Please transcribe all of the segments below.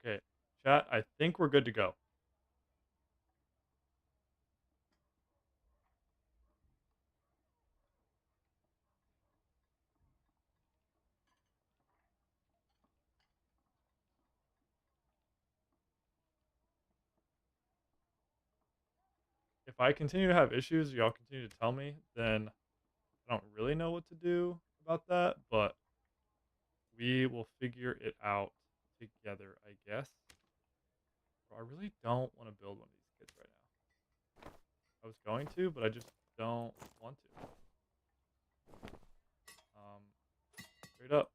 Okay, chat, I think we're good to go. If I continue to have issues, y'all continue to tell me, then I don't really know what to do about that, but we will figure it out together, I guess. Bro, I really don't want to build one of these kits right now. I was going to, but I just don't want to. Um, Straight up.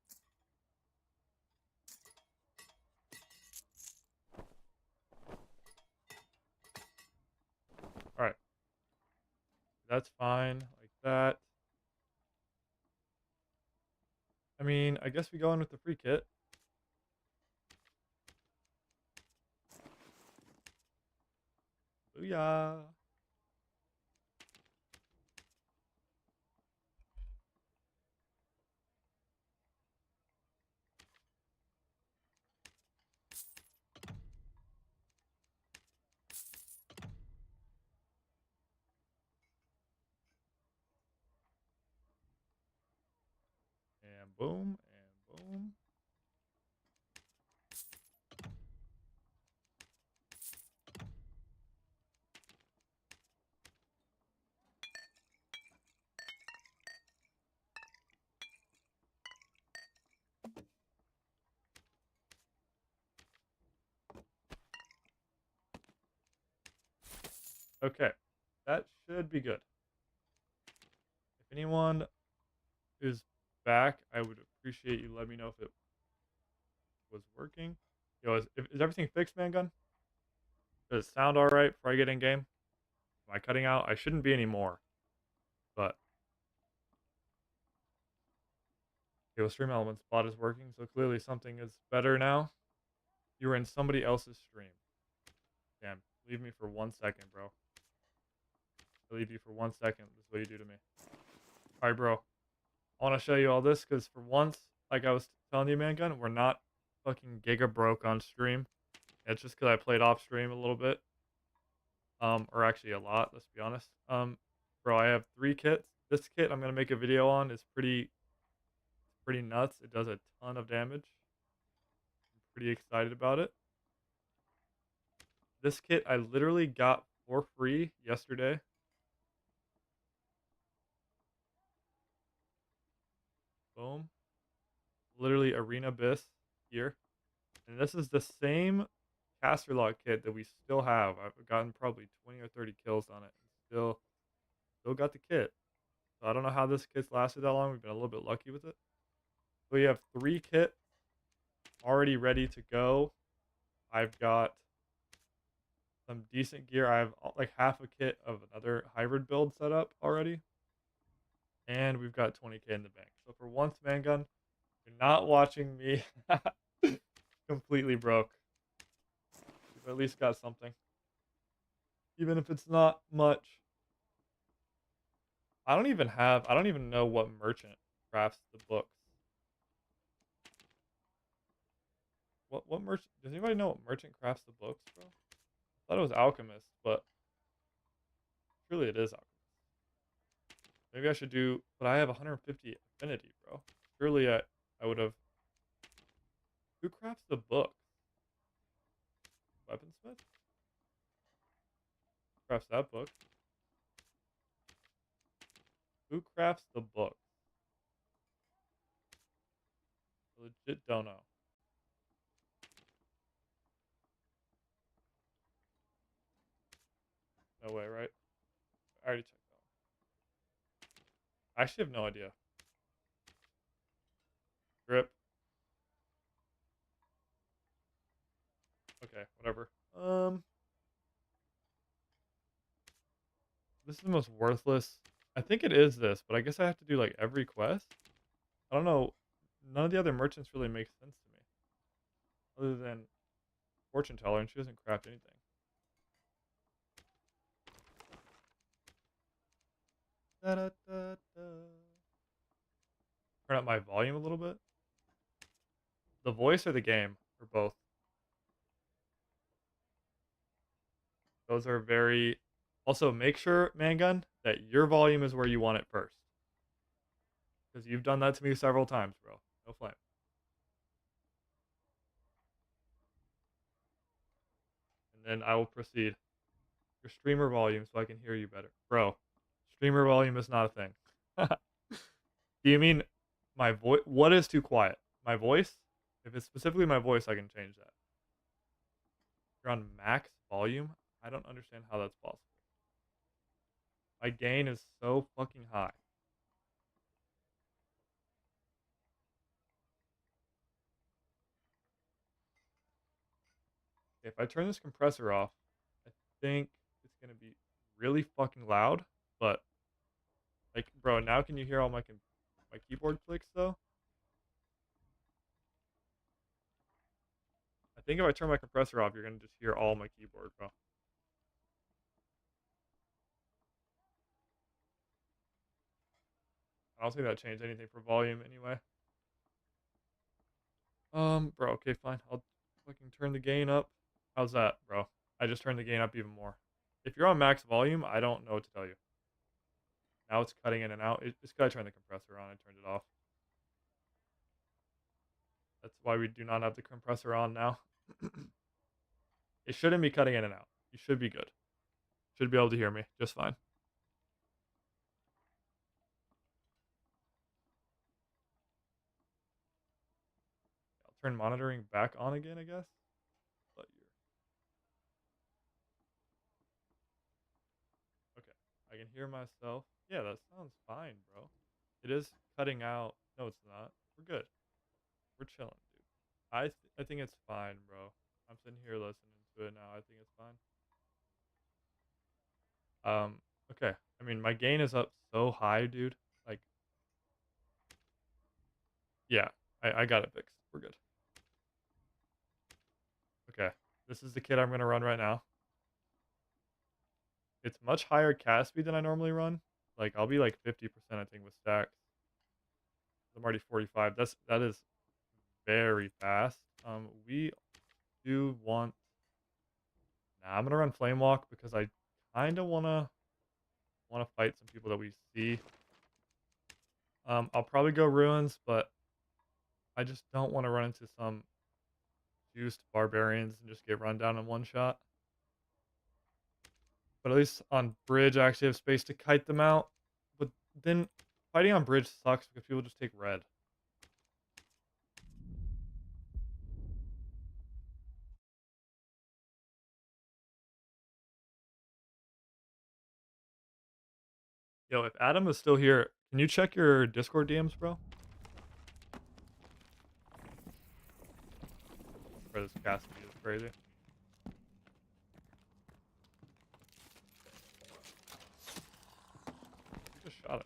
All right, that's fine, like that. I mean, I guess we go in with the free kit. Booyah! And boom, and boom. Okay, that should be good. If anyone is back, I would appreciate you letting me know if it was working. Yo, is everything fixed, man gun? Does it sound alright before I get in game? Am I cutting out? I shouldn't be anymore. But okay, well, Stream Elements bot is working, so clearly something is better now. You were in somebody else's stream. Damn, leave me for 1 second, bro. I leave you for 1 second. This is what you do to me. Alright, bro. I want to show you all this because for once, like I was telling you, man gun, we're not fucking giga broke on stream. It's just because I played off stream a little bit. Or actually a lot, let's be honest. Bro, I have 3 kits. This kit I'm gonna make a video on is pretty nuts. It does a ton of damage. I'm pretty excited about it. This kit I literally got for free yesterday. Boom. Literally Arena Abyss here. And this is the same caster log kit that we still have. I've gotten probably 20 or 30 kills on it. Still got the kit. So I don't know how this kit's lasted that long. We've been a little bit lucky with it. So we have 3 kits already ready to go. I've got some decent gear. I have like half a kit of another hybrid build set up already. And we've got 20k in the bank. So for once, Mangun, you're not watching me completely broke. We've at least got something. Even if it's not much. I don't even know what merchant crafts the books. What merchant, does anybody know what merchant crafts the books, bro? I thought it was alchemist, but truly it is alchemist. Maybe I should do, but I have 150 affinity, bro. Surely I would have. Who crafts the book? Weaponsmith? Crafts that book. Who crafts the book? I legit don't know. No way, right? I already checked that one. I actually have no idea. Grip. Okay, whatever. This is the most worthless. I think it is this, but I guess I have to do like every quest. I don't know. None of the other merchants really make sense to me, other than fortune teller, and she doesn't craft anything. Da, da, da, da. Turn up my volume a little bit. The voice or the game, or both. Those are very. Also, make sure, Mangun, that your volume is where you want it first. Because you've done that to me several times, bro. No flame. And then I will proceed. Your streamer volume so I can hear you better. Bro, streamer volume is not a thing. Do you mean my voice? What is too quiet? My voice? If it's specifically my voice, I can change that. You're on max volume? I don't understand how that's possible. My gain is so fucking high. If I turn this compressor off, I think it's gonna be really fucking loud. But like, bro, now can you hear all my keyboard clicks though? I think if I turn my compressor off, you're gonna just hear all my keyboard, bro. I don't think that changed anything for volume anyway. Bro, okay, fine. I'll fucking turn the gain up. How's that, bro? I just turned the gain up even more. If you're on max volume, I don't know what to tell you. Now it's cutting in and out. It's gotta turn the compressor on. I turned it off. That's why we do not have the compressor on now. It shouldn't be cutting in and out. You should be good. Should be able to hear me just fine. I'll turn monitoring back on again, I guess. But okay. I can hear myself. Yeah, that sounds fine, bro. It is cutting out. No, it's not. We're good. We're chilling, dude. I think it's fine, bro. I'm sitting here listening to it now. I think it's fine. Okay. I mean, my gain is up so high, dude. Like, yeah, I got it fixed. We're good. Okay. This is the kit I'm gonna run right now. It's much higher cast speed than I normally run. Like, I'll be like 50%, I think, with stacks. I'm already 45. That is very fast. We do want. Nah, I'm gonna run Flame Walk because I kind of wanna fight some people that we see. I'll probably go Ruins, but I just don't want to run into some juiced barbarians and just get run down in one shot. But at least on bridge, I actually have space to kite them out. But then fighting on bridge sucks because people just take red. Yo, if Adam is still here, can you check your Discord DMs, bro? Bro, this cast speed is crazy. You just shot at me.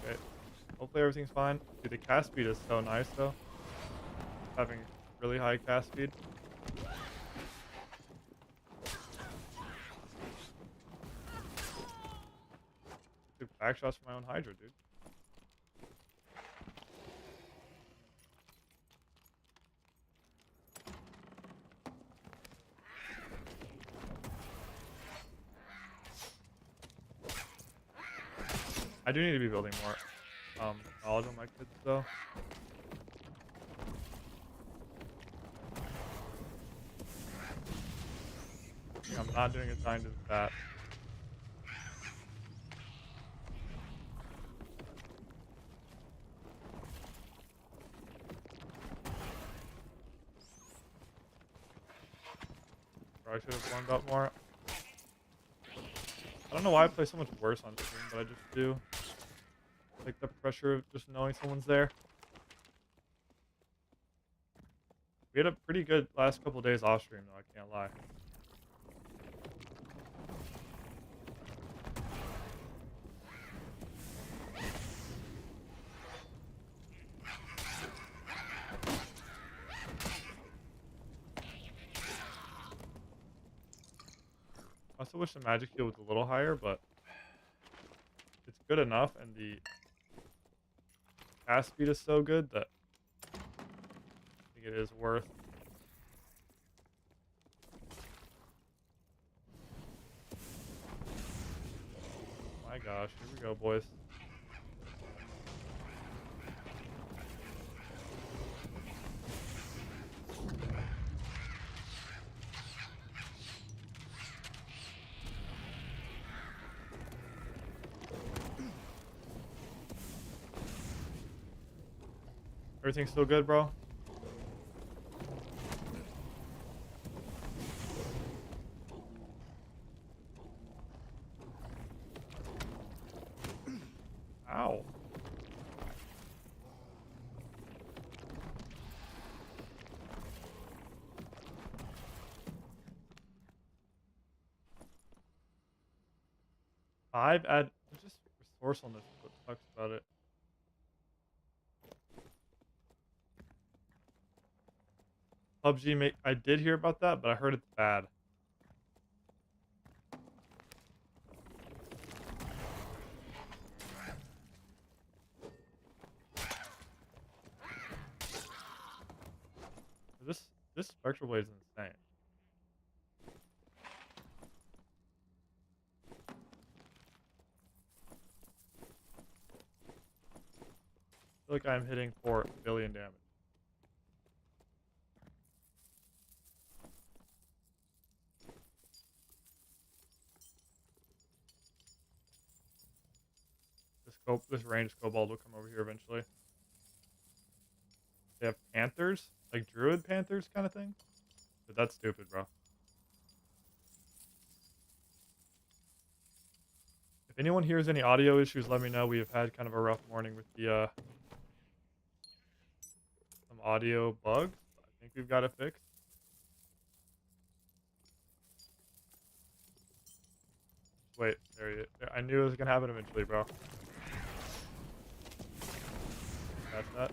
Okay. Hopefully everything's fine. Dude, the cast speed is so nice, though. Having really high cast speed. Dude, back shots for my own Hydra, dude. I do need to be building more knowledge on my kids, though. Yeah, I'm not doing assigned as that. Probably should have warmed up more. I don't know why I play so much worse on stream, but I just do. Like the pressure of just knowing someone's there. We had a pretty good last couple days off stream, though, I can't lie. I also wish the magic heal was a little higher, but it's good enough, and the cast speed is so good that I think it is worth. My gosh, here we go, boys. Everything's still good, bro? Ow. There's just resourcefulness is what sucks about it. PUBG I did hear about that, but I heard it's bad. This Spectral Blade is insane. I feel like I'm hitting 4 billion damage. This ranged kobold will come over here eventually. They have panthers, like druid panthers kind of thing. But that's stupid, bro. If anyone hears any audio issues, let me know. We have had kind of a rough morning with the some audio bugs. I think we've got it fixed. Wait, there you. I knew it was gonna happen eventually, bro. That's that.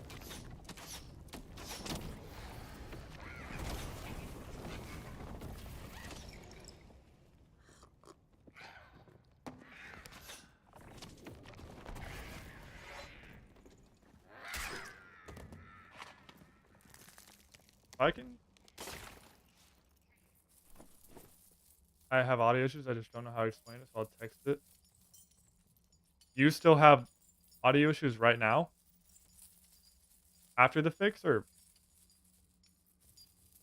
I can. I have audio issues. I just don't know how to explain it, so I'll text it. You still have audio issues right now? After the fix, or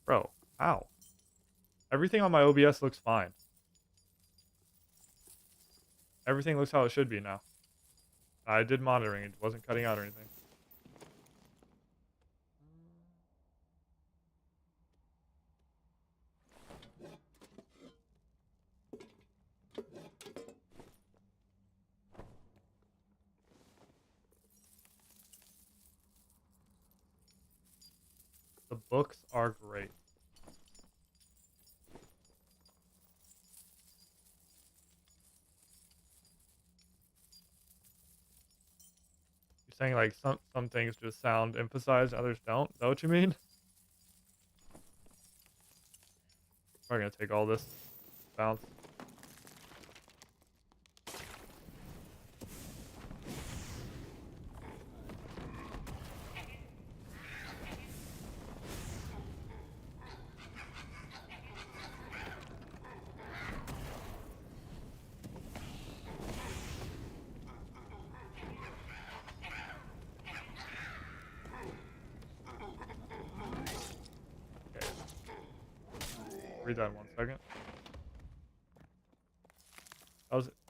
bro? How? Everything on my OBS looks fine. Everything looks how it should be now. I did monitoring. It wasn't cutting out or anything. The books are great. You're saying like some things just sound emphasized, others don't. Is that what you mean? We're gonna take all this bounce. Okay. Read that in 1 second.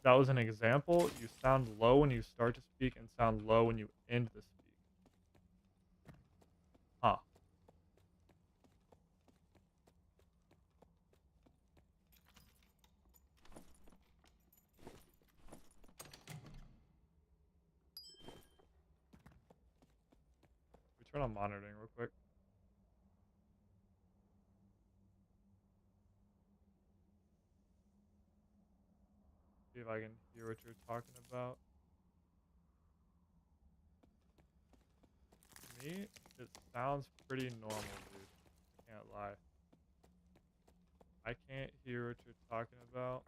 That was an example. You sound low when you start to speak and sound low when you end to speak. Huh. We turn on monitoring real quick. See if I can hear what you're talking about. To me, it sounds pretty normal, dude. Can't lie. I can't hear what you're talking about.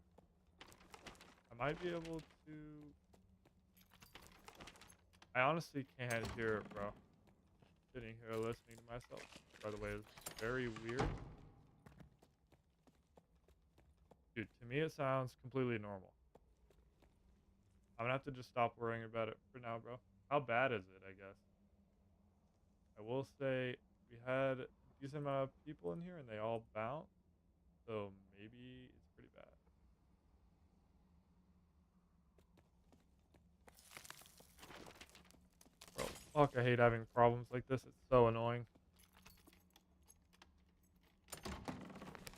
I might be able to... I honestly can't hear it, bro. Sitting here listening to myself, by the way, is very weird. Dude, to me it sounds completely normal. I'm gonna have to just stop worrying about it for now, bro. How bad is it, I guess? I will say we had a decent amount of people in here and they all bounced, so maybe it's pretty bad. Bro, fuck, I hate having problems like this. It's so annoying.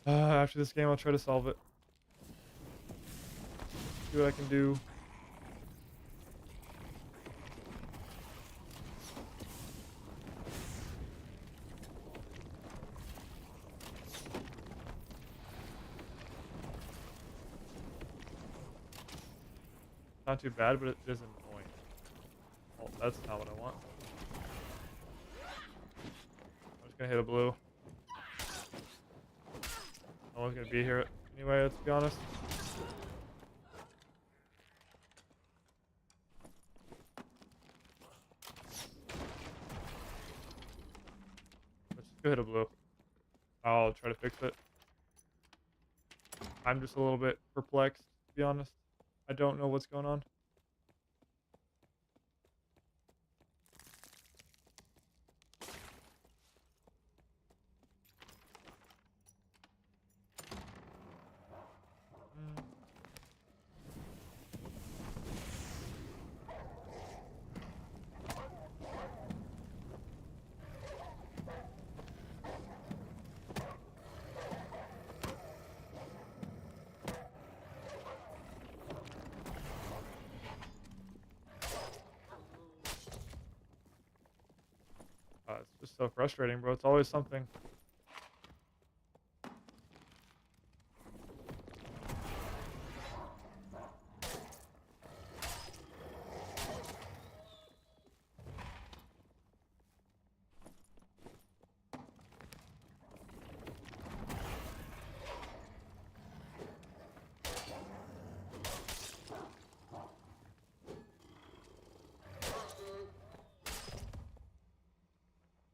After this game, I'll try to solve it. See what I can do. Not too bad, but it is annoying. Oh, that's not what I want. I'm just gonna hit a blue. No one's gonna be here anyway, let's be honest. Let's just go hit a blue. I'll try to fix it. I'm just a little bit perplexed, to be honest. I don't know what's going on. Mm. It's just so frustrating, bro. It's always something.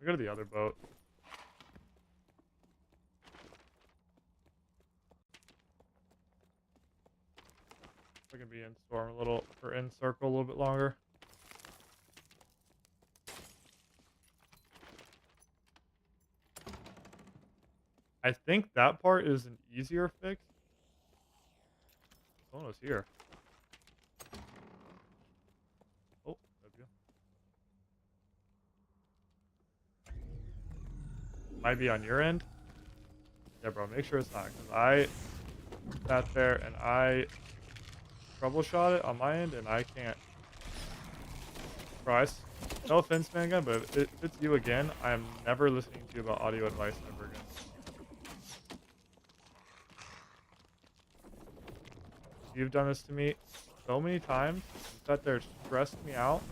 We go to the other boat. We can be in storm a little, or in circle a little bit longer. I think that part is an easier fix. Someone was here. Oh, W. Might be on your end. Yeah, bro, make sure it's not, because I sat there and I troubleshot it on my end, and I can't. Bro, no offense, man, gun, but if it's you again, I am never listening to you about audio advice ever again. You've done this to me so many times. You sat there, stressed me out.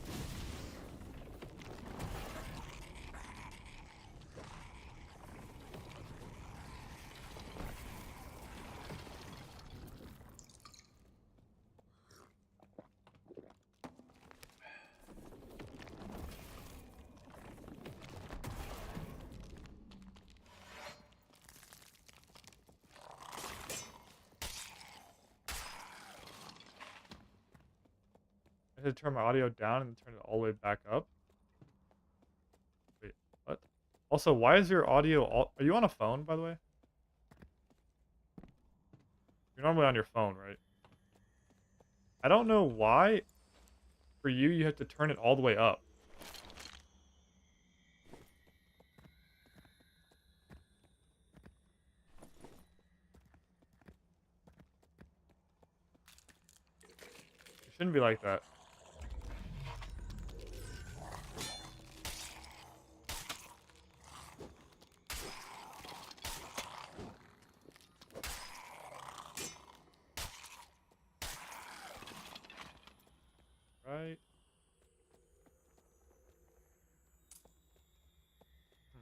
I had to turn my audio down and turn it all the way back up. Wait, what? Also, why is your audio all... Are you on a phone, by the way? You're normally on your phone, right? I don't know why, for you, you have to turn it all the way up. It shouldn't be like that. Right? Hmm.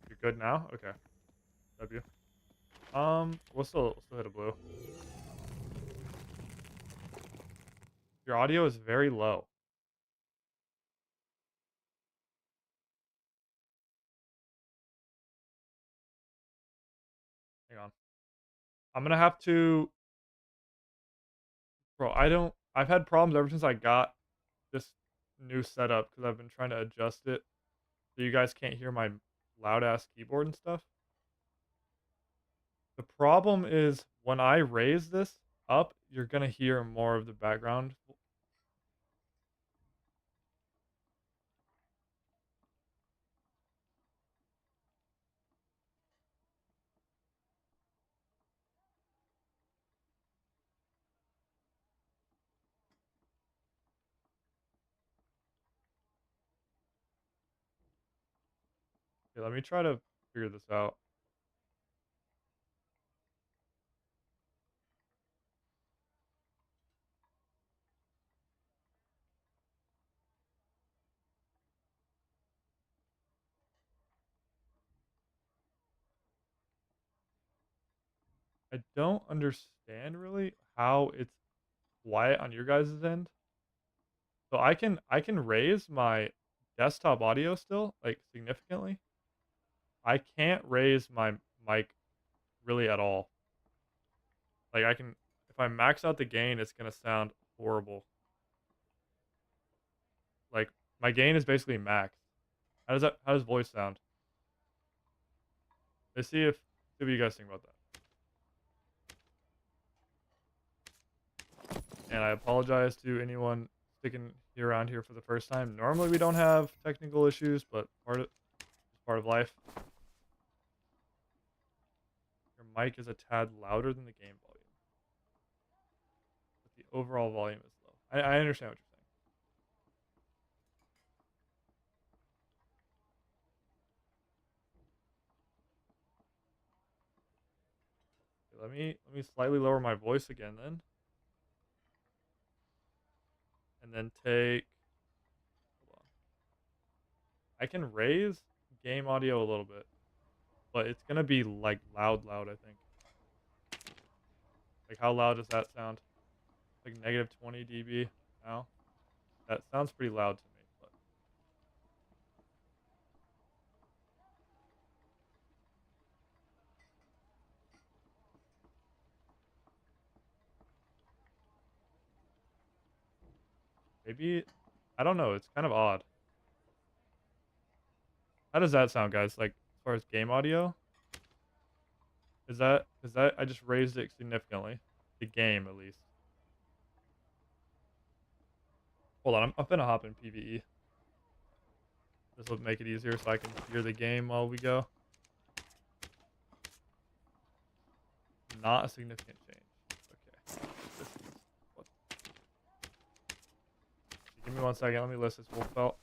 You're good now? Okay. W. We'll still hit a blue. Your audio is very low. Hang on. I'm gonna have to, bro. I've had problems ever since I got this new setup because I've been trying to adjust it so you guys can't hear my loud ass keyboard and stuff. The problem is when I raise this up, you're gonna hear more of the background. Okay, let me try to figure this out. I don't understand really how it's quiet on your guys' end. So I can raise my desktop audio still, like, significantly. I can't raise my mic really at all. Like, I can if I max out the gain, it's gonna sound horrible. Like, my gain is basically max. How does voice sound? Let's see what you guys think about that. And I apologize to anyone sticking here around here for the first time. Normally we don't have technical issues, but part of life. Your mic is a tad louder than the game volume, but the overall volume is low. I understand what you're saying. Okay, let me slightly lower my voice again then, and then take. Hold on. I can raise game audio a little bit, but it's gonna be like loud. I think. Like, how loud does that sound? Like negative 20 dB now. That sounds pretty loud to me. But maybe I don't know. It's kind of odd. How does that sound, guys? Like, as far as game audio, is that I just raised it significantly. The game, at least. Hold on, I'm finna hop in PVE. This will make it easier so I can hear the game while we go. Not a significant change. Okay. This is what. Give me 1 second. Let me list this wolf belt.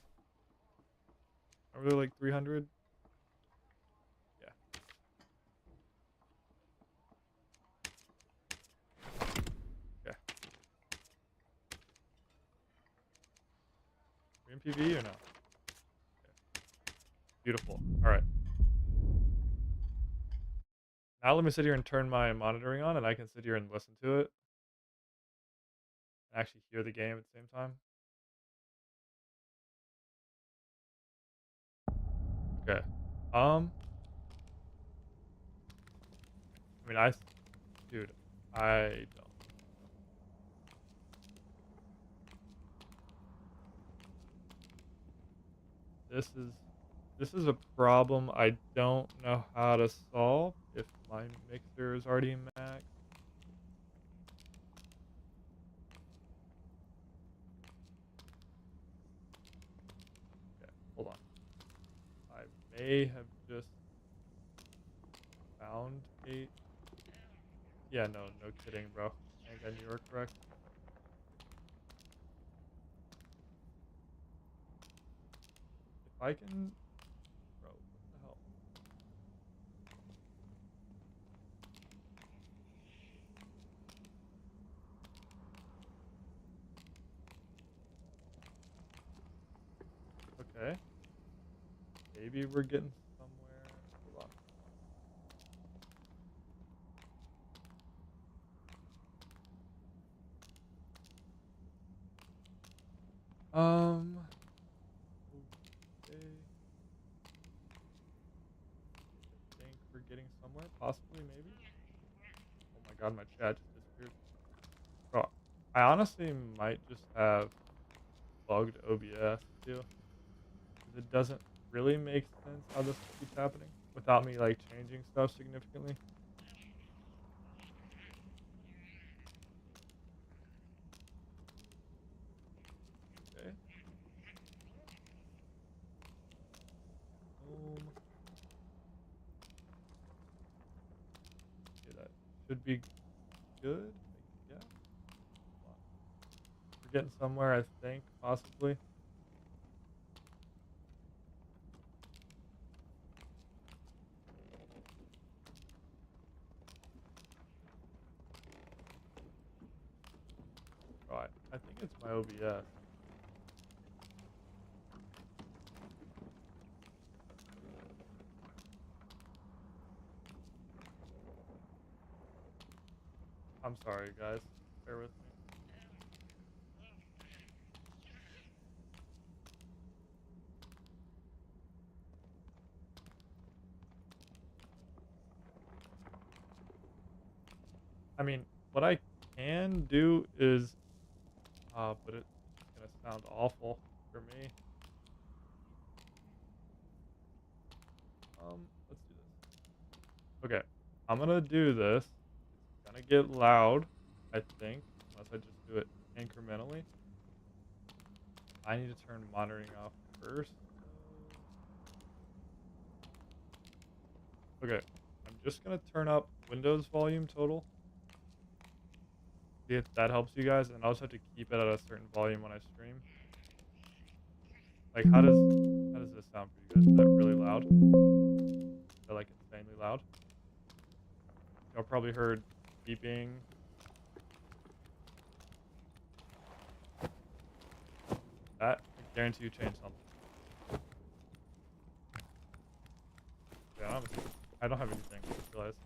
I really like 300. Yeah. Okay. We in PVE or no? Okay. Beautiful. All right. Now let me sit here and turn my monitoring on, and I can sit here and listen to it and actually hear the game at the same time. Okay. Um. I mean, dude, I don't. This is this is a problem I don't know how to solve if my mixer is already maxed. Okay, hold on. I may have just found a. Yeah, no kidding, bro. Thank God you were correct. If I can, bro, what the hell? Okay, maybe we're getting somewhere. Hold on. Okay. I think we're getting somewhere, possibly, maybe. Oh my god, my chat just disappeared. Bro, I honestly might just have bugged OBS too, because it doesn't really make sense how this keeps happening without me like changing stuff significantly. Okay. Boom. Okay, that should be good, I guess. Hold on. We're getting somewhere, I think, possibly. Oh, I think it's my OBS. I'm sorry, guys. Bear with me. I mean, what I can do is, but it's gonna sound awful for me. Let's do this. Okay, I'm gonna do this. It's gonna get loud, I think, unless I just do it incrementally. I need to turn monitoring off first. Okay, I'm just gonna turn up Windows volume total. See if that helps you guys, and I'll just have to keep it at a certain volume when I stream. Like, how does this sound for you guys? Is that really loud? Is that like insanely loud? Y'all probably heard beeping. That, I guarantee you changed something. Yeah, I don't have anything. I just realized.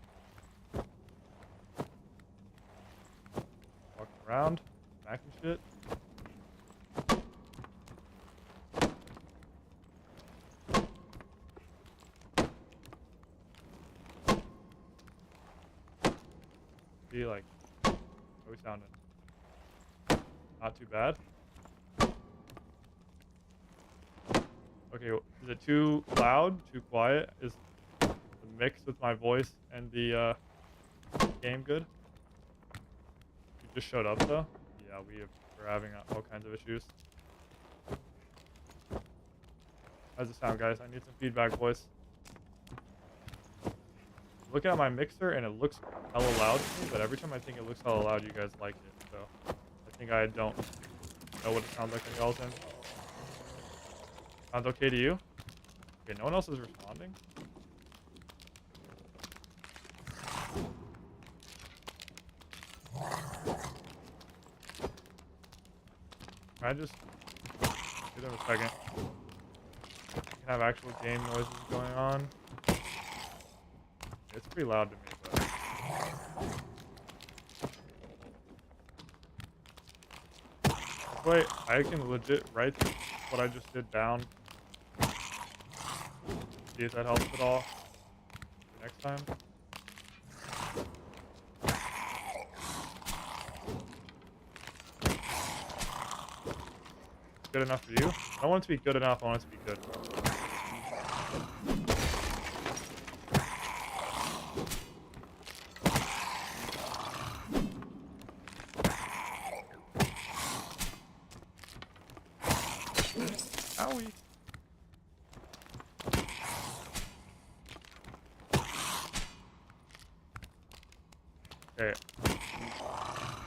Walking around, smacking shit. See, like, how we sounding? Not too bad. Okay, is it too loud? Too quiet? Is the mix with my voice and the game good? You just showed up though? Yeah, we're having all kinds of issues. How's it sound, guys? I need some feedback, boys. Look at my mixer and it looks hella loud to me, but every time I think it looks hella loud, you guys like it. So I think I don't know what it sounds like on y'all's end. Sounds okay to you? Okay, no one else is responding. Can I just give them a second? You can have actual game noises going on. It's pretty loud to me, but wait, I can legit write what I just did down. See if that helps at all next time. Good enough for you? I don't want it to be good enough, I want it to be good. Owie. Okay.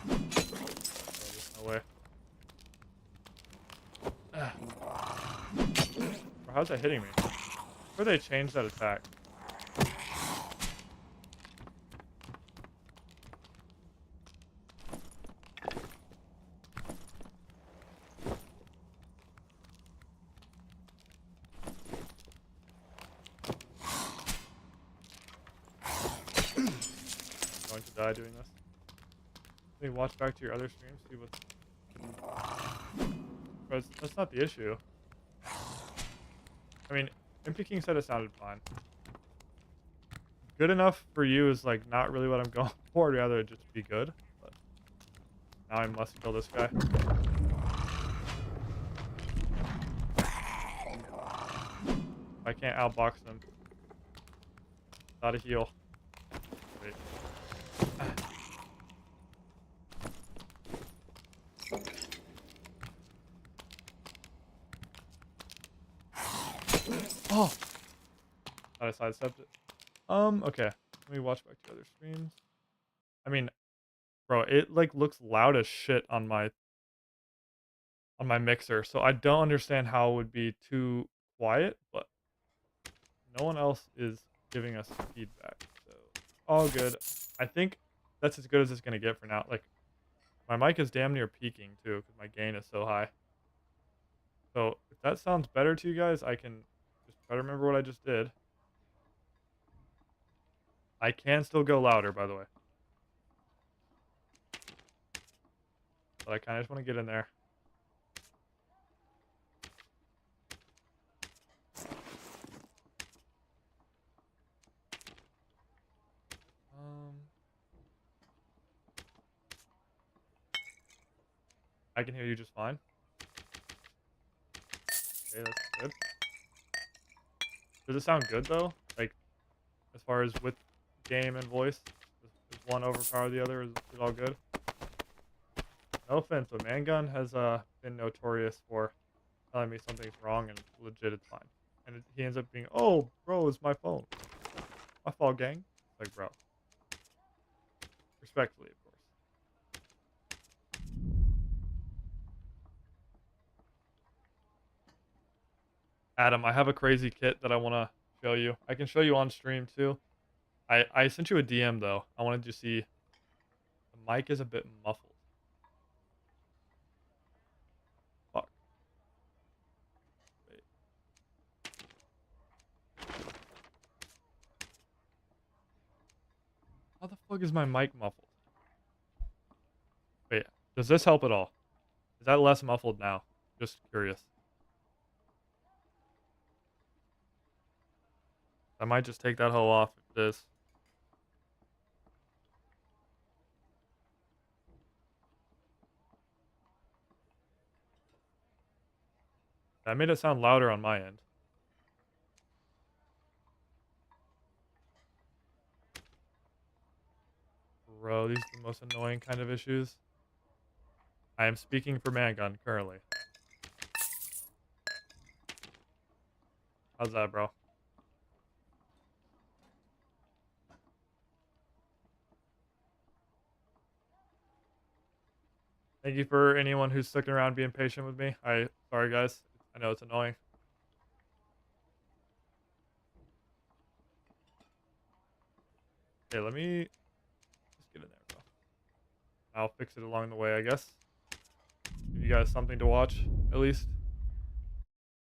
There's no way. How's that hitting me? Where they changed that attack? I'm going to die doing this. Let me watch back to your other streams, see what's... But that's not the issue. I mean, MP King said it sounded fine. Good enough for you is like not really what I'm going for. I'd rather it just be good. But now I must kill this guy. I can't outbox him. Not a heal. Wait. Oh! Thought I sidestepped it. Okay. Let me watch back to other streams. I mean, bro, it like looks loud as shit on my mixer, so I don't understand how it would be too quiet, but no one else is giving us feedback, so all good. I think that's as good as it's gonna get for now. Like, my mic is damn near peaking too, because my gain is so high. So if that sounds better to you guys, I can just try to remember what I just did. I can still go louder, by the way. But I kind of just want to get in there. I can hear you just fine. Okay, that's good. Does it sound good, though? Like, as far as with game and voice? Does one overpower the other? Is it all good? No offense, but Mangun has been notorious for telling me something's wrong and legit it's fine. And he ends up being, oh, bro, it's my phone. My fault, gang. Like, bro. Respectfully, of course. Adam, I have a crazy kit that I want to show you. I can show you on stream, too. I sent you a DM, though. I wanted you to see. The mic is a bit muffled. Fuck. Wait. How the fuck is my mic muffled? Wait, does this help at all? Is that less muffled now? Just curious. I might just take that hoe off if it is. That made it sound louder on my end. Bro, these are the most annoying kind of issues. I am speaking for Mangun currently. How's that, bro? Thank you for anyone who's sticking around being patient with me. Sorry guys. I know it's annoying. Okay, let me just get in there, bro. I'll fix it along the way, I guess. Give you guys something to watch, at least.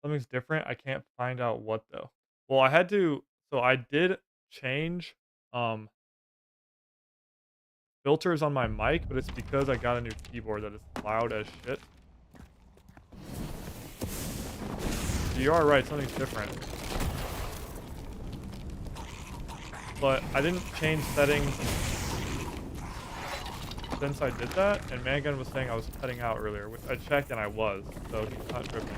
Something's different. I can't find out what though. Well, I had to, so I did change filters on my mic, but it's because I got a new keyboard that is loud as shit. You are right, something's different. But I didn't change settings since I did that, and Mangun was saying I was cutting out earlier, which I checked and I was, so he's not tripping.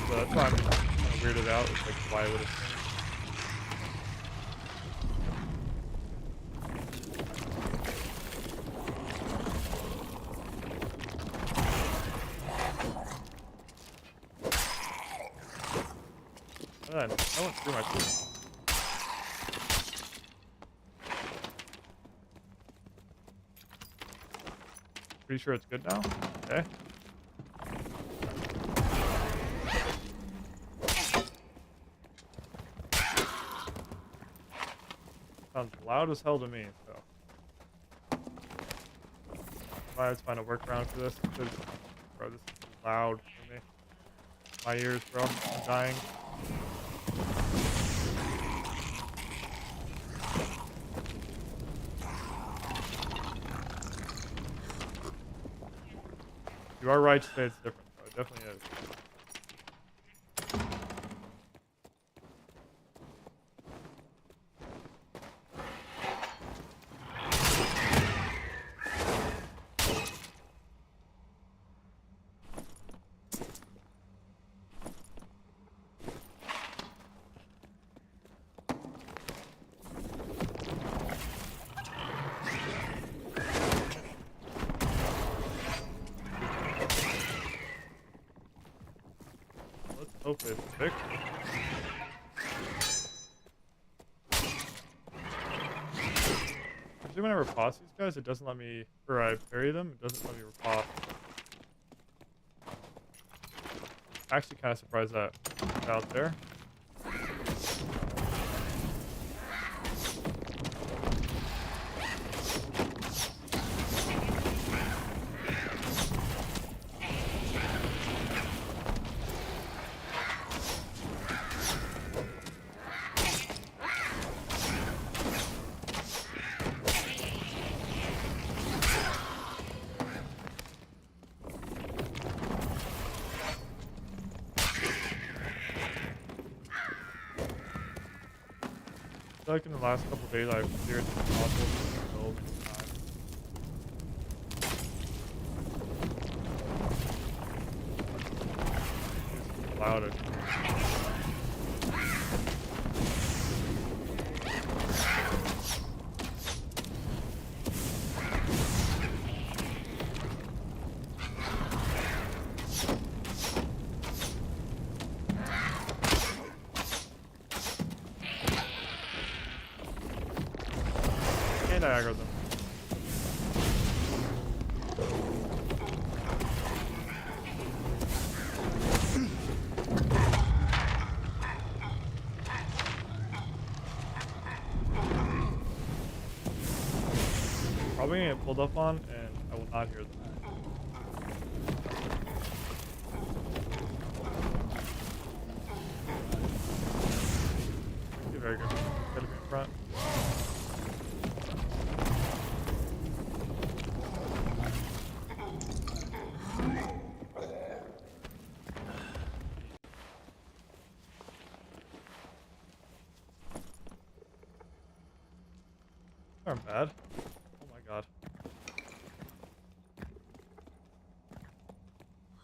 So that's why I'm just kind of weirded out with like why it would have changed. I went through my food. Pretty sure it's good now? Okay. Sounds loud as hell to me, so. I have to find a workaround for this, because, bro, this is loud for me. My ears, bro. I'm dying. You are right to say it's different, bro. It definitely is. Let's hope it's fixed. Usually when I riposte these guys, it doesn't let me, or I parry them, it doesn't let me riposte. Actually kind of surprised that it's out there. I feel like in the last couple days I've cleared the modules build time. It's louder. And I aggro them. Probably gonna get pulled up on, and I will not hear them. You're very good. Gotta be in front. Aren't bad. Oh my god.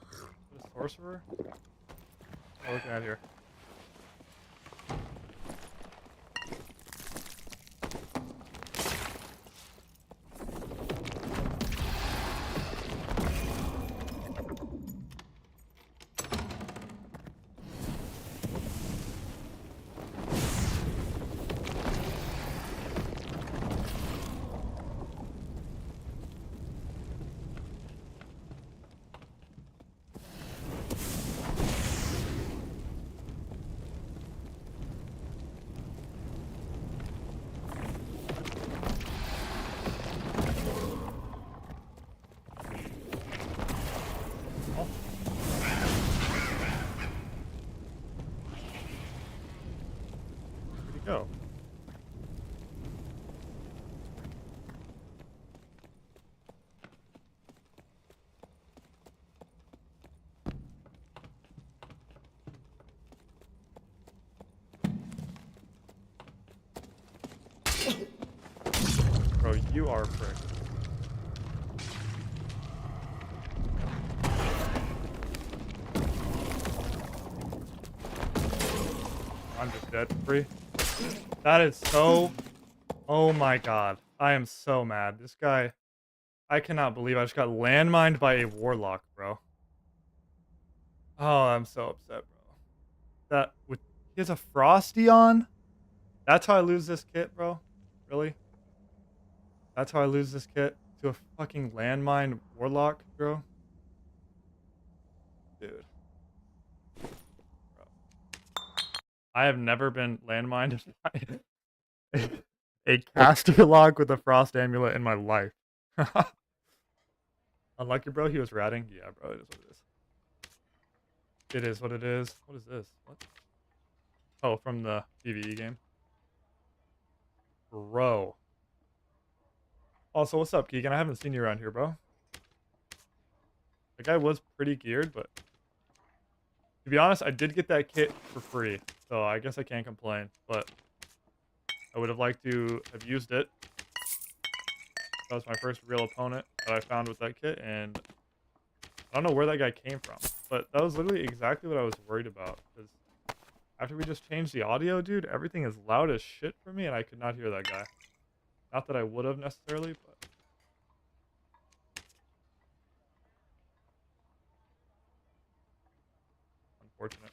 What is sorcerer? Oh, looking at here. Oh. Where'd he go? Bro, you are a prick. I'm just dead for free. That is so... Oh my god. I am so mad. This guy... I cannot believe I just got landmined by a warlock, bro. Oh, I'm so upset, bro. That... with he has a Frosty on? That's how I lose this kit, bro? Really? That's how I lose this kit? To a fucking landmine warlock, bro? Dude. Bro. I have never been landmined by a caster log with a frost amulet in my life. Unlucky, bro. He was ratting. Yeah, bro. It is what it is. It is what it is. What is this? What? Oh, from the PvE game. Bro. Also, what's up, Keegan? I haven't seen you around here, bro. That guy was pretty geared, but to be honest, I did get that kit for free, so I guess I can't complain. But I would have liked to have used it. That was my first real opponent that I found with that kit, and I don't know where that guy came from. But that was literally exactly what I was worried about. Because after we just changed the audio, dude, everything is loud as shit for me, and I could not hear that guy. Not that I would have necessarily, but unfortunate.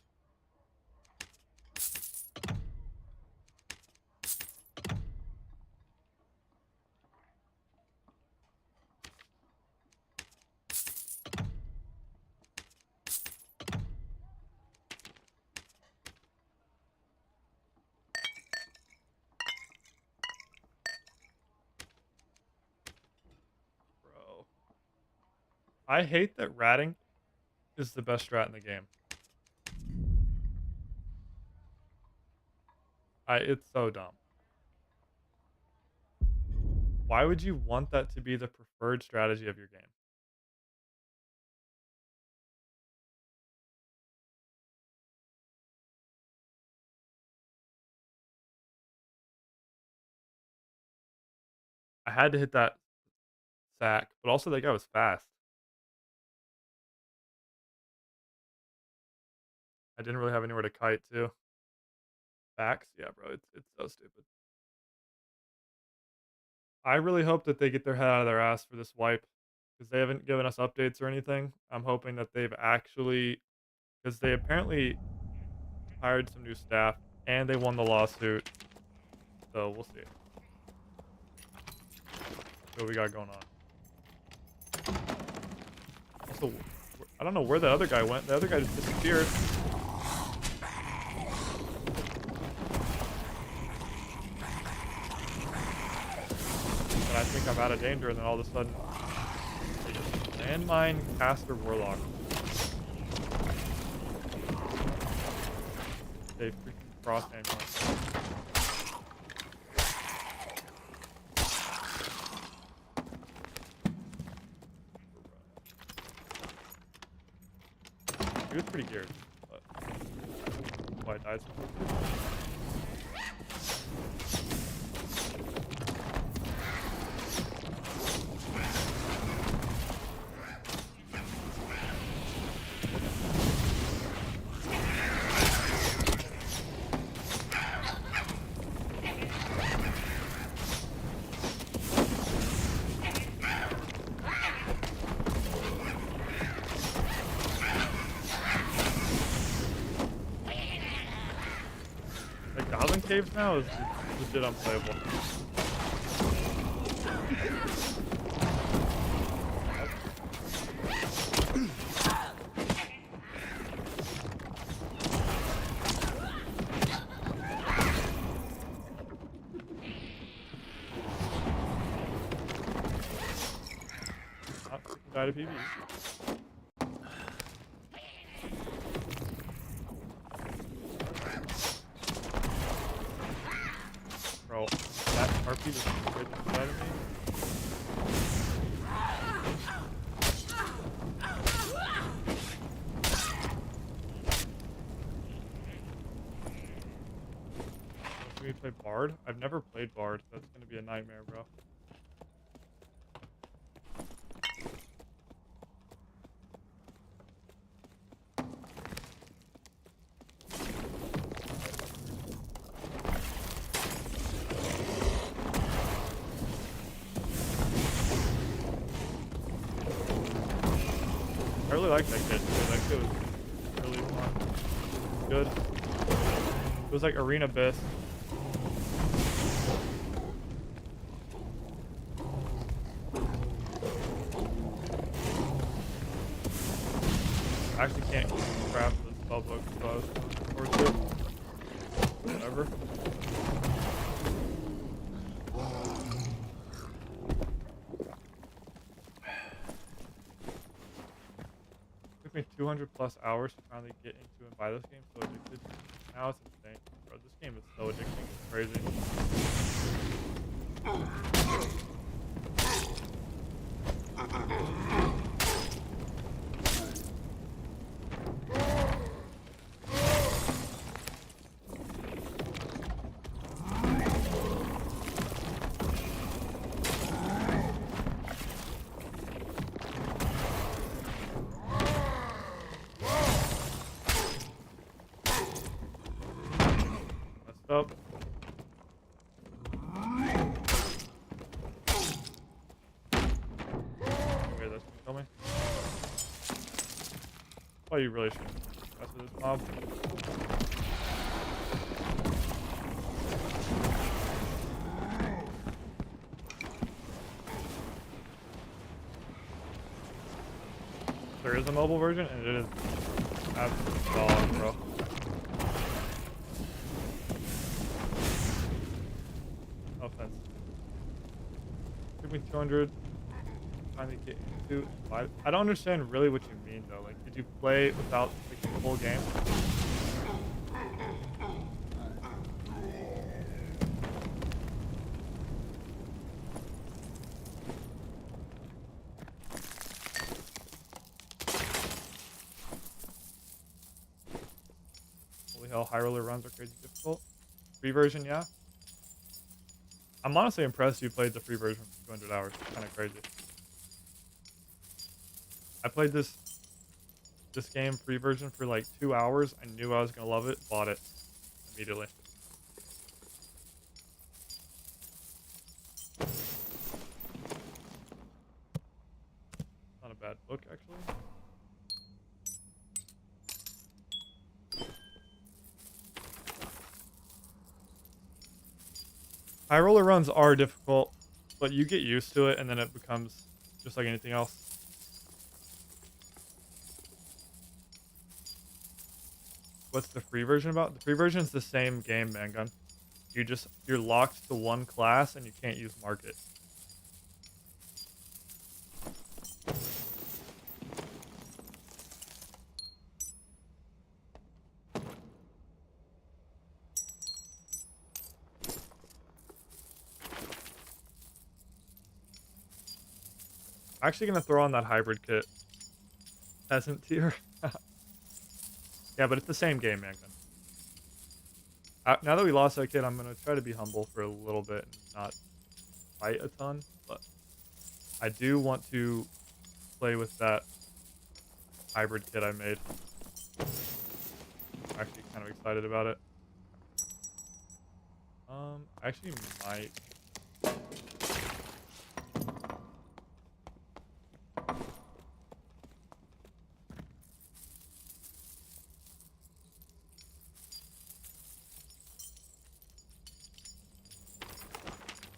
Bro. I hate that ratting is the best strat in the game. It's so dumb. Why would you want that to be the preferred strategy of your game? I had to hit that sack, but also that guy was fast. I didn't really have anywhere to kite too. Facts? Yeah, bro, it's so stupid. I really hope that they get their head out of their ass for this wipe because they haven't given us updates or anything. I'm hoping that they've actually, because they apparently hired some new staff and they won the lawsuit. So we'll see what we got going on. Also, I don't know where the other guy went. The other guy just disappeared. And I think I'm out of danger, and then all of a sudden, landmine caster warlock. They freaking cross anyone. He was pretty geared, but that's why I died so quickly. Like Goblin Caves now is legit unplayable. Not freaking die to PvE. Bro, that RP just hit the side of me. Should we play Bard? I've never played Bard. That's gonna be a nightmare, bro. I really like that kid too. That kid was really fun. Good. It was like Arena Abyss. I actually can't craft the spell book, so I was looking forward to it. Whatever. Took me 200 plus hours to finally get into and buy this game. So addicted. Now it's insane, bro. This game is so addicting. It's crazy. this. Can you kill me? Oh, you really should mess with this mob. There is a mobile version, and it is absolutely dog, bro. No offense. Took me 200. Finally get into 5. I don't understand really what you mean though. Like, did you play without like the full game? Holy hell, high roller runs are crazy difficult. Free version, yeah. I'm honestly impressed you played the free version for 200 hours. It's kind of crazy. I played this game free version for like 2 hours. I knew I was gonna love it. Bought it immediately. Not a bad book actually. High roller runs are difficult, but you get used to it and then it becomes just like anything else. What's the free version about? The free version is the same game, Mangun. You're locked to one class and you can't use market. I'm actually gonna throw on that hybrid kit. Peasant tier. Yeah, but it's the same game, Mangun. Now that we lost that kid, I'm gonna try to be humble for a little bit and not fight a ton, but I do want to play with that hybrid kit I made. I'm actually kind of excited about it. I actually might.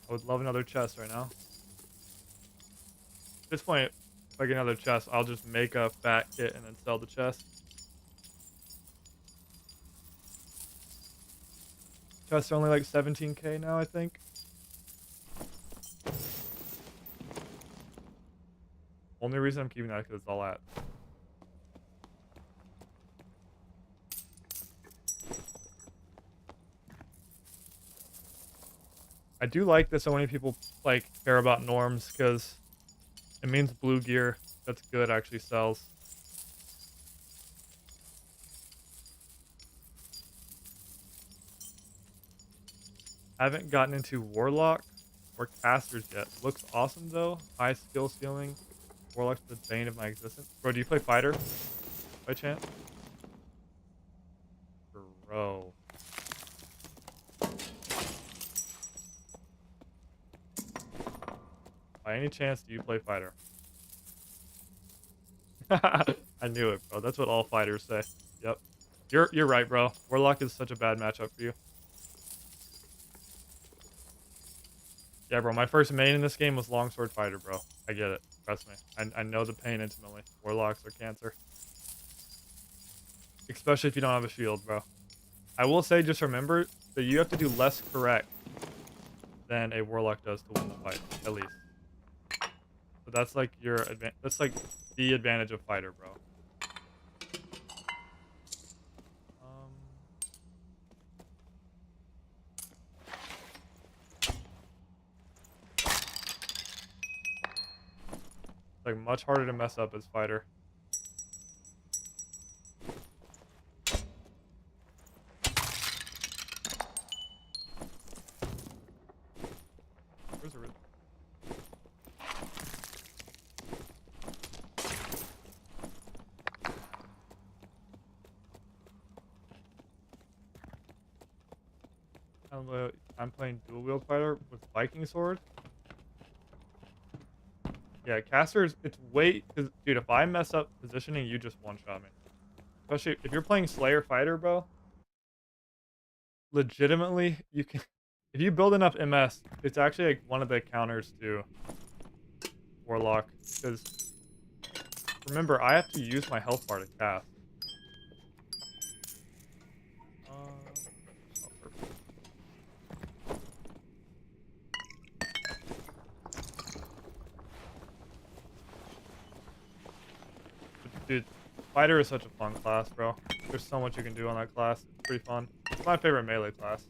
I would love another chest right now. At this point, if I get another chest, I'll just make a fat kit and then sell the chest. Chests are only like 17k now, I think. Only reason I'm keeping that is because it's all at. I do like that so many people like care about norms because it means blue gear that's good actually sells. Haven't gotten into Warlock or Casters yet. Looks awesome though. High skill ceiling. Warlock's the bane of my existence. Bro, do you play Fighter by chance? Bro. By any chance, do you play Fighter? I knew it, bro. That's what all fighters say. Yep. You're right, bro. Warlock is such a bad matchup for you. Yeah, bro. My first main in this game was Longsword Fighter, bro. I get it. Trust me. I know the pain intimately. Warlocks are cancer. Especially if you don't have a shield, bro. I will say, just remember that you have to do less correct than a Warlock does to win the fight, at least. So that's like that's like the advantage of Fighter, bro. Like much harder to mess up as Fighter. Where's the rhythm? I'm playing dual wield fighter with Viking sword. Yeah, casters, it's way because dude, if I mess up positioning, you just one shot me. Especially if you're playing Slayer Fighter, bro. Legitimately, you can if you build enough MS, it's actually like one of the counters to Warlock. Because remember, I have to use my health bar to cast. Oh, perfect. Dude, Fighter is such a fun class, bro. There's so much you can do on that class. It's pretty fun. It's my favorite melee class.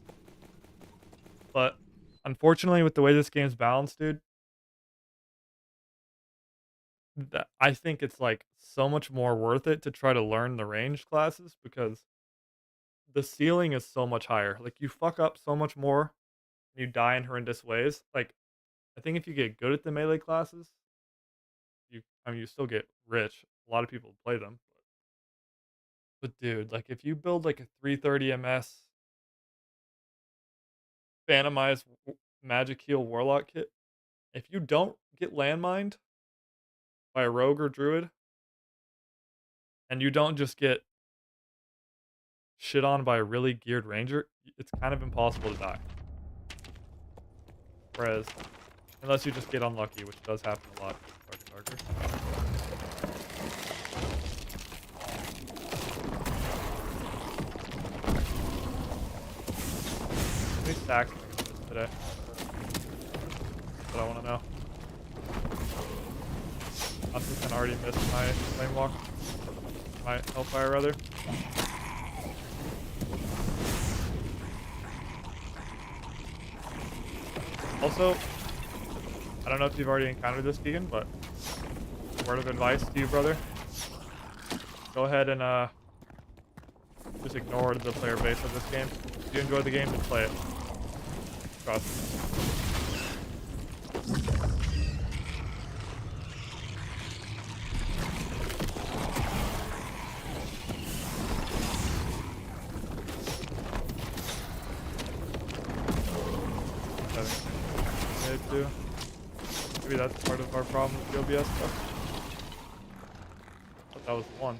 But unfortunately, with the way this game's balanced, dude, I think it's like so much more worth it to try to learn the ranged classes because the ceiling is so much higher. Like you fuck up so much more, and you die in horrendous ways. Like I think if you get good at the melee classes, you still get rich. A lot of people play them, but dude, like if you build like a 330 MS Phantomized Magic Heal Warlock kit, if you don't get landmined by a rogue or druid, and you don't just get shit on by a really geared ranger, it's kind of impossible to die. Whereas, unless you just get unlucky, which does happen a lot. Darker. How many stacks am I gonna miss today? That's what I want to know. I can already miss my flame walk. My hellfire, rather. Also, I don't know if you've already encountered this, Keegan, but word of advice to you, brother. Go ahead and just ignore the player base of this game. If you enjoy the game, just play it. Trust me. Too. Maybe that's part of our problem with the OBS stuff. But that was the one.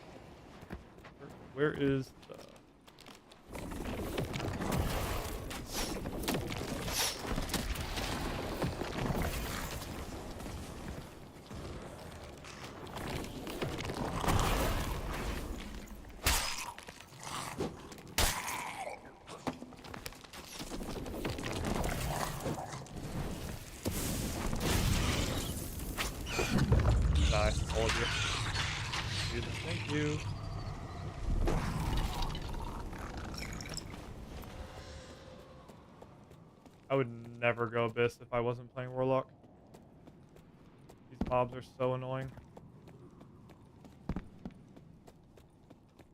Where is the... Die, all of you. Thank you. I would never go Abyss if I wasn't playing Warlock. These mobs are so annoying.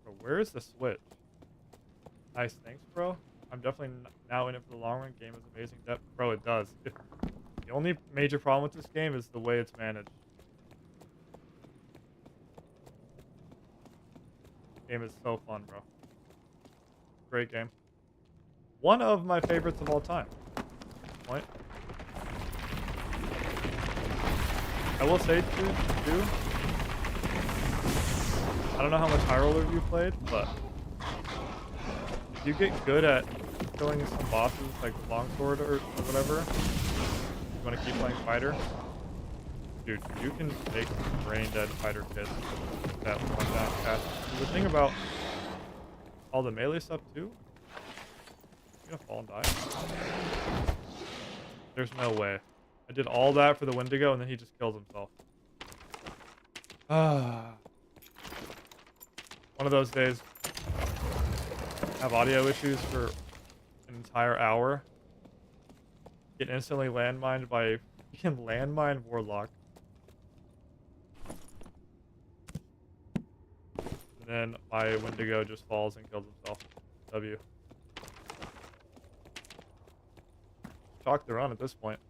Bro, where is the switch? Nice, thanks, bro. I'm definitely now in it for the long run. Game is amazing depth. Bro, it does. The only major problem with this game is the way it's managed. Game is so fun, bro. Great game. One of my favorites of all time. Point. I will say too, I don't know how much High Roller you played, but if you get good at killing some bosses like Longsword or whatever, you want to keep playing Fighter, dude, you can make brain dead fighter kits that one down fast. The thing about all the melee stuff too, you're gonna fall and die. There's no way. I did all that for the Wendigo and then he just kills himself. One of those days, have audio issues for an entire hour. Get instantly landmined by a freaking landmine Warlock. And then my Wendigo just falls and kills himself. W. Chalk the run at this point.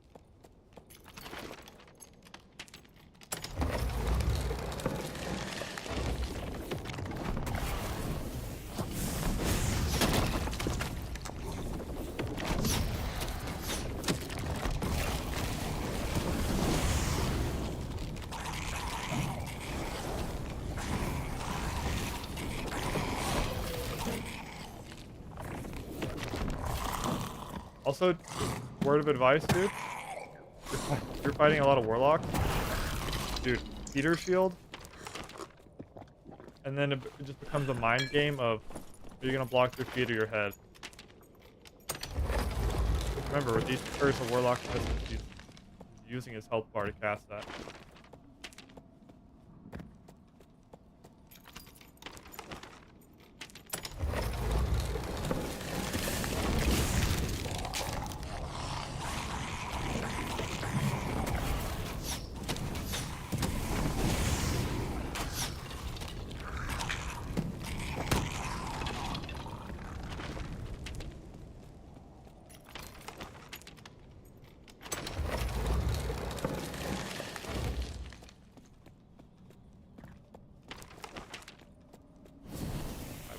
Also, word of advice, dude. You're fighting a lot of warlocks. Dude, Peter Shield. And then it just becomes a mind game of, are you going to block their feet or your head? Remember, with these Curse of Warlock Resistance, he's using his health bar to cast that.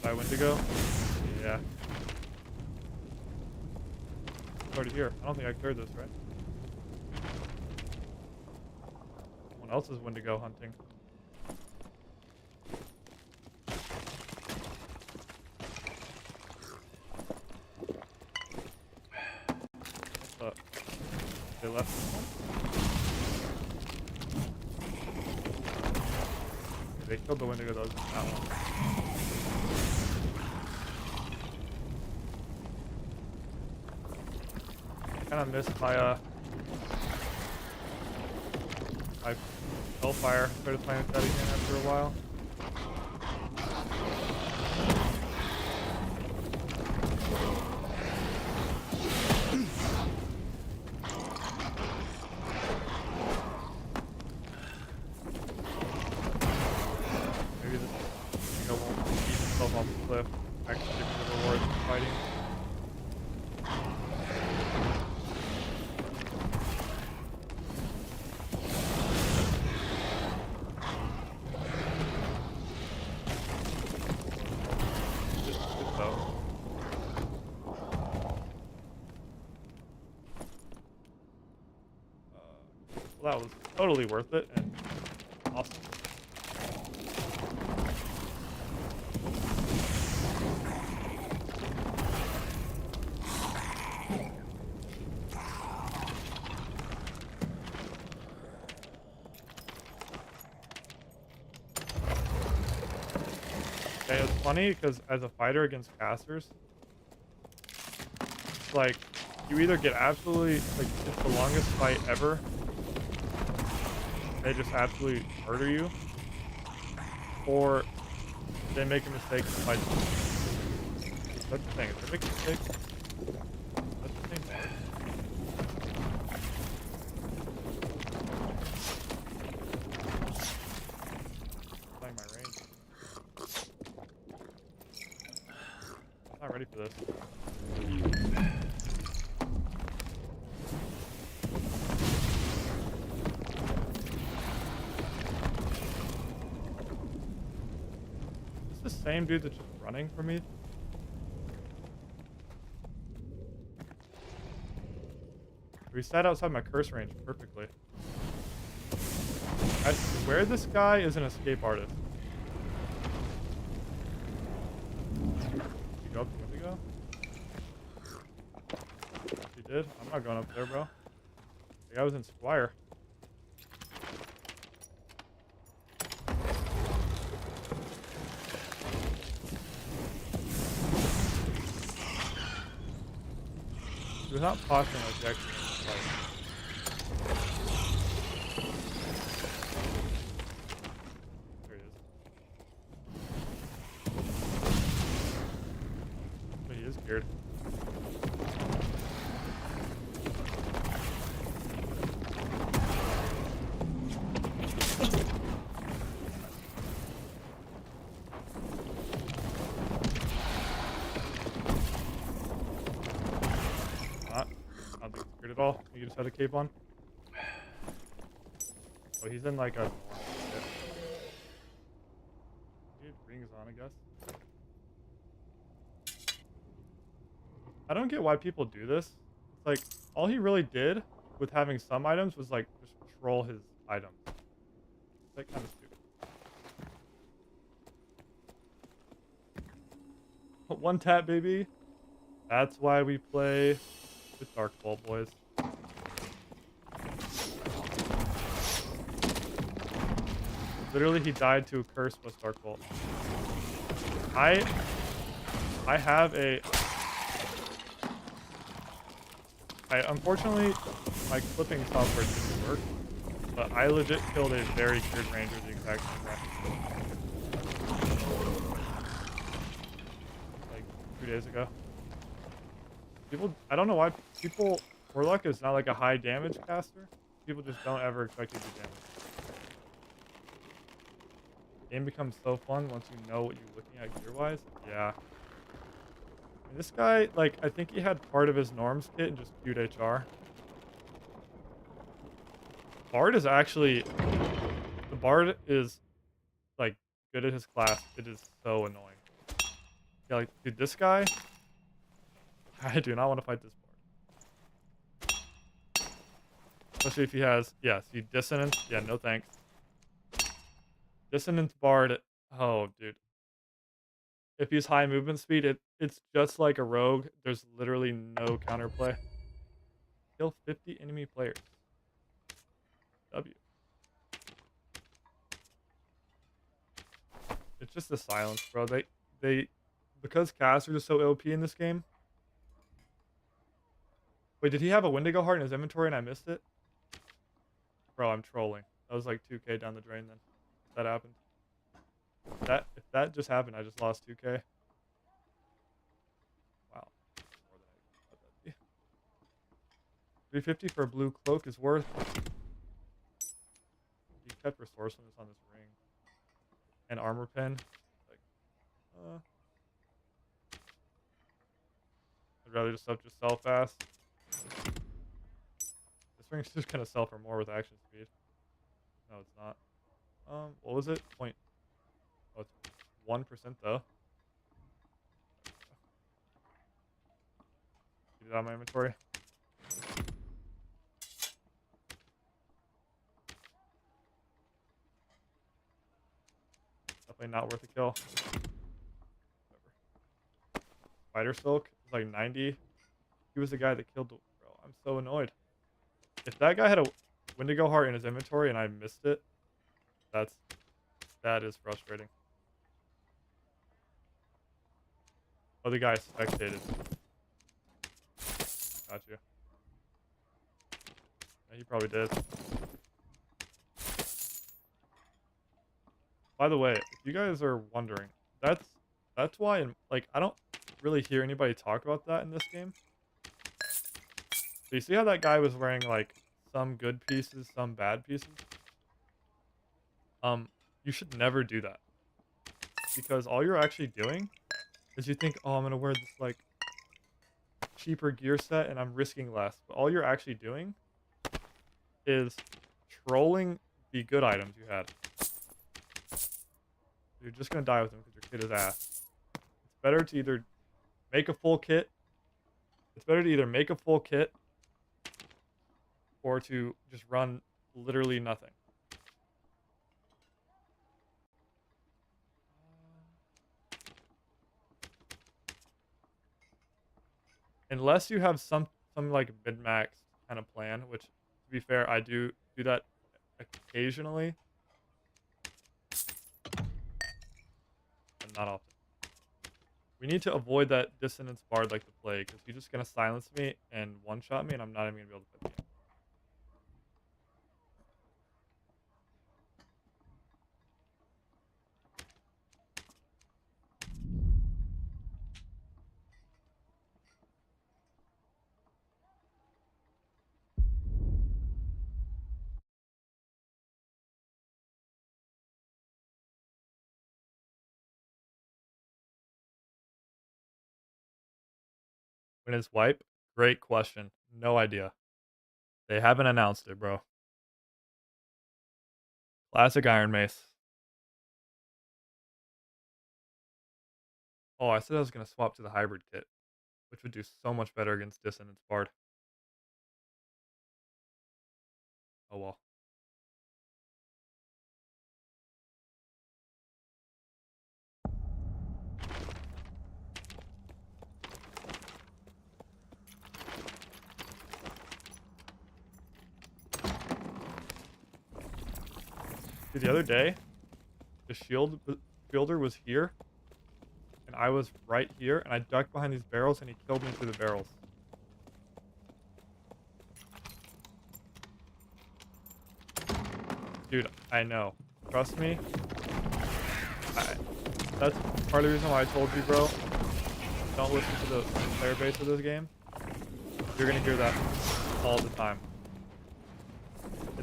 Bye, Wendigo. Yeah. It's already here. I don't think I cleared this, right? Someone else is Wendigo hunting. What's up? They left this one? Okay, they killed the Wendigo that was in that one. Kind of missed my Hellfire. Started playing with that again after a while. Maybe this won't beat himself off the cliff. Actually give me the rewards for fighting. Well, that was totally worth it and awesome. Okay, it's funny because as a fighter against casters, it's like you either get absolutely like it's the longest fight ever. They just absolutely murder you, or they make a mistake and fight you. That's the thing. If they make a mistake, that's the same thing. Playing my range. I'm not ready for this. The same dude that's just running from me. We sat outside my curse range perfectly. I swear this guy is an escape artist. Did you go up the Wendigo? He did? I'm not going up there, bro. The guy was in Squire. He was not posturing like the actual fight. There he is. But he is geared. At all. You just had a cape on. Oh, he's in like a rings on, I guess. I don't get why people do this. It's like all he really did with having some items was like just troll his items. It's like kind of stupid. One tap, baby. That's why we play It's Dark Bolt, boys. Literally, he died to a curse plus Dark Bolt. I have a... unfortunately, my clipping software didn't work, but I legit killed a very good ranger the exact same way. Like 2 days ago. I don't know why people... Warlock is not like a high damage caster. People just don't ever expect to do damage. Game becomes so fun once you know what you're looking at gear-wise. Yeah. And this guy, like, I think he had part of his norms kit and just queued HR. Bard is actually... The Bard is, like, good at his class. It is so annoying. Yeah, like, dude, this guy... I do not want to fight this Bard. Especially if he has... Yeah, see, Dissonance. Yeah, no thanks. Dissonance Bard... Oh, dude. If he's high movement speed, it's just like a rogue. There's literally no counterplay. Kill 50 enemy players. W. It's just the silence, bro. They because casters are so OP in this game. Wait, did he have a Wendigo heart in his inventory and I missed it? Bro, I'm trolling. That was like 2k down the drain then. If that happened. If that just happened, I just lost 2k. Wow. More than I thought that'd be. 350 for a blue cloak is worth. He kept resourcefulness on this ring. And armor pen. Like, I'd rather just up just sell fast. This ring's just gonna sell for more with action speed. No, it's not. What was it? Point. Oh, it's 1% though. Get it out of my inventory. Definitely not worth a kill. Whatever. Spider Silk is like 90. He was the guy that killed the... Bro, I'm so annoyed. If that guy had a Wendigo heart in his inventory and I missed it, that is frustrating. Oh, the guy spectated. Got you. Yeah, he probably did. By the way, if you guys are wondering, that's why, like, I don't really hear anybody talk about that in this game. So you see how that guy was wearing, like, some good pieces, some bad pieces? You should never do that. Because all you're actually doing is you think, oh, I'm gonna wear this, like, cheaper gear set and I'm risking less. But all you're actually doing is trolling the good items you had. You're just gonna die with them because your kit is ass. It's better to either make a full kit. It's better to either make a full kit or to just run literally nothing. Unless you have some like mid-max kind of plan, which to be fair, I do that occasionally, but not often. We need to avoid that Dissonance Bard like the plague, because he's just gonna silence me and one-shot me, and I'm not even gonna be able to put the game. When is wipe? Great question. No idea. They haven't announced it, bro. Classic Iron Mace. Oh, I said I was gonna swap to the hybrid kit, which would do so much better against Dissonance Bard. Oh well. Dude, the other day, the fielder was here, and I was right here, and I ducked behind these barrels, and he killed me through the barrels. Dude, I know. Trust me. That's part of the reason why I told you, bro. Don't listen to the player base of this game. You're gonna hear that all the time.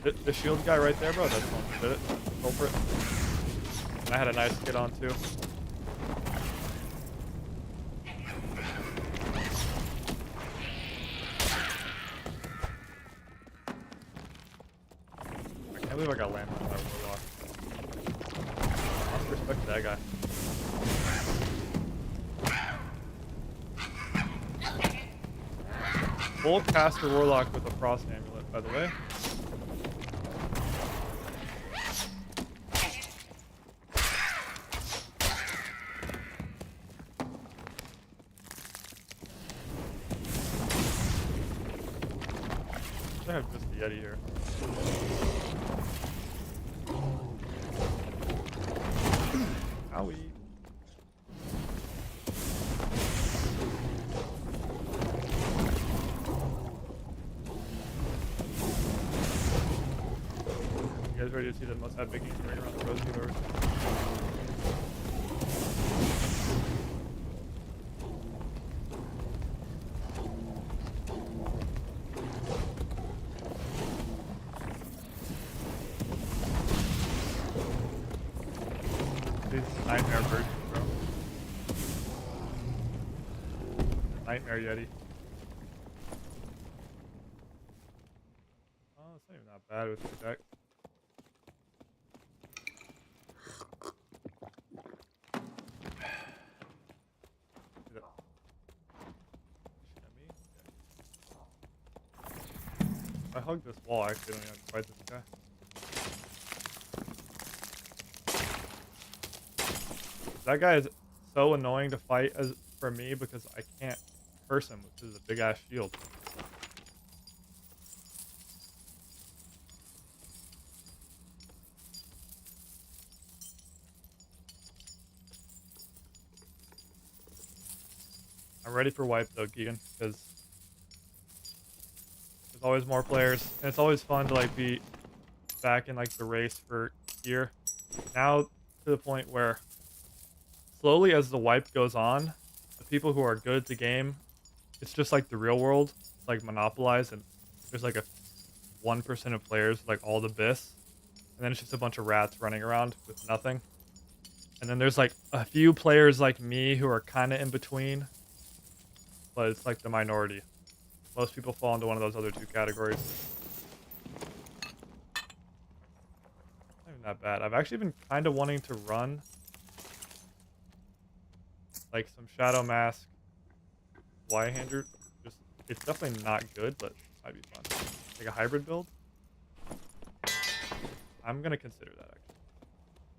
The shield guy right there, bro, that's the one who did it. Culprit. And I had a nice kid on, too. I can't believe I got landed on that warlock. I must respect that guy. Full caster warlock with a frost amulet, by the way. I have just the Yeti here. Owie. You guys ready to see the most epic game right around the rosy doors? These nightmare versions, bro. Nightmare Yeti. Oh, it's not even that bad with the deck. If I hug this wall, I actually don't have to fight this guy. That guy is so annoying to fight as for me because I can't curse him with his big ass shield. I'm ready for wipe though, Keegan, because there's always more players, and it's always fun to like be back in like the race for gear. Now to the point where slowly as the wipe goes on, the people who are good at the game, it's just like the real world. It's like monopolized, and there's like a 1% of players with, like all the bis, and then it's just a bunch of rats running around with nothing. And then there's like a few players like me who are kind of in between, but it's like the minority. Most people fall into one of those other two categories. Not even that bad. I've actually been kind of wanting to run like some Shadow Mask Y-hander. Just, it's definitely not good, but it might be fun. Like a hybrid build. I'm gonna consider that actually.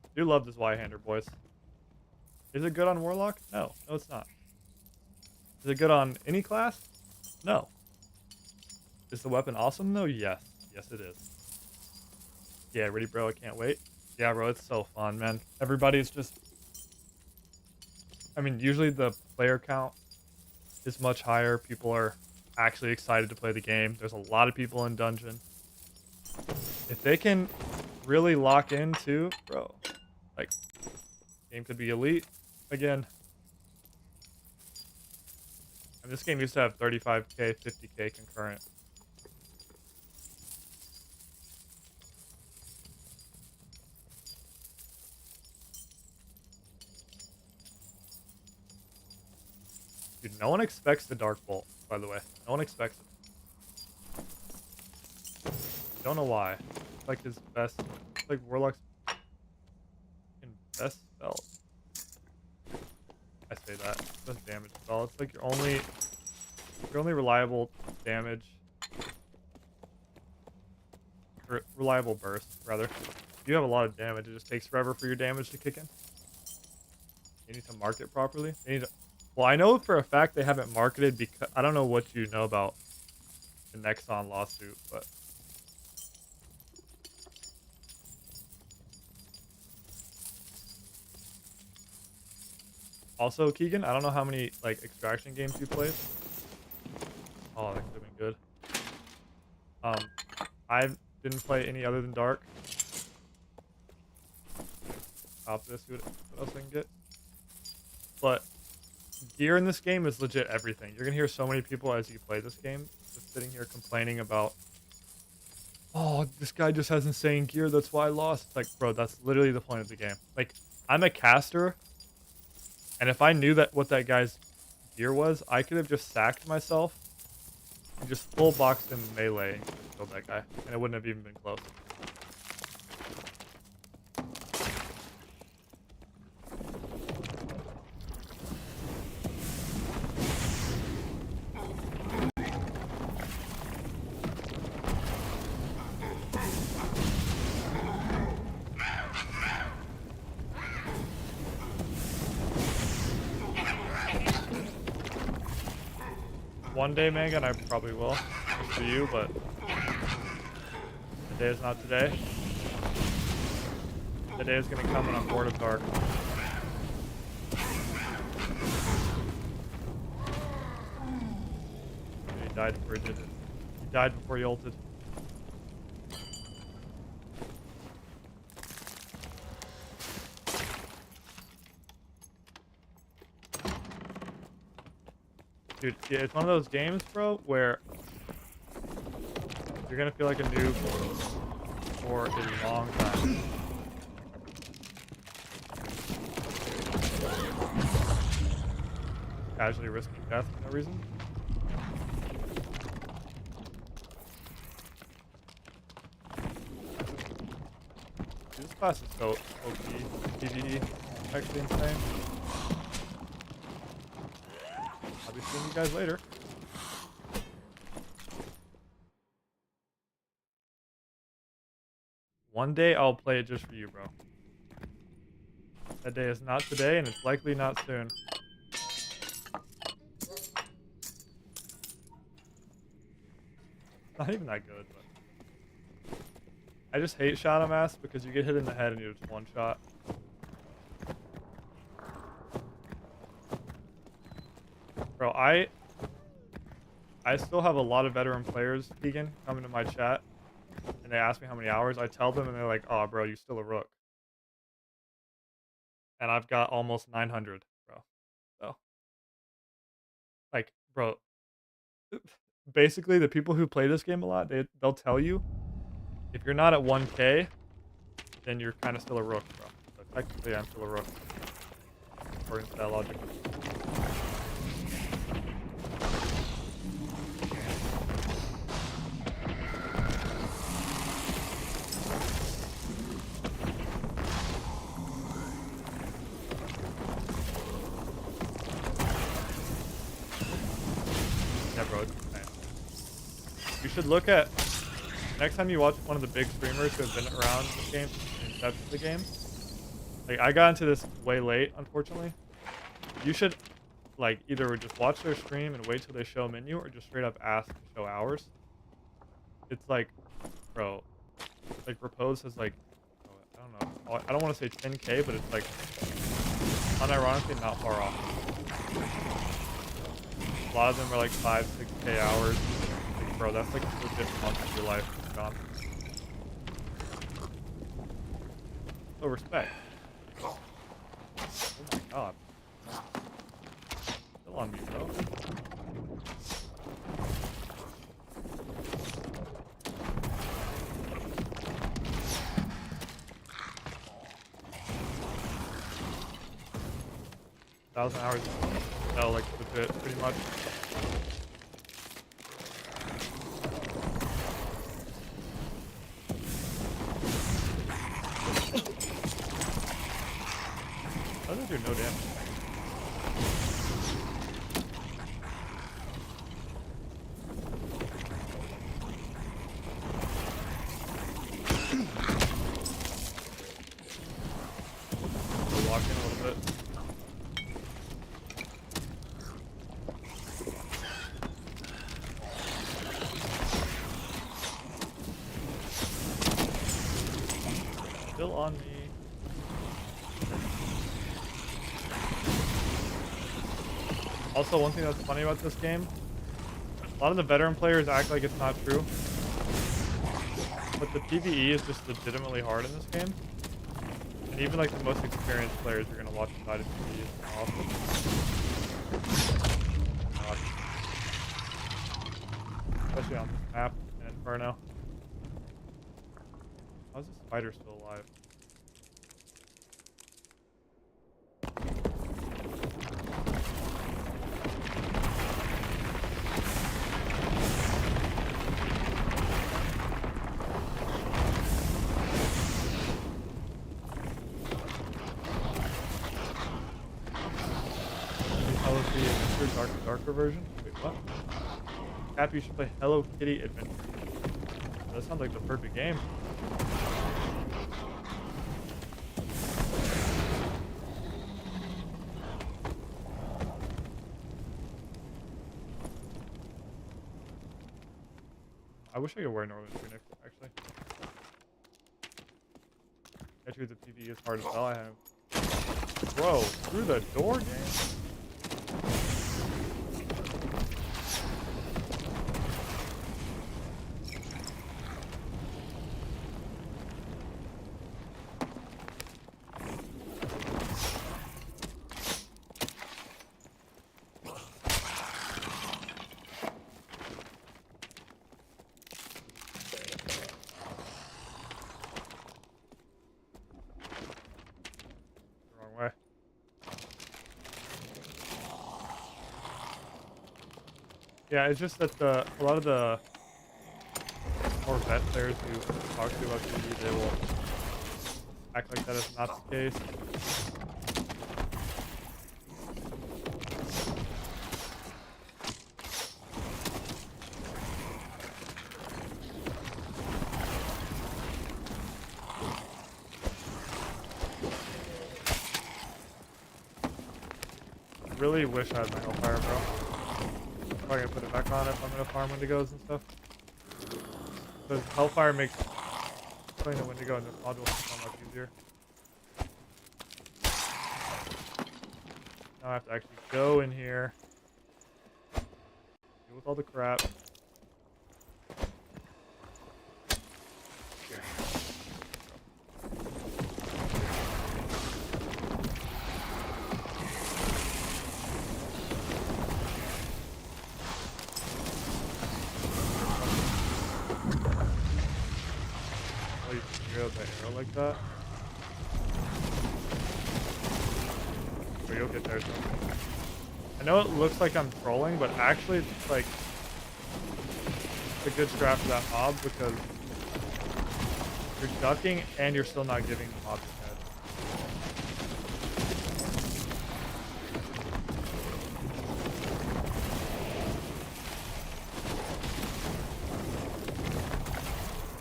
I do love this Y-hander, boys. Is it good on Warlock? No, no, it's not. Is it good on any class? No. Is the weapon awesome though? Yes. Yes, it is. Yeah, ready, bro? I can't wait. Yeah, bro, it's so fun, man. Everybody's just... I mean, usually the player count is much higher. People are actually excited to play the game. There's a lot of people in dungeon. If they can really lock into, bro, like, game could be elite again. And this game used to have 35k, 50k concurrent. Dude, no one expects the Dark Bolt, by the way. No one expects it. Don't know why. It's like his best, it's like Warlock's best spell. I say that. Best damage spell. It's like your only reliable damage. Reliable burst, rather. You have a lot of damage. It just takes forever for your damage to kick in. You need to mark it properly. You need to... Well, I know for a fact they haven't marketed because... I don't know what you know about the Nexon lawsuit, but... Also, Keegan, I don't know how many like extraction games you played. Oh, that could have been good. Um, I didn't play any other than Dark. Stop this. See what else I can get. But gear in this game is legit everything. You're gonna hear so many people as you play this game just sitting here complaining about, oh, this guy just has insane gear. That's why I lost. It's like, bro, that's literally the point of the game. Like, I'm a caster, and if I knew that what that guy's gear was, I could have just sacked myself and just full boxed him melee and just killed that guy, and it wouldn't have even been close. One day, Mangan, I probably will. Just for you, but the day is not today. The day is gonna come when I'm bored of Dark. He died before he did it. He died before he ulted. Dude, yeah, it's one of those games, bro, where you're gonna feel like a noob for a long time. Casually risking death for no reason. Dude, this class is so OP. PvE. Actually insane. I'll be seeing you guys later. One day I'll play it just for you, bro. That day is not today, and it's likely not soon. Not even that good, but I just hate Shadow Mask because you get hit in the head and you just one shot. Bro, I still have a lot of veteran players, Keegan, coming to my chat, and they ask me how many hours. I tell them, and they're like, "Oh, bro, you still a rook." And I've got almost 900, bro. So, like, bro, basically the people who play this game a lot, they'll tell you if you're not at 1K, then you're kind of still a rook, bro. So technically, I'm still a rook, according to that logic. Yeah, bro, it's insane. You should look at, next time you watch one of the big streamers who have been around this game since the inception of the game. Like, I got into this way late, unfortunately. You should, like, either just watch their stream and wait till they show a menu, or just straight up ask to show hours. It's like, bro, like, Repose has, like, oh, I don't know. I don't want to say 10K, but it's, like, unironically not far off. A lot of them are, like, 5, 6K hours. Like, bro, that's, like, a legit month of your life gone. So, respect. Oh my god. Still on me, bro. Thousand hours. No, like legit, pretty much. How does it do no damage? We'll walk in a little bit. Still on me. Also, one thing that's funny about this game, a lot of the veteran players act like it's not true, but the PvE is just legitimately hard in this game. And even like the most experienced players are gonna watch the side of PvE. It's awesome. Especially on this map in Inferno. How's this spider still alive? Hello Kitty Adventure Darker version? Wait, what? Happy you should play Hello Kitty Adventure. That sounds like the perfect game. I wish I could wear Northern Tunic, actually. Actually, the PvE is hard as hell. I have. Bro, through the door game? Way. Yeah, it's just that a lot of the more vet players who talk to you about PvE, they will act like that is not the case. Really wish I had my Hellfire, bro. I'm probably gonna put it back on if I'm gonna farm Wendigos and stuff. Because Hellfire makes playing the Wendigo in this module so much easier. Now I have to actually go in here, deal with all the crap. That arrow like that. But you'll get there soon. I know it looks like I'm trolling, but actually it's like it's a good strat for that mob because you're ducking and you're still not giving the mob his head.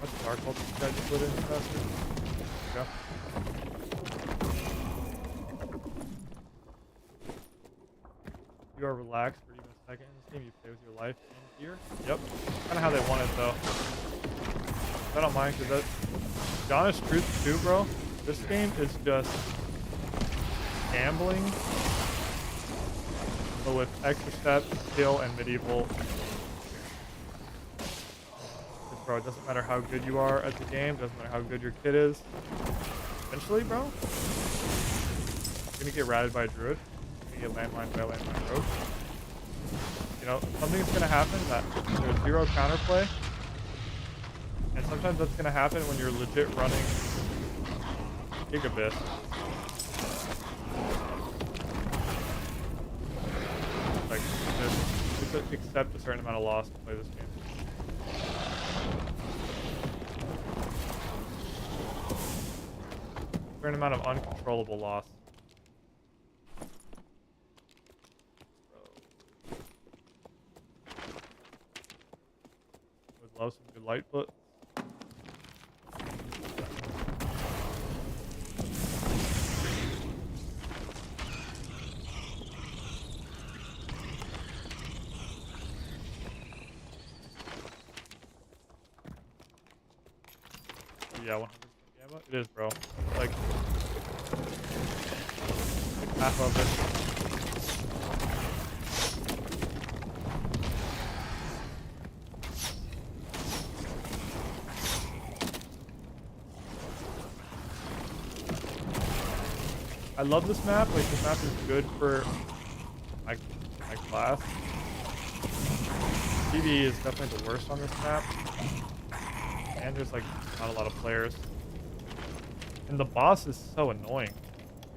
What's Dark Cult you guys put in faster? There we go. You are relaxed for even a second in this game. You play with your life in here. Yep. Kind of how they want it though. I don't mind because that. To be honest, truth too, bro. This game is just gambling, but with extra steps, skill, and medieval. Bro, it doesn't matter how good you are at the game, doesn't matter how good your kid is. Eventually, bro, you're gonna get ratted by a druid. You're gonna get landmined by a landmine rogue. You know, something's gonna happen that there's zero counterplay. And sometimes that's gonna happen when you're legit running Gigabit. Like, just accept a certain amount of loss to play this game. Certain amount of uncontrollable loss. Would love some good light foot. Yeah, 100% gamma. It is, bro. Like half of it. I love this map. Like, this map is good for my class. PvE is definitely the worst on this map. And there's, like, not a lot of players. And the boss is so annoying.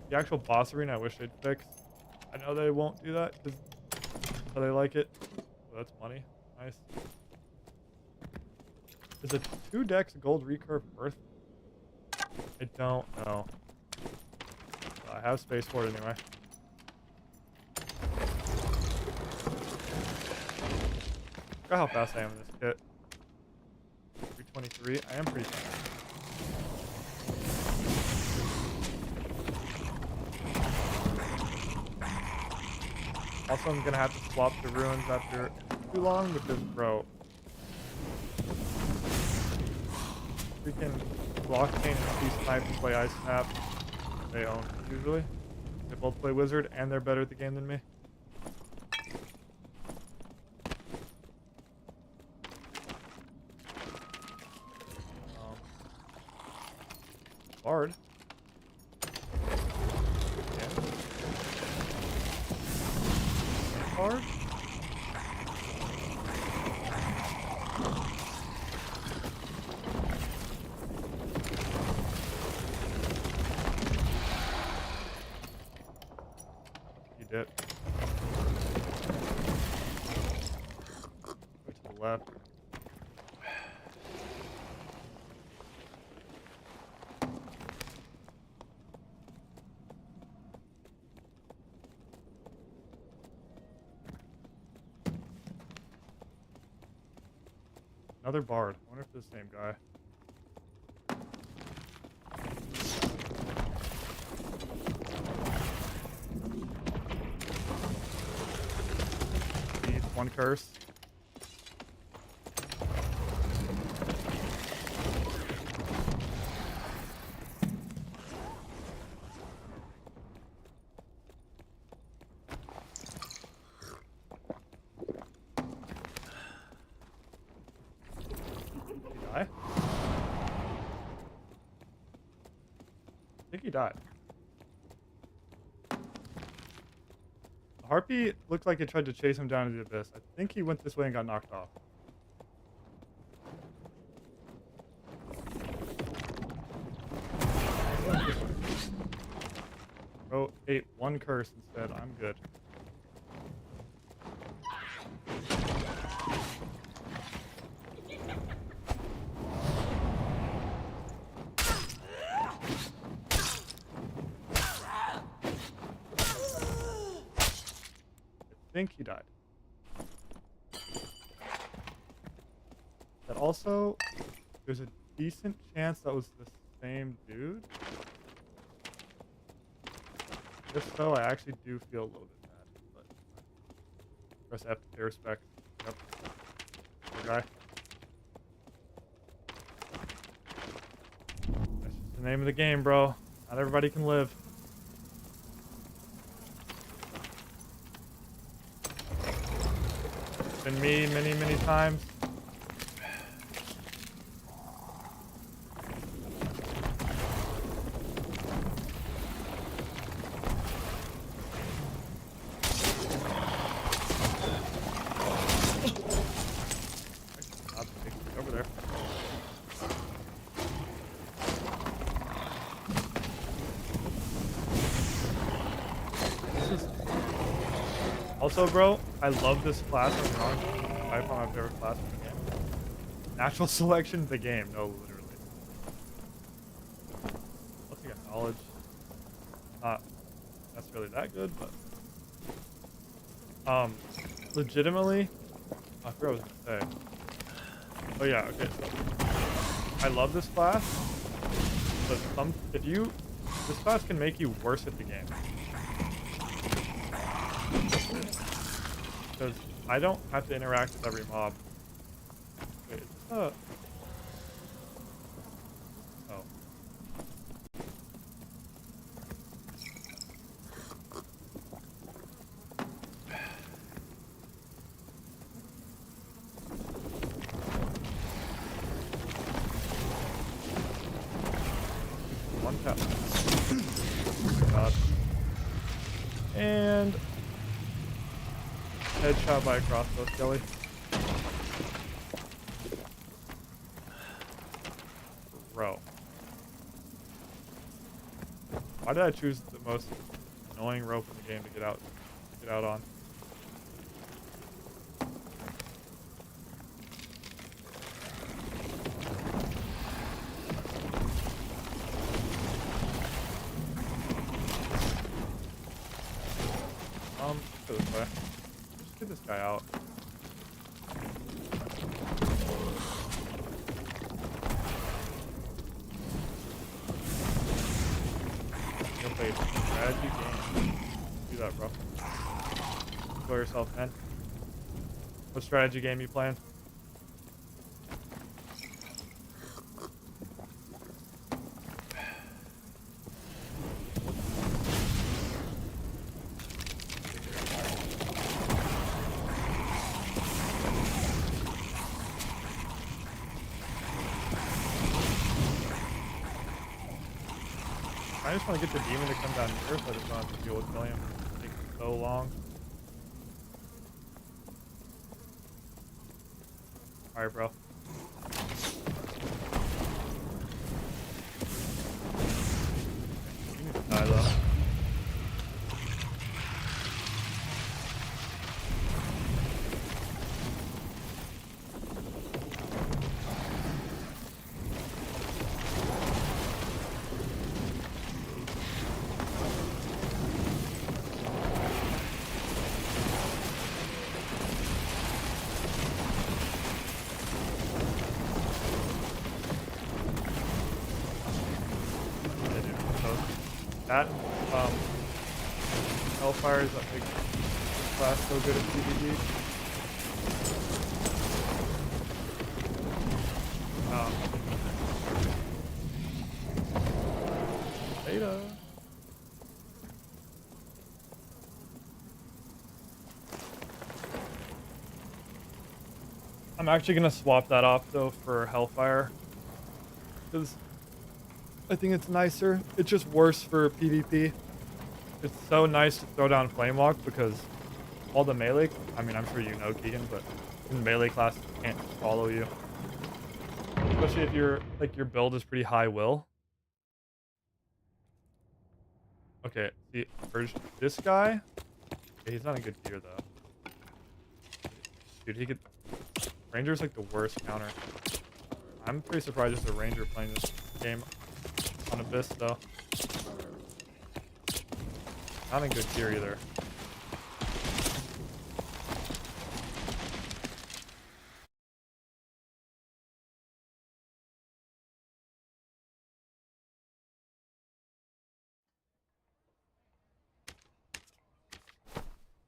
The actual boss arena, I wish they'd fix. I know they won't do that because they like it. So that's money. Nice. Is a 2 decks gold recurve worth? I don't know. I have space for it anyway. Look at how fast I am in this kit. 323. I am pretty fast. Also, I'm gonna have to swap the ruins after too long because, bro, freaking blockchain and Sea Snipe play Ice Snap. They own usually. They both play Wizard and they're better at the game than me. Bard. Yeah. Bard. You did. Go to the left. Another Bard. I wonder if it's the same guy. Needs 1 curse. I think he died. The Harpy looked like it tried to chase him down into the abyss. I think he went this way and got knocked off. Oh, ate 1 curse instead. I'm good. I think he died. That also, there's a decent chance that was the same dude. If so, I actually do feel a little bit bad, but press F to pay respect. Yep. Poor guy. That's just the name of the game, bro. Not everybody can live. Been me many times. Over there. This is also, bro, I love this class. I'm wrong. I found my favorite class in the game. Natural selection of the game. No, literally. Looks like a knowledge. Not necessarily that good, but legitimately, I forgot what I was gonna say. Oh yeah, okay. So I love this class, but this class can make you worse at the game. Because I don't have to interact with every mob. Wait, is this a... Oh. One tap. god. And headshot by a crossbow skelly. Bro. Why did I choose the most annoying rope in the game to get out on? Let's go this way. Just get this guy out. Go play a strategy game. Do that, bro. Enjoy yourself, man. What strategy game you playing? I just want to get the demon to come down here so I just don't have to deal with killing him. It takes so long. Alright, bro. You need to die, though. That Hellfire is that big class so good at PvP. Beta. I'm actually gonna swap that off though for Hellfire because I think it's nicer. It's just worse for PvP. It's so nice to throw down Flame Walk because all the melee, I mean, I'm sure you know, Keegan, but in melee classes can't follow you. Especially if your build is pretty high will. Okay, see, this guy, okay, he's not in good gear though. Dude, he could, Ranger's like the worst counter. I'm pretty surprised there's a Ranger playing this game on Abyss though. Not in good gear either.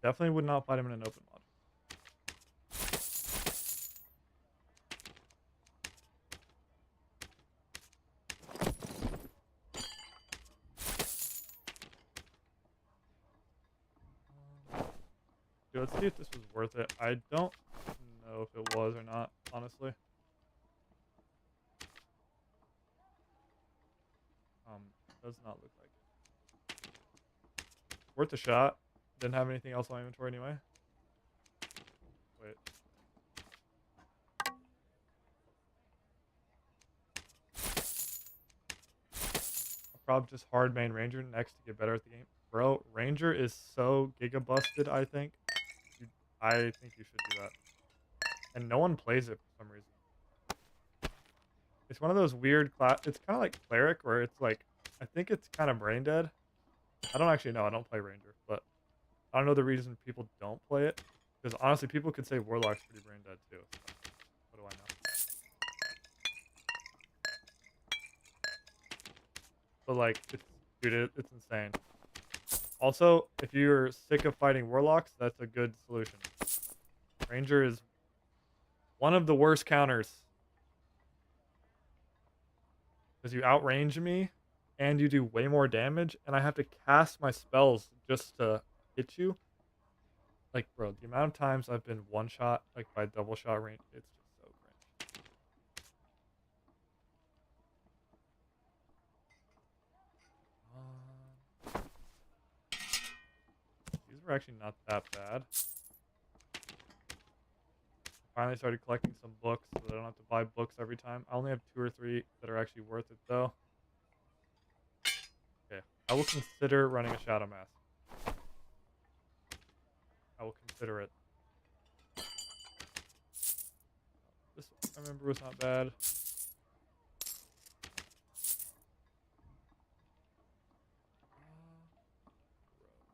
Definitely would not fight him in an open mod. Dude, let's see if this was worth it. I don't know if it was or not, honestly. Does not look like it. Worth a shot. Didn't have anything else on inventory anyway. Wait. I'll probably just hard main Ranger next to get better at the game. Bro, Ranger is so giga busted, I think. I think you should do that. And no one plays it for some reason. It's one of those weird class. It's kind of like Cleric, where it's like, I think it's kind of brain dead. I don't actually know. I don't play Ranger, but I don't know the reason people don't play it. Because honestly, people could say Warlock's pretty brain dead too. So what do I know? But like, dude, it's insane. Also, if you're sick of fighting Warlocks, that's a good solution. Ranger is one of the worst counters. Because you outrange me, and you do way more damage, and I have to cast my spells just to hit you. Like, bro, the amount of times I've been one-shot, like, by double shot range, it's just so cringe. were actually not that bad. Finally started collecting some books so that I don't have to buy books every time. I only have 2 or 3 that are actually worth it though. Okay, I will consider running a Shadow Mask. I will consider it. This one I remember was not bad.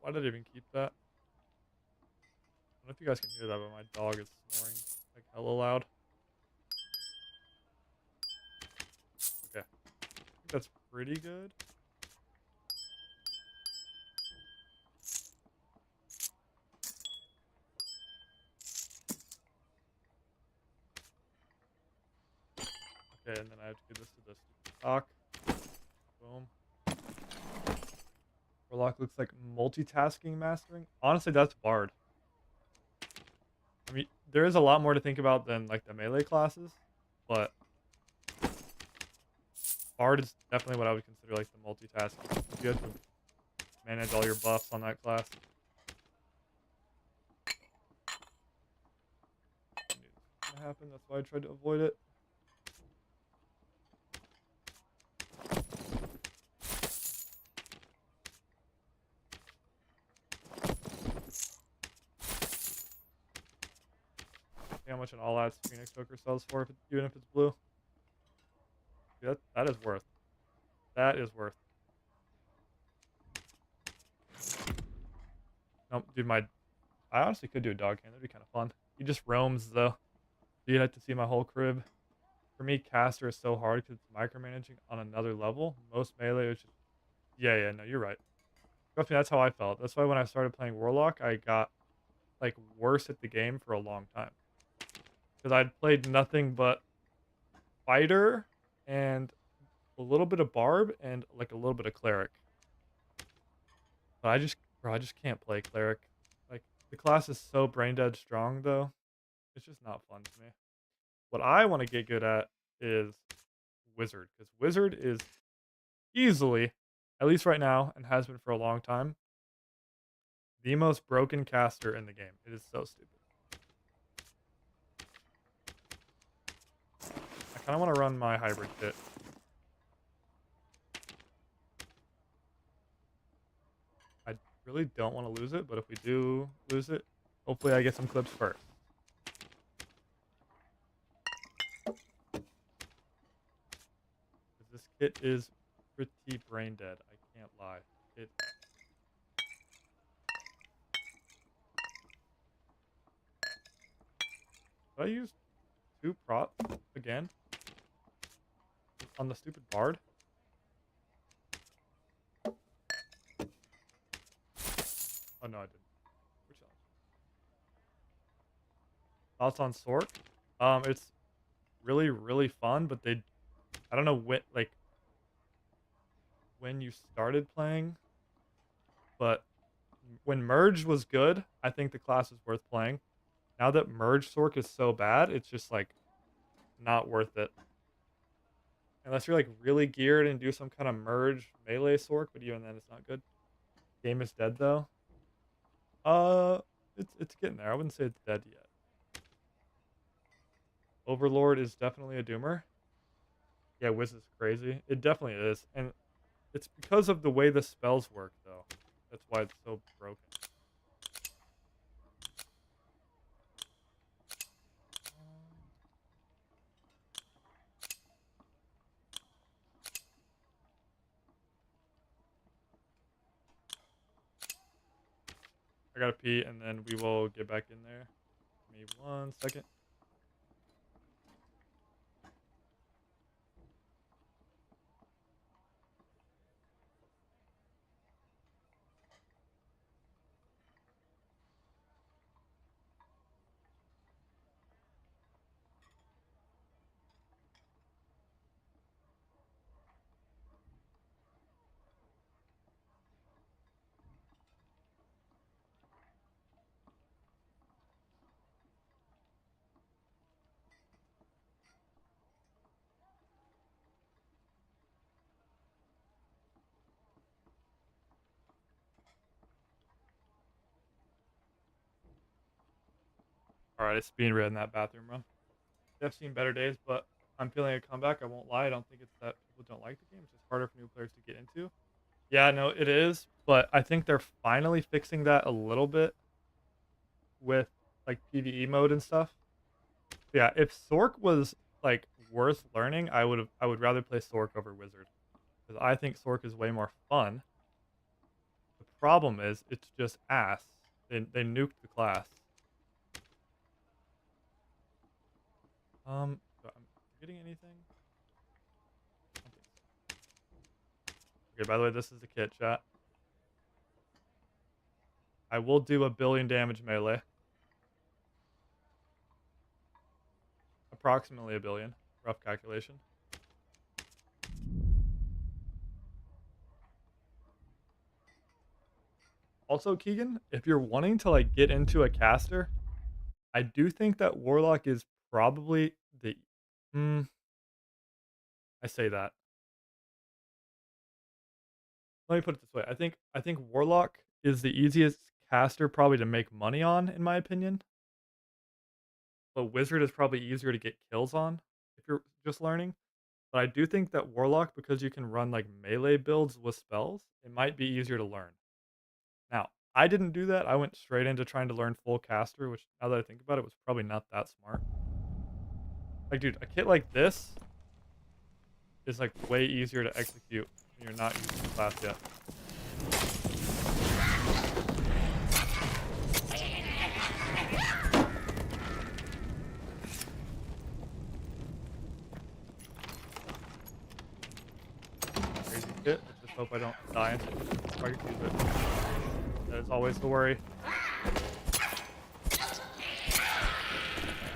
Why did I even keep that? I don't know if you guys can hear that, but my dog is snoring like hella loud. Okay, I think that's pretty good. Okay, and then I have to give this to the stupid stock. Boom. Warlock looks like multitasking mastering. Honestly, that's Bard. I mean, there is a lot more to think about than like the melee classes, but Bard is definitely what I would consider like the multitasking. You have to manage all your buffs on that class. I knew this was gonna happen. That's why I tried to avoid it. See how much an all out Phoenix Hooker sells for, even if it's blue. That is worth. That is worth. Nope, dude, I honestly could do a dog hand. That'd be kind of fun. He just roams though. You'd have to see my whole crib. For me, caster is so hard because it's micromanaging on another level. Most melee is just yeah, no, you're right. Trust me, that's how I felt. That's why when I started playing Warlock, I got like worse at the game for a long time because I'd played nothing but fighter and a little bit of barb and like a little bit of cleric. But I just can't play cleric. Like the class is so brain dead strong though. It's just not fun to me. What I want to get good at is wizard because wizard is easily, at least right now, and has been for a long time, the most broken caster in the game. It is so stupid. I kind of want to run my hybrid kit. I really don't want to lose it, but if we do lose it, hopefully I get some clips first. 'Cause this kit is pretty brain dead. I can't lie. It. Did I use 2 props again on the stupid bard? Oh no, I didn't. Which one? Thoughts on Sork? It's really really fun, but I don't know when you started playing, but when Merge was good, I think the class is worth playing. Now that Merge Sork is so bad, it's just like not worth it. Unless you're like really geared and do some kind of Merge melee Sork, but even then it's not good. Game is dead though. Uh, it's getting there. I wouldn't say it's dead yet. Overlord is definitely a doomer. Yeah, Wiz is crazy. It definitely is, and it's because of the way the spells work though. That's why it's so broken. I gotta pee, and then we will get back in there. Give me 1 second. Alright, it's being read in that bathroom run. I've seen better days, but I'm feeling a comeback. I won't lie. I don't think it's that people don't like the game. It's just harder for new players to get into. Yeah, no, it is. But I think they're finally fixing that a little bit with like PvE mode and stuff. Yeah, if Sork was like worth learning, I would rather play Sork over Wizard because I think Sork is way more fun. The problem is it's just ass. They nuked the class. So I'm forgetting anything? I don't think so. Okay, by the way, this is the kit chat. I will do 1,000,000,000 damage melee. Approximately 1,000,000,000. Rough calculation. Also, Keegan, if you're wanting to like get into a caster, I do think that Warlock is probably the I say that. Let me put it this way. I think Warlock is the easiest caster probably to make money on, in my opinion. But Wizard is probably easier to get kills on if you're just learning. But I do think that Warlock, because you can run like melee builds with spells, it might be easier to learn. Now, I didn't do that. I went straight into trying to learn full caster, which now that I think about it was probably not that smart. Like, dude, a kit like this is like way easier to execute when you're not using the class yet. Crazy kit. Let's just hope I don't die into it if I could use it. That is always the worry.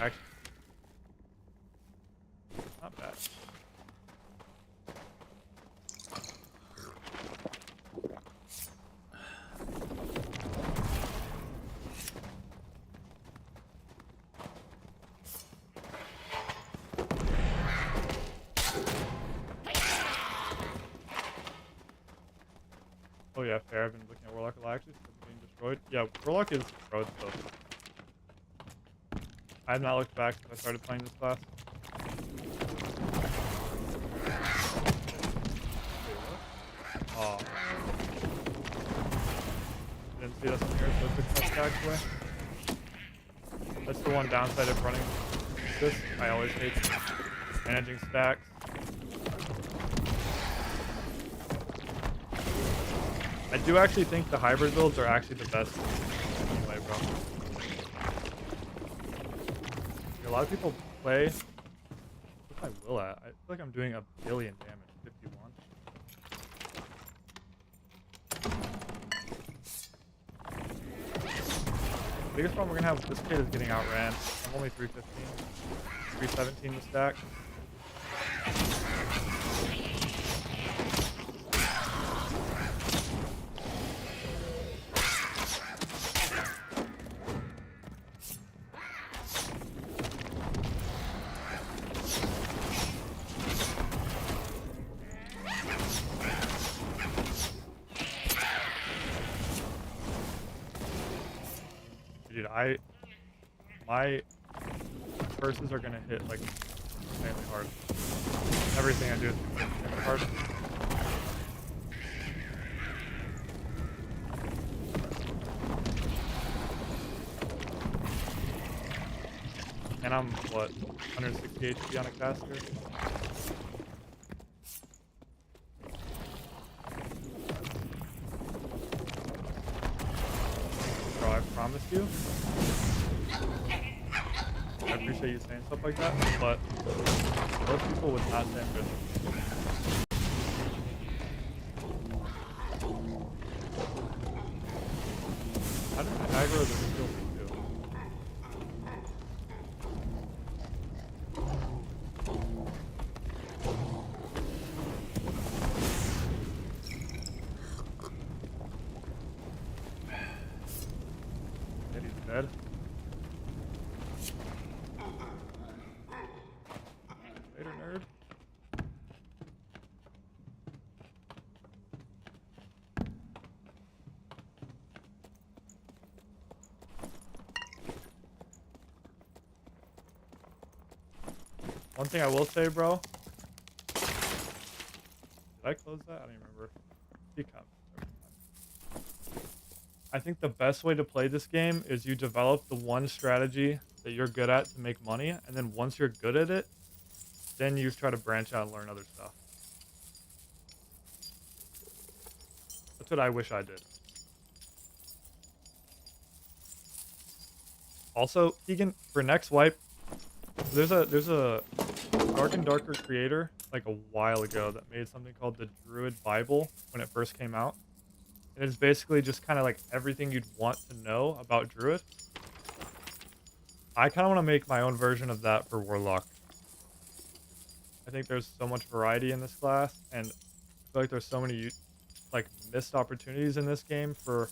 Actually, not bad. Oh yeah, fair. I've been looking at Warlock a lot actually, so being destroyed. Yeah, Warlock is pro stuff. I have not looked back since I started playing this class. Oh. Didn't see this one here, so it took my stacks away. That's the one downside of running this. I always hate managing stacks. I do actually think the hybrid builds are actually the best anyway, bro. A lot of people play. What's my will at? I feel like I'm doing 1,000,000,000 damage. 51. The biggest problem we're gonna have with this kid is getting outran. I'm only 315. 317 to stack. Dude, my curses are gonna hit like insanely hard. Everything I do is insanely hard. And I'm what, 160 HP on a caster? Bro, I promise you. I appreciate you saying stuff like that, but most people would not say I'm good. How did I aggro the skill for two? And he's dead. Later, nerd. One thing I will say, bro. Did I close that? I don't even remember. He comes every time. I think the best way to play this game is you develop the one strategy that you're good at to make money, and then once you're good at it, then you try to branch out and learn other stuff. That's what I wish I did. Also, Keegan, for next wipe, there's a Dark and Darker creator like a while ago that made something called the Druid Bible when it first came out. And it's basically just kind of like everything you'd want to know about Druid. I kind of want to make my own version of that for Warlock. I think there's so much variety in this class, and I feel like there's so many like missed opportunities in this game for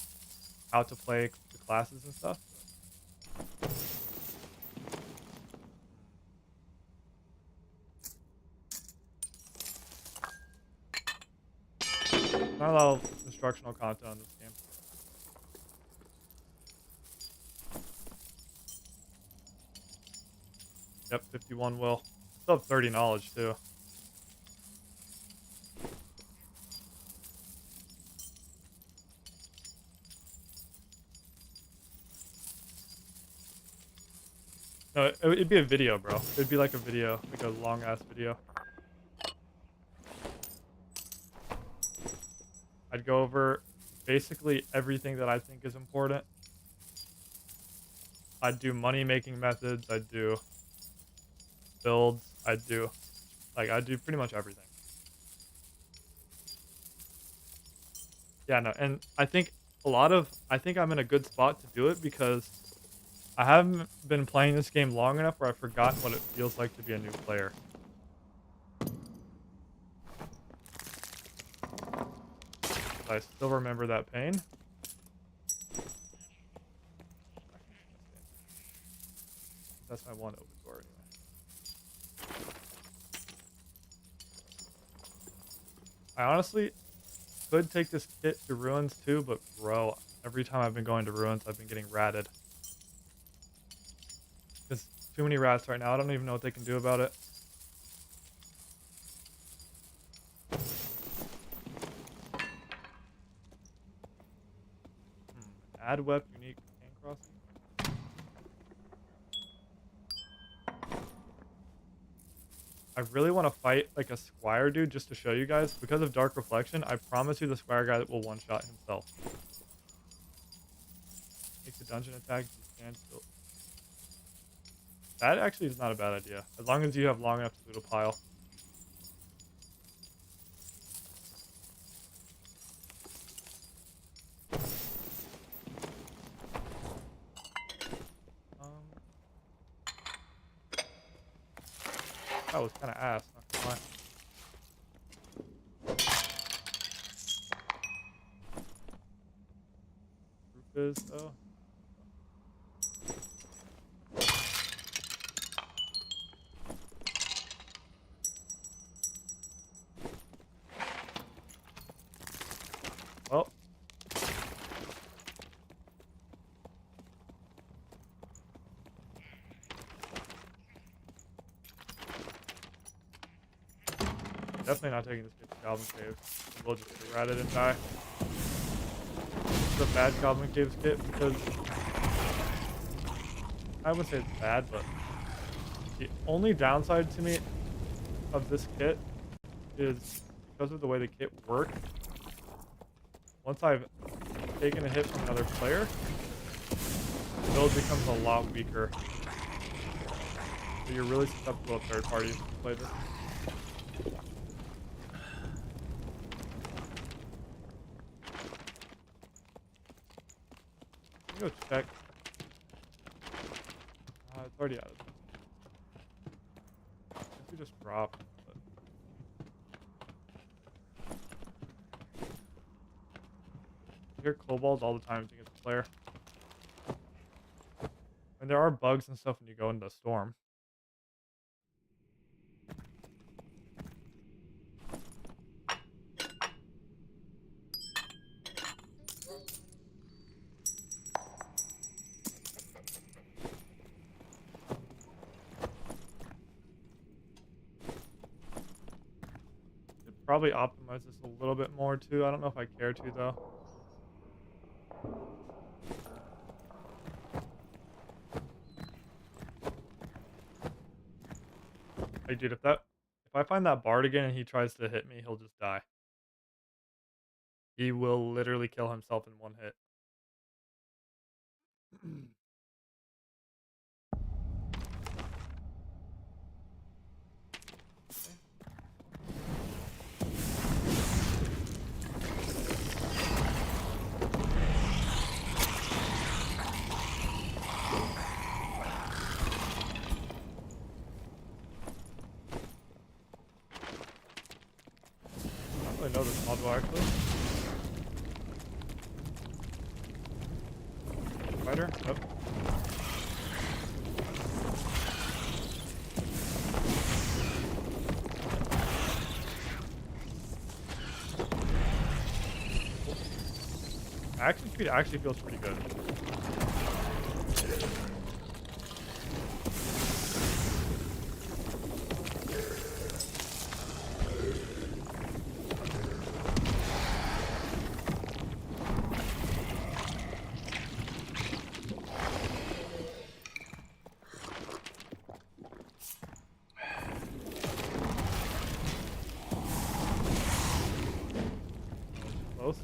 how to play the classes and stuff. Not a lot of instructional content on this game. Yep, 51 will. Still have 30 knowledge too. No, it'd be a video, bro. It'd be like a video, like a long ass video. I'd go over basically everything that I think is important. I'd do money making methods. I'd do builds. I'd do pretty much everything. Yeah, no, and I think I'm in a good spot to do it because I haven't been playing this game long enough where I've forgotten what it feels like to be a new player. I still remember that pain. That's my one open door anyway. I honestly could take this kit to Ruins too, but bro, every time I've been going to Ruins, I've been getting ratted. There's too many rats right now. I don't even know what they can do about it. Add web unique cane crossing. I really want to fight like a squire dude just to show you guys. Because of Dark Reflection, I promise you the squire guy will one-shot himself. Makes a dungeon attack, you can still... That actually is not a bad idea. As long as you have long enough to loot a pile. That was kind of ass, not gonna lie. Roof is, though. Well. Definitely not taking this kid to Goblin Caves. We'll just get ratted and die. This is a bad Goblin Caves kit because... I wouldn't say it's bad, but... The only downside to me of this kit is because of the way the kit works. Once I've taken a hit from another player, the build becomes a lot weaker. So you're really susceptible to third parties to play this. Let me go check. It's already out of this. I guess we just drop. But... I hear kobolds all the time against the player. And there are bugs and stuff when you go into a storm. probably optimize this a little bit more too. I don't know if I care to though. Like, dude, if I find that bard again and he tries to hit me, he'll just die. He will literally kill himself in one hit. I don't really know this module actually. Spider? Nope. Action speed actually feels pretty good. Close.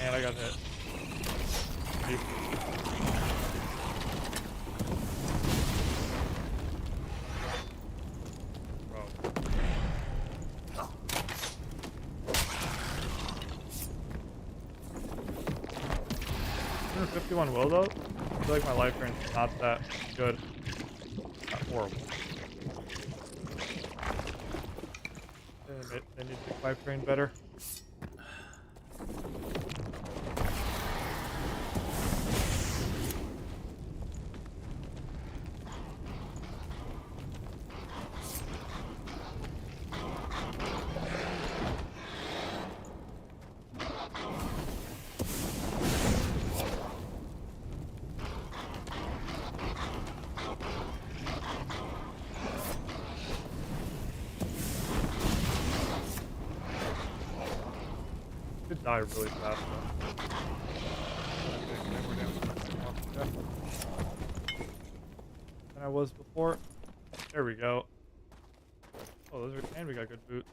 And I got hit. Deep. Bro. 151 will though? I feel like my life range is not that good. Not horrible. They need to make life range better. Could die really fast though. Than I was before. There we go. Oh, those are, and we got good boots.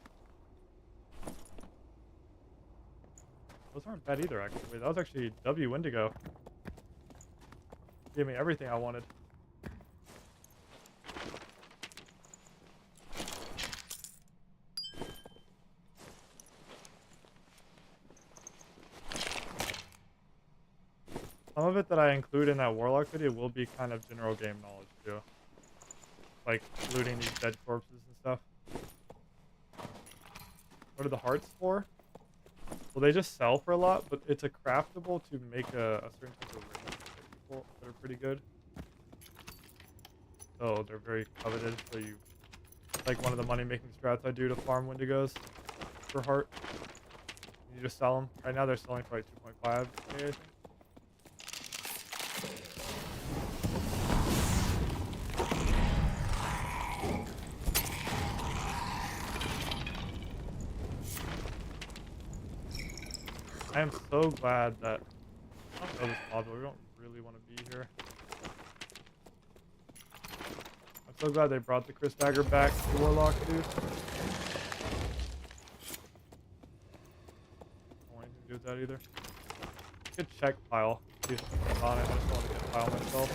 Those aren't bad either, actually. That was actually W Wendigo. Gave me everything I wanted. Some of it that I include in that Warlock video will be kind of general game knowledge too. Like looting these dead corpses and stuff. What are the hearts for? Well, they just sell for a lot, but it's a craftable to make a certain type of ring that are pretty good. So they're very coveted. So you, like one of the money making strats I do to farm Wendigos for heart. You just sell them. Right now they're selling for like 2.5k, I think. I am so glad that I don't know this module. We don't really want to be here. I'm so glad they brought the Chris Dagger back to Warlock, dude. I don't want anything to do with that either. I could check pile. See if it's on it. I just don't want to get pile myself.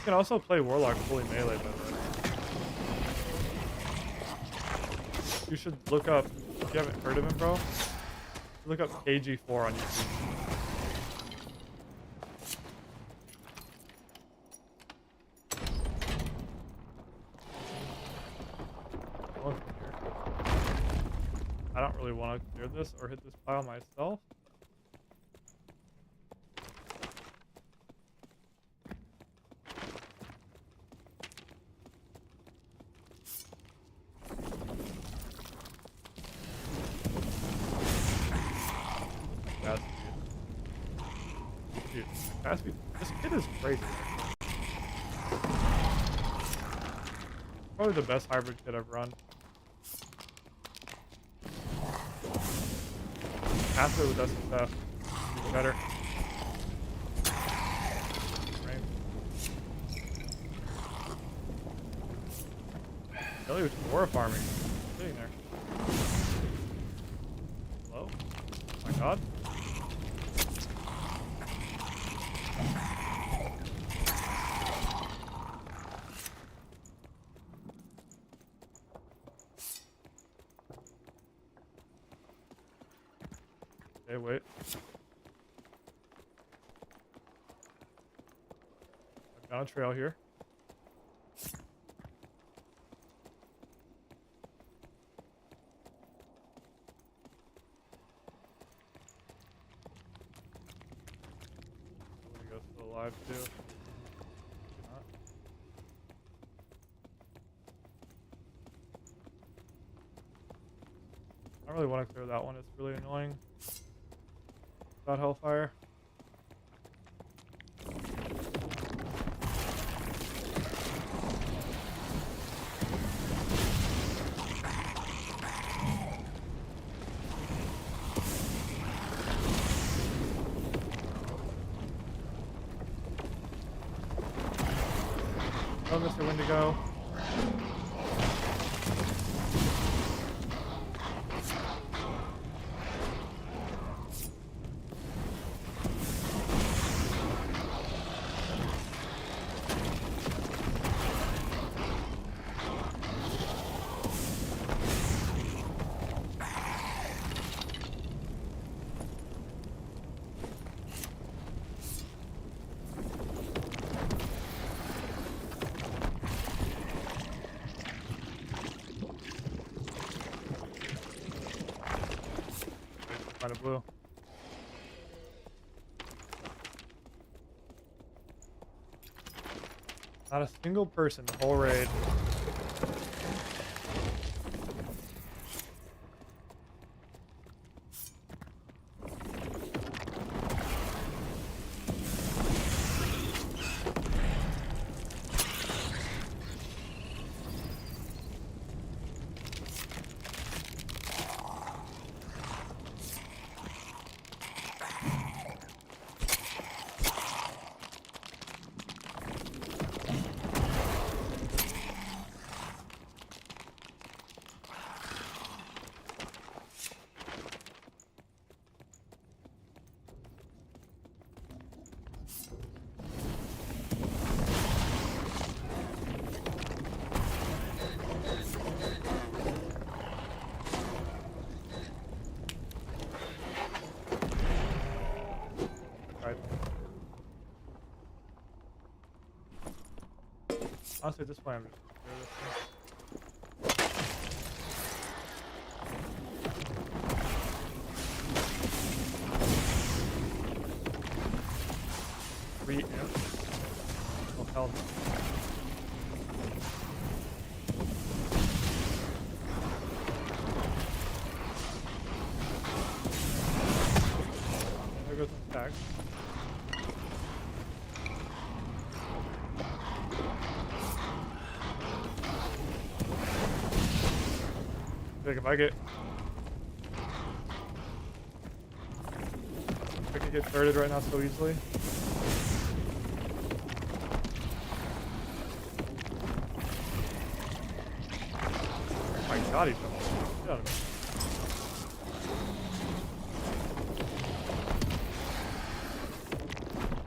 can also play Warlock fully melee, by the way. You should look up, if you haven't heard of him, bro, look up KG4 on YouTube. Oh, it's in here. I don't really want to clear this or hit this pile myself. Dude, this kid is crazy. Probably the best hybrid kid I've run. After with SSF, even better. Billy was Aura farming. Sitting there. Hello? Oh my god. Okay, wait. I've got a trail here. Go still alive too. Not. I don't really want to clear that one. It's really annoying. That Hellfire. Oh, Mr. Wendigo. Kind of blue. Not a single person the whole raid. Honestly, at this point, I'm just gonna clear this thing. 3 imps. Oh, hell no. There goes some stacks. Like if I can get thirded right now so easily. Oh my god, he's jumping. Get out of me.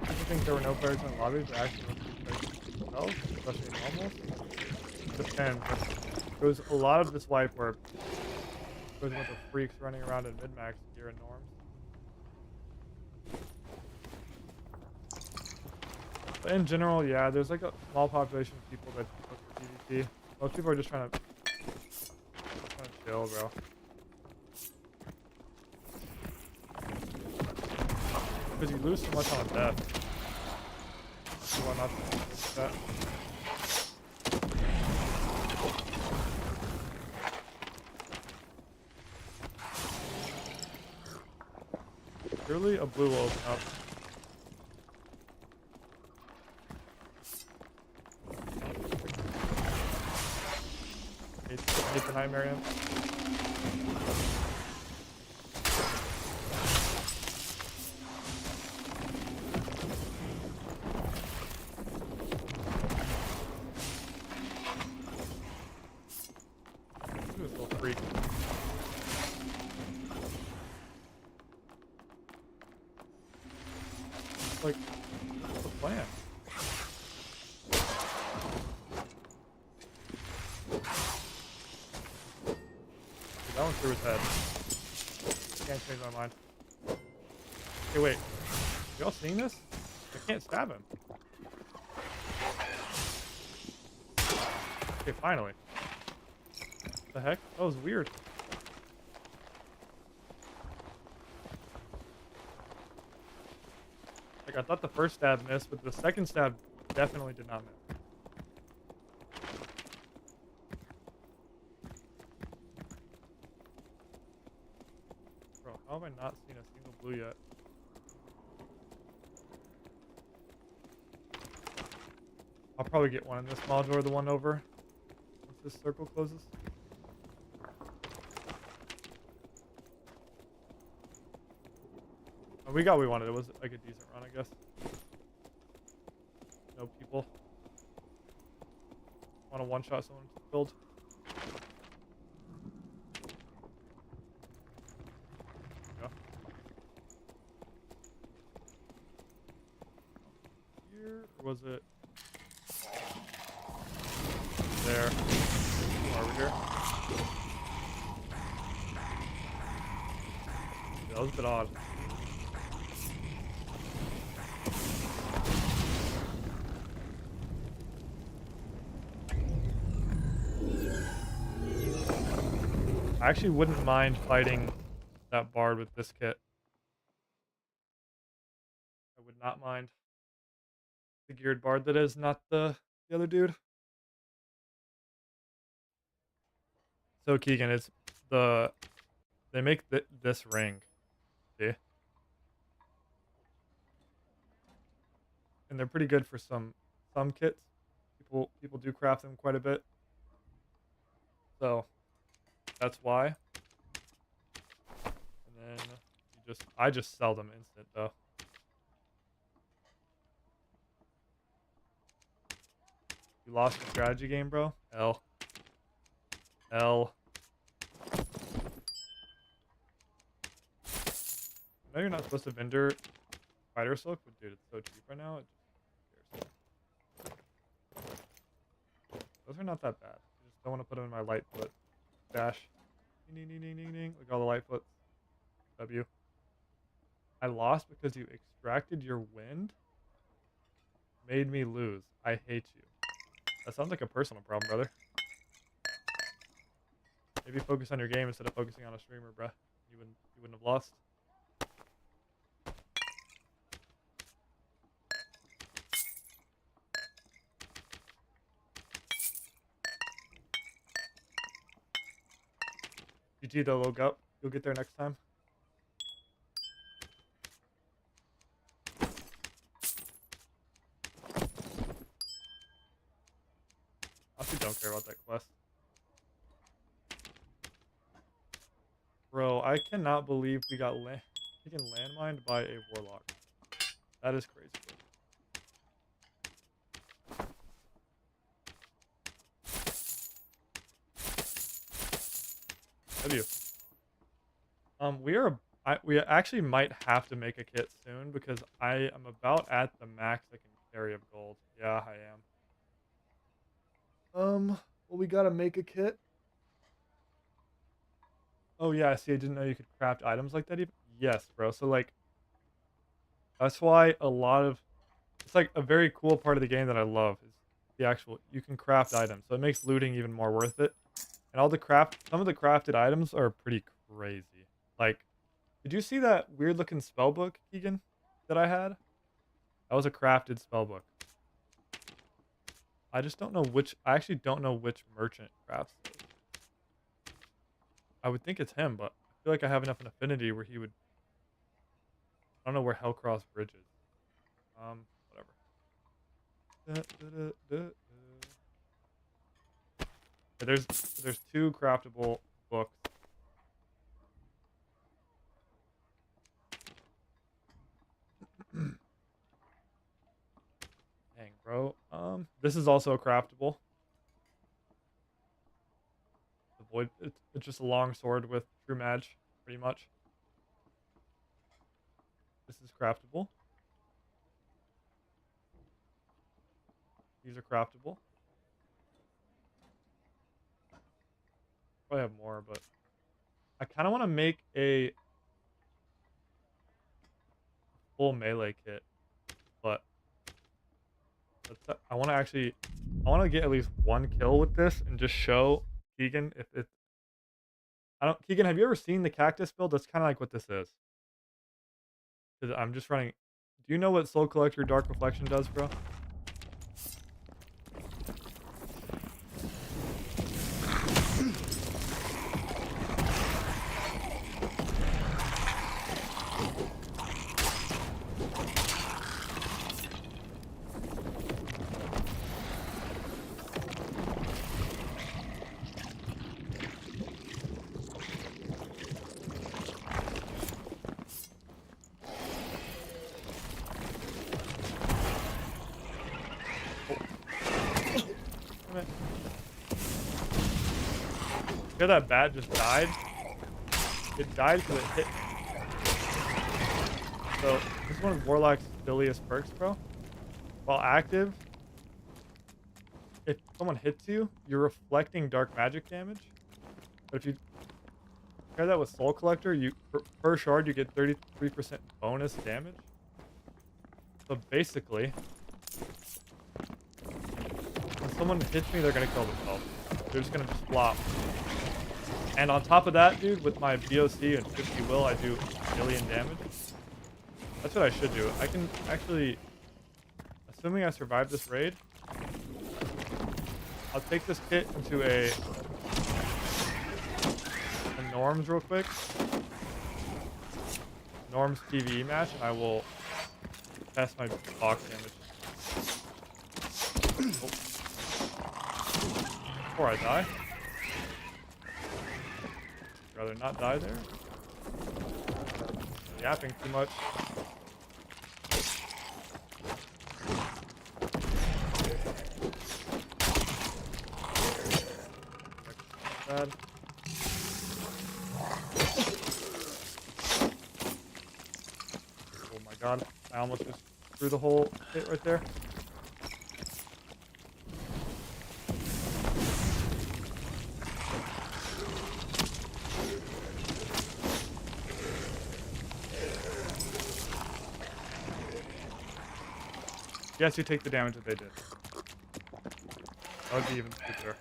I think there were no players in the lobby, but actually there were 2 players. health, especially in normals. Depends. There's a lot of this wipe where it goes with the freaks running around in mid-max gear and norms. But in general, yeah, there's like a small population of people that look for PvP. Most people are just trying to chill, bro. Because you lose so much on death. Why not do that? Surely a blue will open up. Hate the nightmare imp. This little freak. Like, what's the plan? Dude, that one threw his head. Can't change my mind. Okay, wait. Y'all seeing this? I can't stab him. Okay, finally. What the heck? That was weird. Like, I thought the first stab missed, but the second stab definitely did not miss. Bro, how have I not seen a single blue yet? I'll probably get one in this module or the one over once this circle closes. Oh, we got what we wanted. It was like a decent run, I guess. No people. Want to one-shot someone killed. Go. Here, or was it there? Over here. Yeah, that was a bit odd. I actually wouldn't mind fighting that bard with this kit. I would not mind. The geared bard that is, not the other dude. So Keegan, it's they make this ring, see, and they're pretty good for some kits. People do craft them quite a bit, so that's why. And then I just sell them instant though. You lost the strategy game, bro? L. I know you're not supposed to vendor fighter silk, but dude, it's so cheap right now. Those are not that bad. I just don't want to put them in my light foot dash. Ding, ding, ding, ding, ding. Look at all the light foots. W. I lost because you extracted your wind. Made me lose. I hate you. That sounds like a personal problem, brother. Maybe focus on your game instead of focusing on a streamer, bruh. You wouldn't have lost. GG though, low up. You'll get there next time. I honestly don't care about that quest. Bro, I cannot believe we got taken landmined by a warlock. That is crazy. W. We actually might have to make a kit soon because I am about at the max I can carry of gold. Yeah, I am. Well, we gotta make a kit. Oh yeah, see, I didn't know you could craft items like that even. Yes, bro. So like, that's why a lot of it's like a very cool part of the game that I love is the actual you can craft items. So it makes looting even more worth it. And all the some of the crafted items are pretty crazy. Like, did you see that weird looking spell book, Keegan, that I had? That was a crafted spell book. I just don't know which. I actually don't know which merchant crafts those. I would think it's him, but I feel like I have enough an affinity where he would. I don't know where Hellcross Bridge is. Whatever. Yeah, there's two craftable books. Dang, bro. This is also craftable. The void. It's just a long sword with true match, pretty much. This is craftable. These are craftable. Probably have more, but I kind of want to make a full melee kit, but I want to actually, I want to get at least one kill with this and just show Keegan if it's. I don't. Keegan, have you ever seen the cactus build? That's kind of like what this is. 'Cause I'm just running. Do you know what Soul Collector Dark Reflection does, bro? Damn it. Hear that bat just died? It died because it hit. So this is one of Warlock's silliest perks, bro. While active, if someone hits you, you're reflecting dark magic damage. But if you pair that with Soul Collector, you per shard you get 33% bonus damage. So basically, when someone hits me, they're gonna kill themselves. They're just gonna just flop. And on top of that, dude, with my BOC and 50 will, I do a million damage. That's what I should do. I can actually, assuming I survive this raid, I'll take this kit into a Norms real quick. Norms PvE match, and I will test my box damage. Oh. Before I die. Rather not die there. Yapping too much. Bad. Oh my god. I almost just threw the whole hit right there. Yes, you take the damage that they did. That would be even stupider.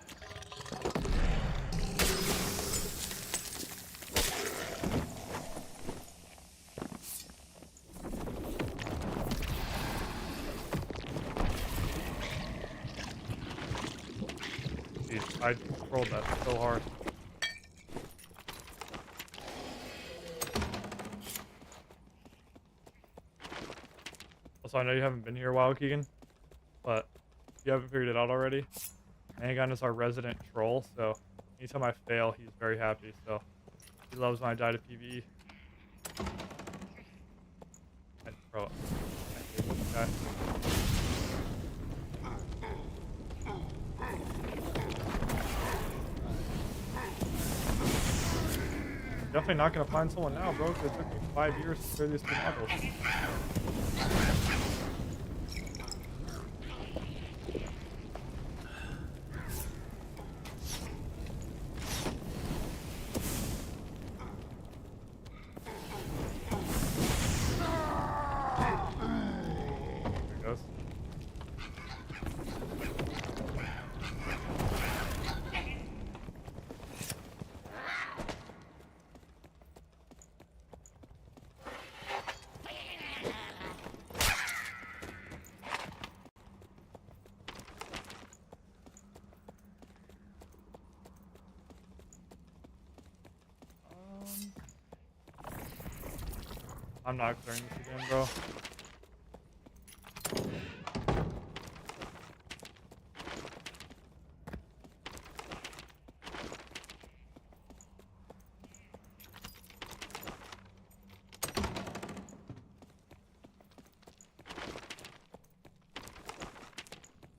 Jeez, I controlled that so hard. Also, I know you haven't been here a while, Keegan, but if you haven't figured it out already, Mangon is our resident troll, so anytime I fail, he's very happy, so he loves when I die to PvE. Bro, I hate this guy. Definitely not gonna find someone now, bro, because it took me 5 years to clear these two modules. I'm not clearing this again, bro.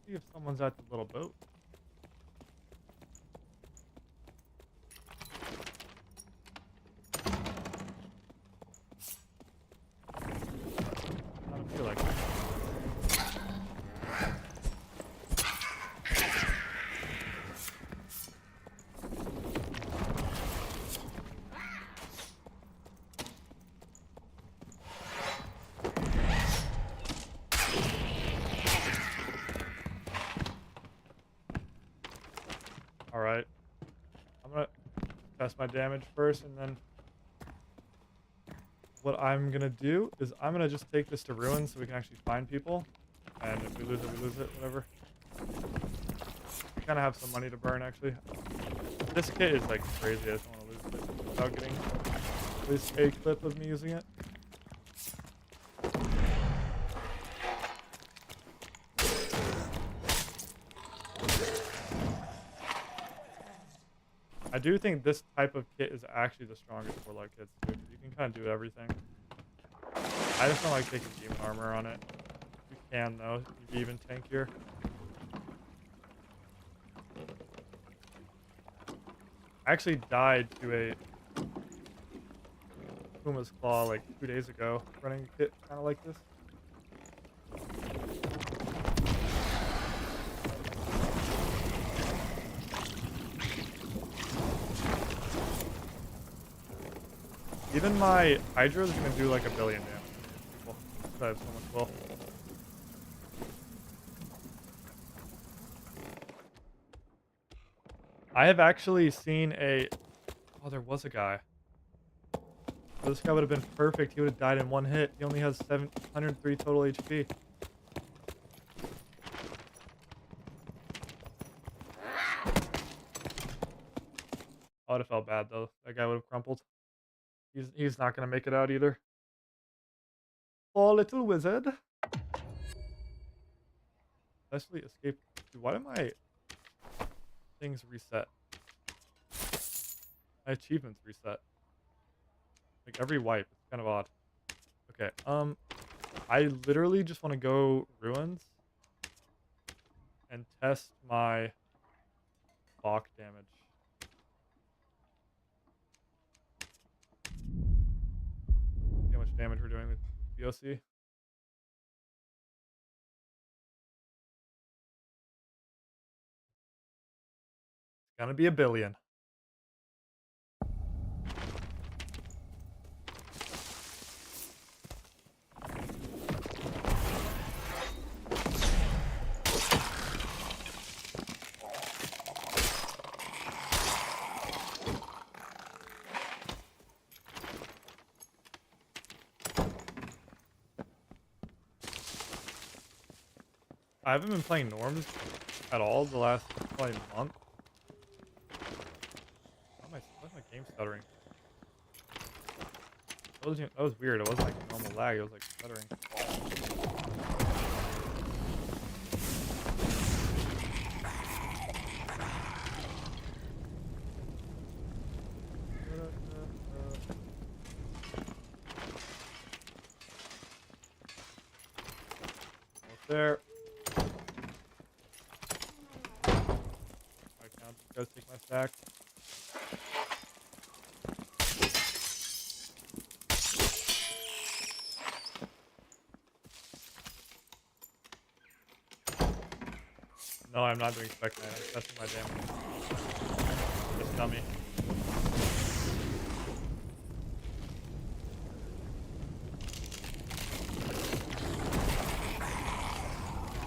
See if someone's at the little boat. I don't feel like it. Alright. I'm gonna test my damage first, and then what I'm gonna do is I'm gonna just take this to ruins so we can actually find people. And if we lose it, we lose it, whatever. We kind of have some money to burn, actually. This kit is like crazy. I just don't want to lose it without getting at least a clip of me using it. I do think this type of kit is actually the strongest Warlock kits too, 'cause you can kind of do everything. I just don't like taking demon armor on it. You can though, you'd be even tankier. I actually died to a Puma's Claw like 2 days ago, running a kit kind of like this. Even my Hydra is gonna do like 1 billion damage. People, I have so much will. I have actually seen a. Oh, there was a guy. Oh, this guy would have been perfect. He would have died in 1 hit. He only has 703 total HP. I would have felt bad though. That guy would have crumpled. He's not gonna make it out either. Oh, little wizard. Especially escape. Dude, why did my things reset? My achievements reset. Like every wipe. It's kind of odd. Okay. I literally just want to go ruins and test my Bach damage. See how much damage we're doing with BOC. It's gonna be 1 billion. I haven't been playing Norms at all the last probably month. Why is my game stuttering? That was weird. It wasn't like normal lag. It was like stuttering. Almost there. Alright, now just gotta take my stack. No, I'm not doing spec knight. I'm testing my damage. Just dummy.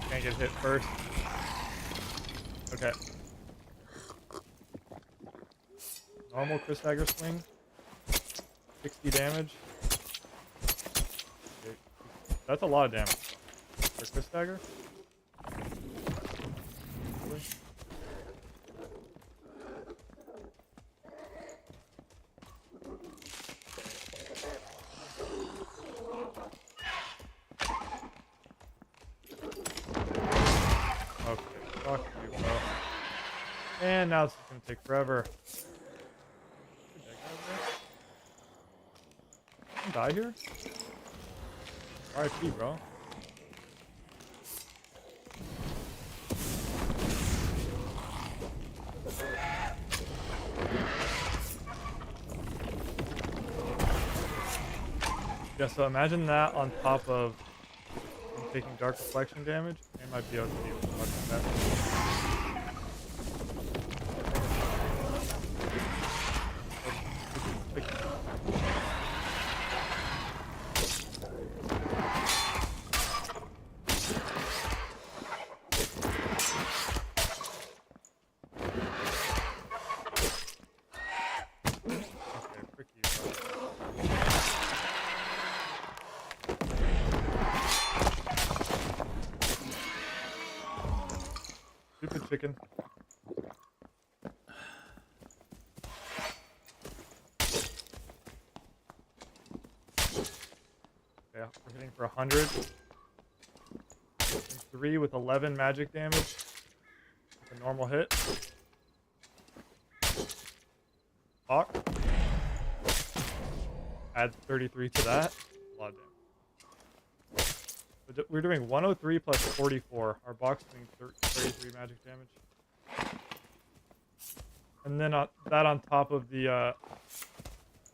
Can't get hit first. Okay. Normal Chris Dagger swing. 60 damage. Okay. That's a lot of damage. For Chris Dagger? Really? Fuck you, bro. And now it's gonna take forever. Did that guy over there? Die here? RIP, bro. Yeah, so imagine that on top of him taking dark reflection damage, and might be able to deal with fucking that. Okay, frick you, bro. Stupid chicken. Yeah, we're hitting for 100. And 3 with 11 magic damage. With a normal hit. Hawk. Add 33 to that. A lot of damage. We're doing 103 plus 44. Our box doing 33 magic damage. And then that on top of the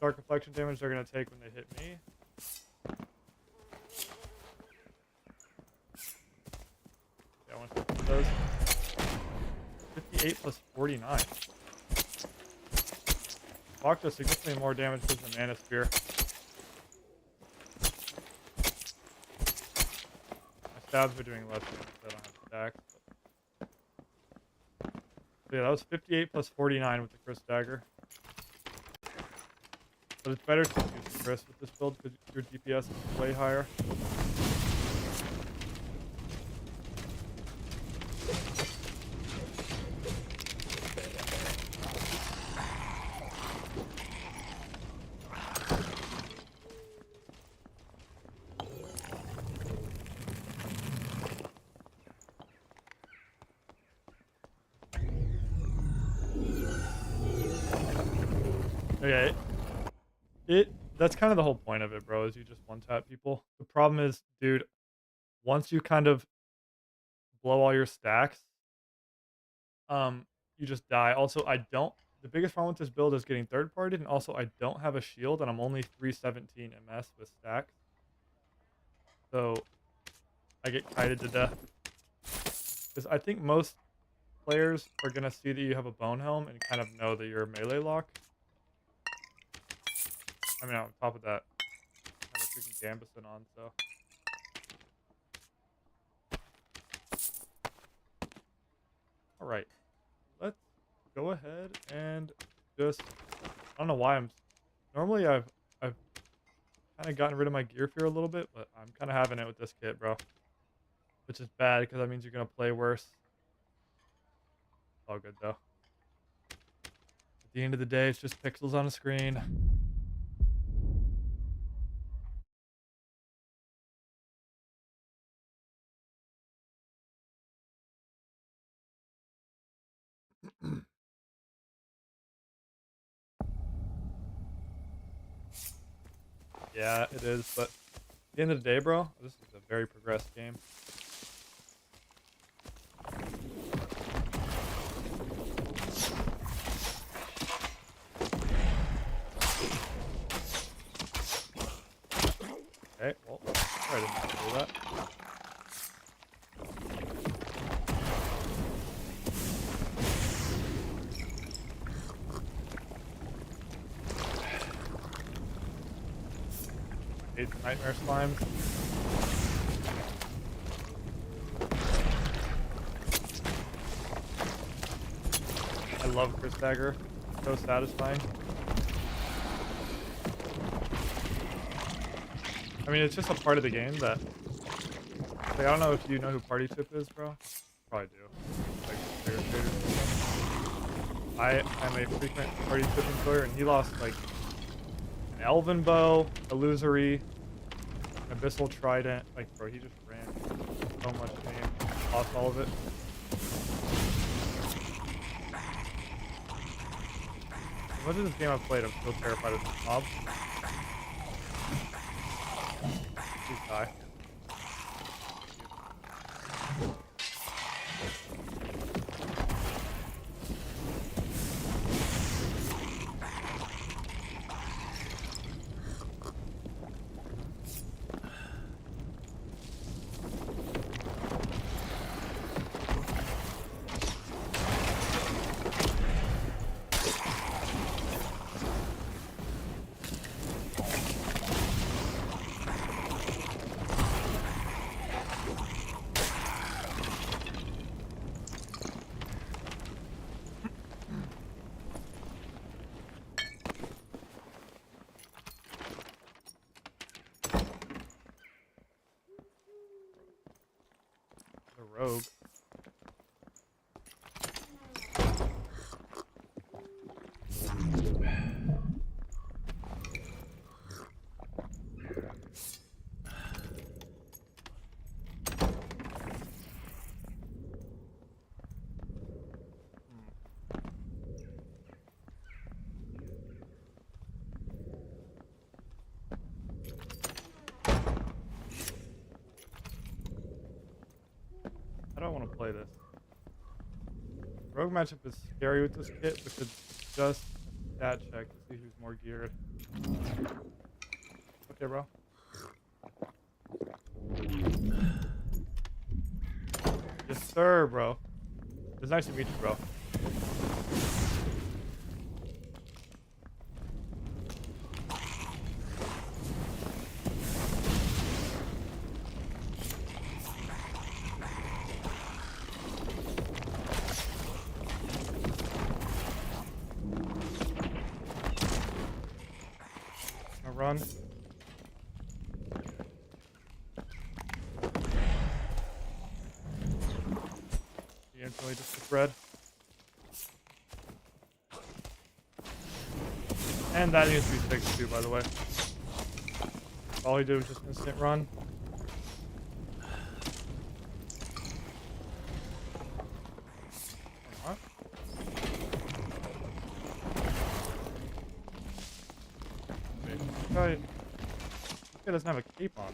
dark reflection damage they're going to take when they hit me. Yeah, I want to take those. 58 plus 49. Bach does significantly more damage with the Mana Spear. My stabs are doing less damage, so I don't have stacks. So yeah, that was 58 plus 49 with the Chris Dagger. But it's better to use the Chris with this build because your DPS is way higher. Okay. That's kind of the whole point of it, bro, is you just one-tap people. The problem is, dude, once you kind of blow all your stacks, you just die. Also, the biggest problem with this build is getting third partied, and also I don't have a shield, and I'm only 317 MS with stacks. So I get kited to death. Because I think most players are gonna see that you have a bone helm and kind of know that you're a melee lock. I mean, on top of that, I have a freaking Gambison on, so. Alright. Let's go ahead and just, I don't know why normally I've kind of gotten rid of my gear fear a little bit, but I'm kind of having it with this kit, bro. Which is bad, because that means you're going to play worse. All good, though. At the end of the day, it's just pixels on a screen. Yeah, it is, but at the end of the day, bro, this is a very progressed game. Okay, well, I didn't do that. I hate nightmare slime. I love Chris Dagger. So satisfying. I mean, it's just a part of the game that, like, I don't know if you know who Party Chip is, bro. Probably do. Like, bigger traders. I am a frequent Party Chipping player, and he lost, like, an Elven Bow, Illusory, an Abyssal Trident. Like, bro, he just ran so much game. Lost all of it. much as this game I've played, I'm still terrified of this mob. Please die. The rogue. I don't want to play this. Rogue matchup is scary with this kit because it's just a stat check to see who's more geared. Okay, bro. Yes, sir, bro. It's nice to meet you, bro. Now run. He instantly just took red. And that needs to be fixed too, by the way. All he did was just instant run. Or not. Wait, this guy doesn't have a cape on.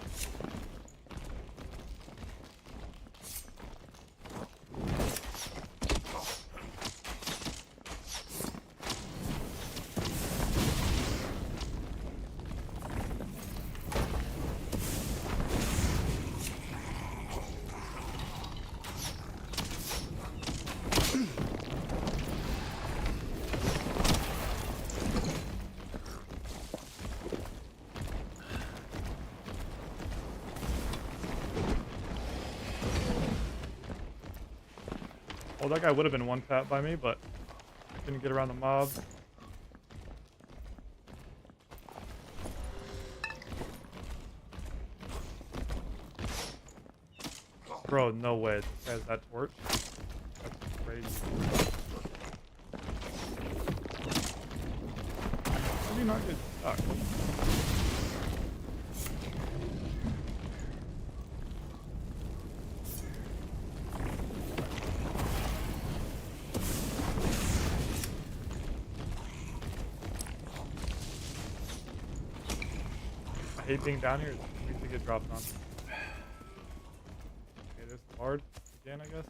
Well, that guy would have been one tap by me, but couldn't get around the mob. Bro, no way. This guy has that torch. That's crazy. How do you not get stuck? I hate being down here. We need to get dropped on. Okay, there's the bard again, I guess.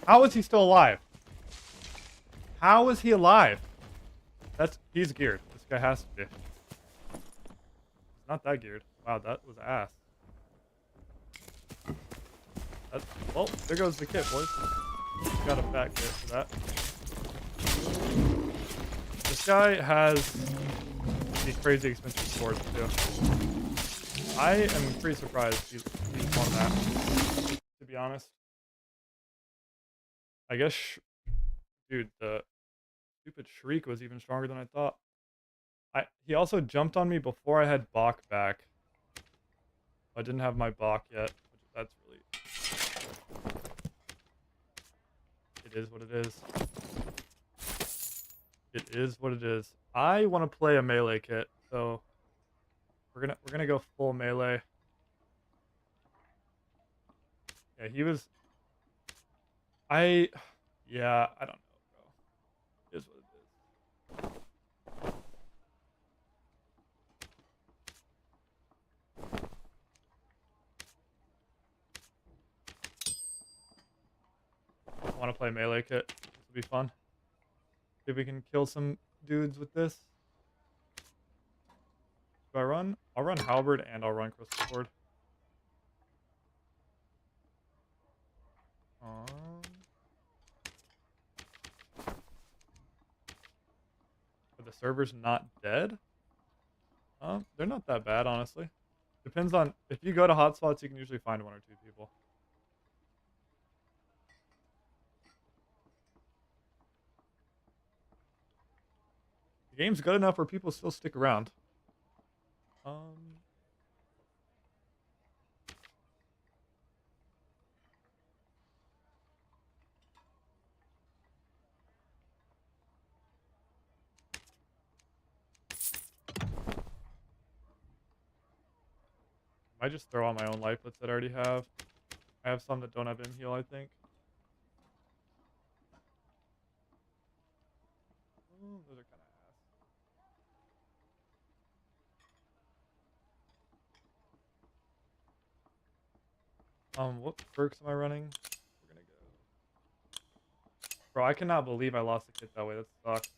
How is he still alive? How is he alive? He's geared. This guy has to be. He's not that geared. Wow, that was ass. Well, there goes the kit, boys. Got a fat kit for that. This guy has these crazy expensive swords too. I am pretty surprised he's won that, to be honest. I guess, dude, the stupid Shriek was even stronger than I thought. He also jumped on me before I had Bach back. I didn't have my Bach yet. That's really... It is what it is. It is what it is. I want to play a melee kit, so we're gonna go full melee. Yeah, he was... Yeah, I don't know, bro. It is what it is. I want to play melee kit. This will be fun. See if we can kill some dudes with this. Do I run? I'll run Halberd and I'll run Crystal Sword. Are the servers not dead? They're not that bad, honestly. Depends on... If you go to hotspots, you can usually find one or two people. The game's good enough where people still stick around. I might just throw on my own lifelets that I already have. I have some that don't have heal, I think. Oh, those are kind of ass. What perks am I running? We're gonna go. Bro, I cannot believe I lost a kit that way. That sucks.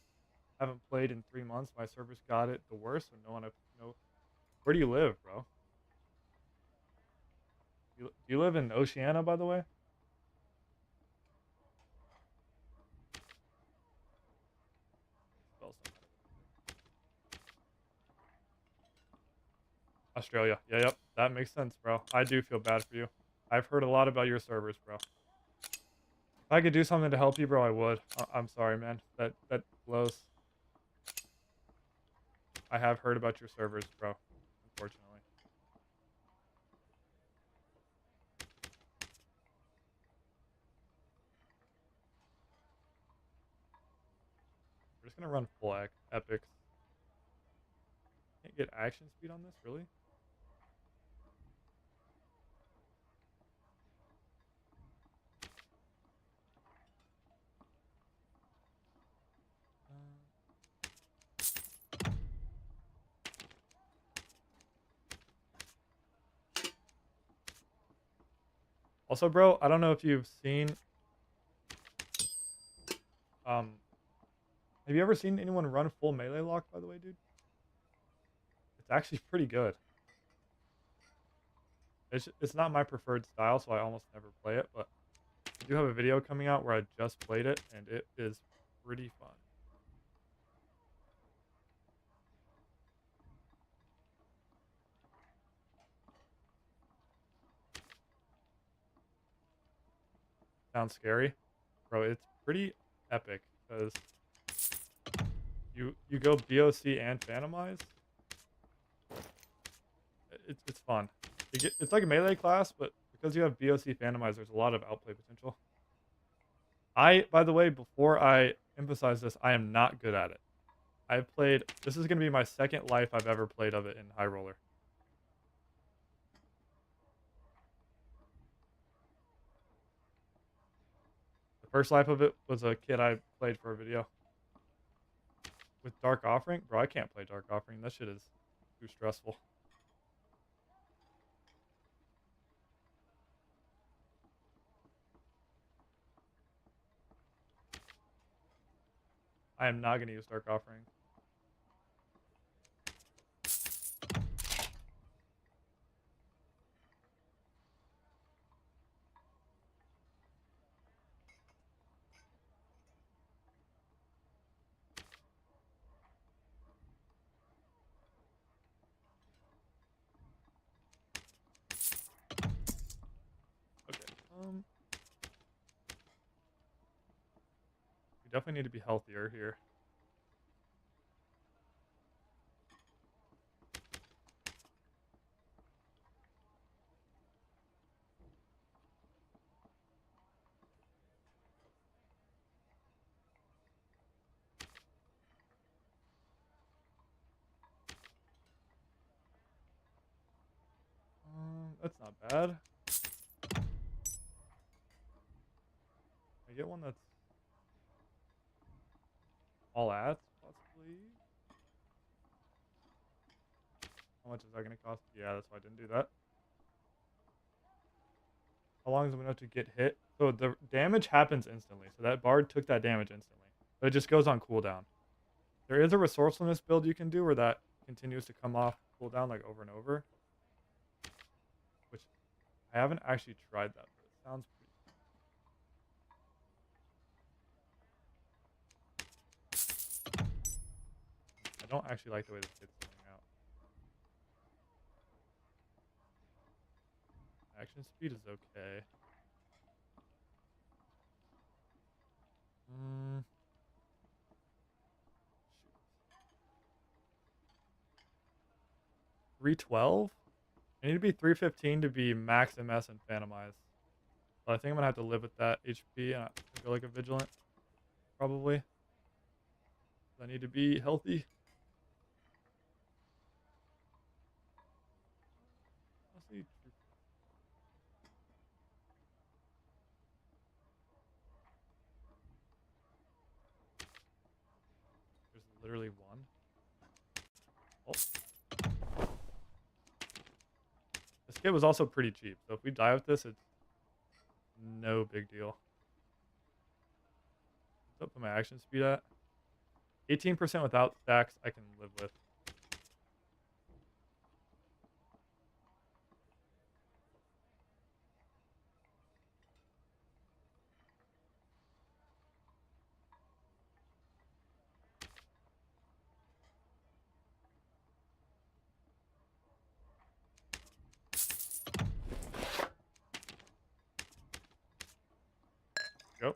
I haven't played in 3 months. My servers got it the worst, so no one no. Where do you live, bro? Do you live in Oceania, by the way? Australia. Yeah, yep. That makes sense, bro. I do feel bad for you. I've heard a lot about your servers, bro. If I could do something to help you, bro, I would. I'm sorry, man. That blows. I have heard about your servers, bro. Unfortunately. We're just gonna run full epics. Can't get action speed on this, really? Also, bro, I don't know if you've seen... Have you ever seen anyone run full melee lock, by the way, dude? It's actually pretty good. It's not my preferred style, so I almost never play it, but I do have a video coming out where I just played it, and it is pretty fun. Sounds scary? Bro, it's pretty epic, because you go BOC and Phantomize. It's fun. It's like a melee class, but because you have BOC Phantomize, there's a lot of outplay potential. By the way, before I emphasize this, I am not good at it. I've played... This is going to be my second life I've ever played of it in High Roller. The first life of it was a kid I played for a video. With Dark Offering? Bro, I can't play Dark Offering. That shit is too stressful. I am not going to use Dark Offering. Okay. We definitely need to be healthier here. bad. I get one that's all ads, possibly. How much is that going to cost? Yeah, that's why I didn't do that. How long is it enough to get hit? So the damage happens instantly. So that bard took that damage instantly. But it just goes on cooldown. There is a resourcefulness build you can do where that continues to come off cooldown like over and over. Which I haven't actually tried that, but it sounds pretty. I don't actually like the way this kid's coming out. Action speed is okay. Mm. 312? I need to be 315 to be max MS and Phantomize. But I think I'm gonna have to live with that HP and go like a Vigilant. Probably. I need to be healthy. Honestly, there's literally one. Oh. This kit was also pretty cheap, so if we die with this, it's no big deal. What's up with my action speed at? 18% without stacks, I can live with. Go.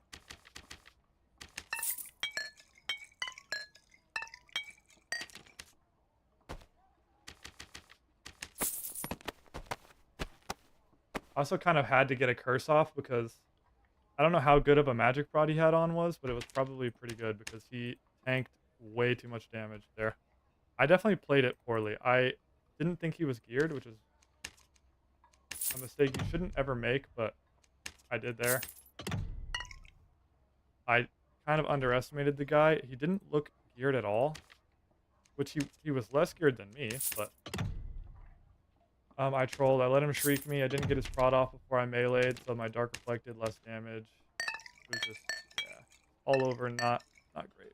I also kind of had to get a curse off because I don't know how good of a magic prod he had on was, but it was probably pretty good because he tanked way too much damage there. I definitely played it poorly. I didn't think he was geared, which is a mistake you shouldn't ever make, but I did there. I kind of underestimated the guy. He didn't look geared at all, which he was less geared than me, but I trolled. I let him shriek me. I didn't get his prod off before I meleeed, so my dark reflected less damage. It was just, yeah, all over, not great.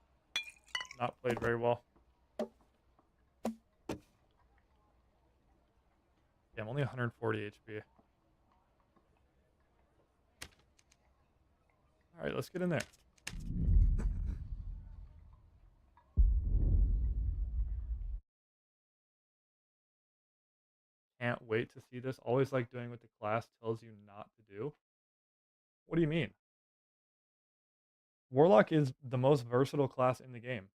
Not played very well. Yeah, I'm only 140 HP. All right, let's get in there. Can't wait to see this. Always like doing what the class tells you not to do. What do you mean? Warlock is the most versatile class in the game.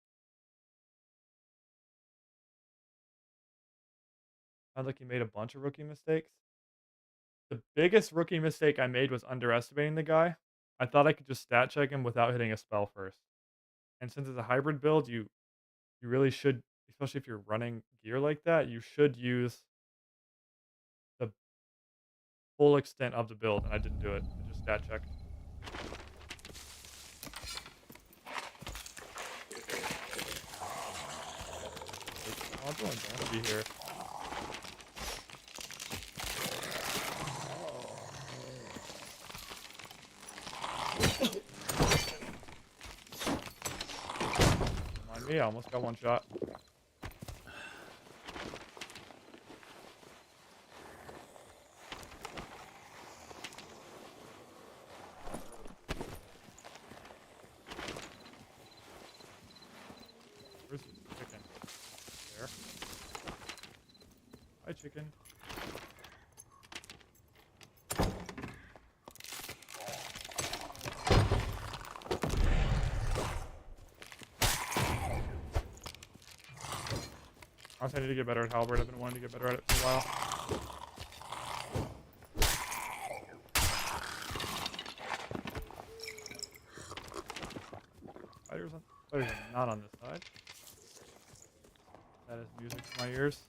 Sounds like you made a bunch of rookie mistakes. The biggest rookie mistake I made was underestimating the guy. I thought I could just stat check him without hitting a spell first. And since it's a hybrid build, you really should, especially if you're running gear like that, you should use the full extent of the build. And I didn't do it. I just stat checked. I don't want to be here. Mind me, I almost got one shot. Where's the chicken? There. Hi, chicken. Honestly, I need to get better at Halberd. I've been wanting to get better at it for a while. Spiders are not on this side. That is music to my ears.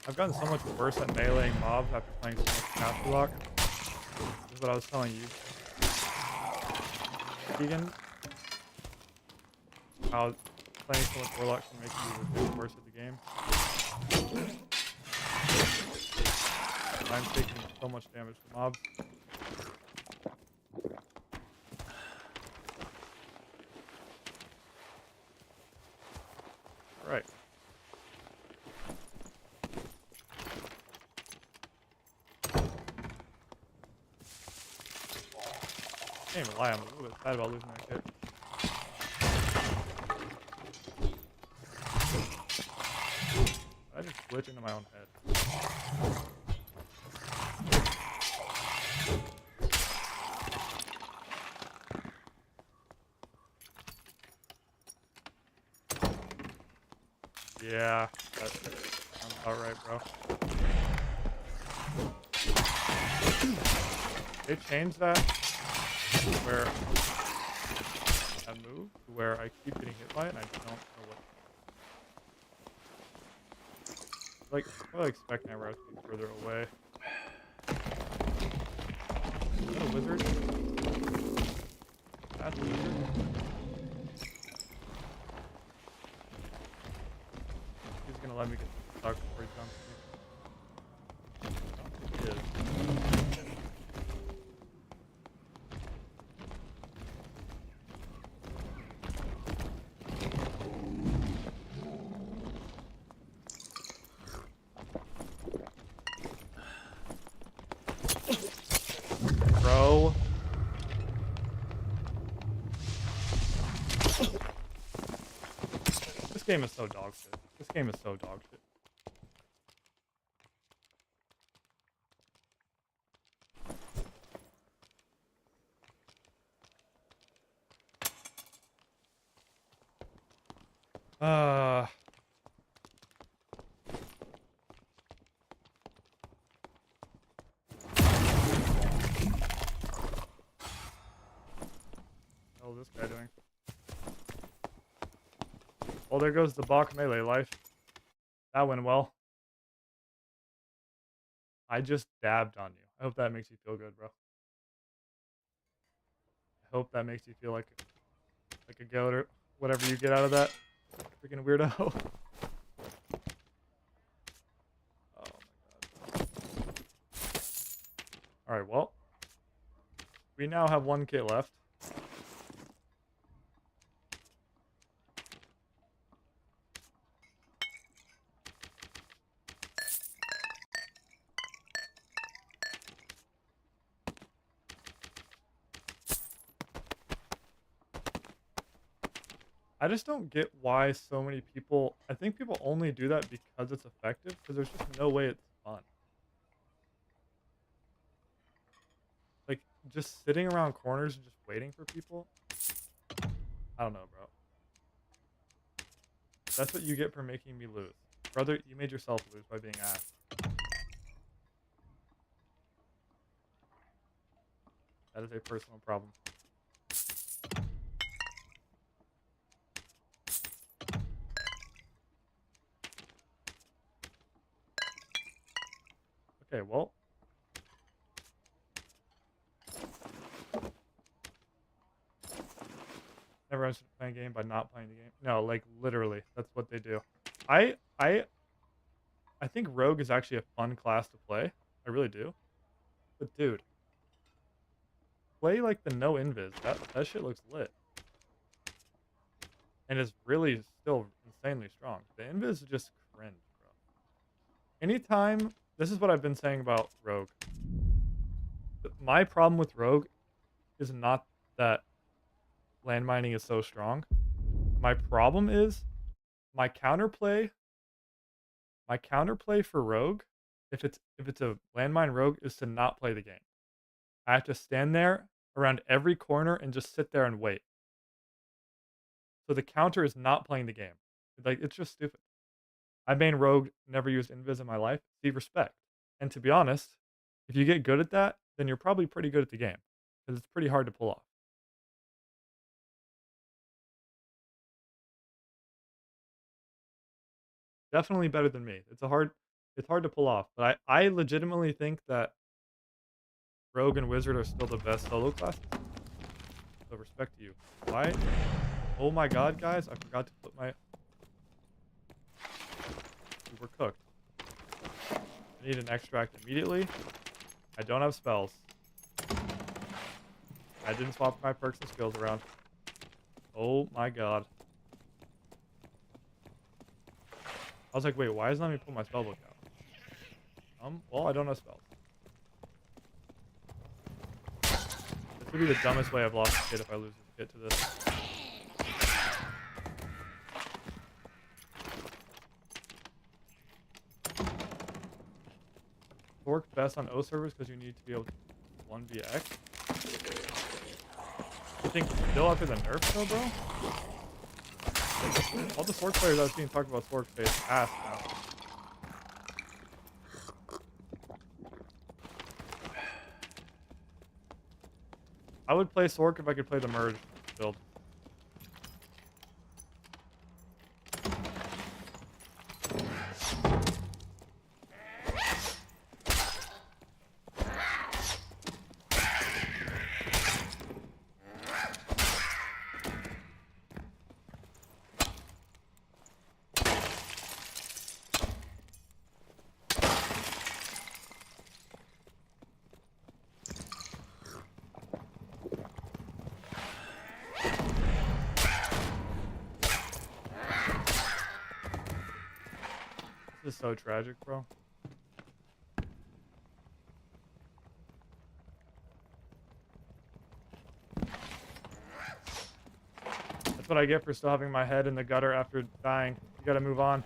I've gotten so much worse at meleeing mobs after playing so much Caster Lock. This is what I was telling you, Keegan, how playing so much Warlock can make you the worse at the game. I'm taking so much damage to mobs. Alright. Can't even lie, I'm a little bit sad about losing that kit. I just glitch into my own head. Yeah, that sounds about right, bro. They changed that where I move to where I keep getting hit by it and I don't know what. Like, I would expect Nightmare to be further away. Is that a wizard? That's a wizard? He's gonna let me get stuck before he jumps me. I don't think he is. Bro. This game is so dog shit. This game is so dog shit. What is this guy doing? Oh, there goes the Bach melee life. That went well. I just dabbed on you. I hope that makes you feel good, bro. I hope that makes you feel like a goat or whatever you get out of that. Freaking weirdo. Oh my god. Alright, well. We now have one kit left. I just don't get why so many people. I think people only do that because it's effective, because there's just no way it's fun. Like, just sitting around corners and just waiting for people. I don't know, bro. That's what you get for making me lose. Brother, you made yourself lose by being asked. That is a personal problem. Okay, well. Everyone should play a game by not playing the game. No, like literally, that's what they do. I I I think Rogue is actually a fun class to play. I really do. But dude, play like the no invis. That shit looks lit. And is really still insanely strong. The invis is just cringe, bro. Anytime, this is what I've been saying about Rogue. My problem with Rogue is not that land mining is so strong. My problem is my counterplay. My counterplay for Rogue, if it's a landmine Rogue, is to not play the game. I have to stand there around every corner and just sit there and wait. So the counter is not playing the game. Like, it's just stupid. I main Rogue, never used Invis in my life. See, respect. And to be honest, if you get good at that, then you're probably pretty good at the game. Because it's pretty hard to pull off. Definitely better than me. It's a hard It's hard to pull off, but I legitimately think that Rogue and Wizard are still the best solo classes. So respect to you. Why? Oh my god, guys, I forgot to put my... We were cooked. I need an extract immediately. I don't have spells. I didn't swap my perks and skills around. Oh my god. I was like, wait, why isn't it letting me pull my spellbook out? Well, I don't have spells. This would be the dumbest way I've lost a kid if I lose this kid to this. Works best on O servers because you need to be able to 1vx. I think still after the nerf though, bro? All the Sork players I've seen talk about Sork face ass now. I would play Sork if I could play the merge build. This is so tragic, bro. That's what I get for still having my head in the gutter after dying. You gotta move on.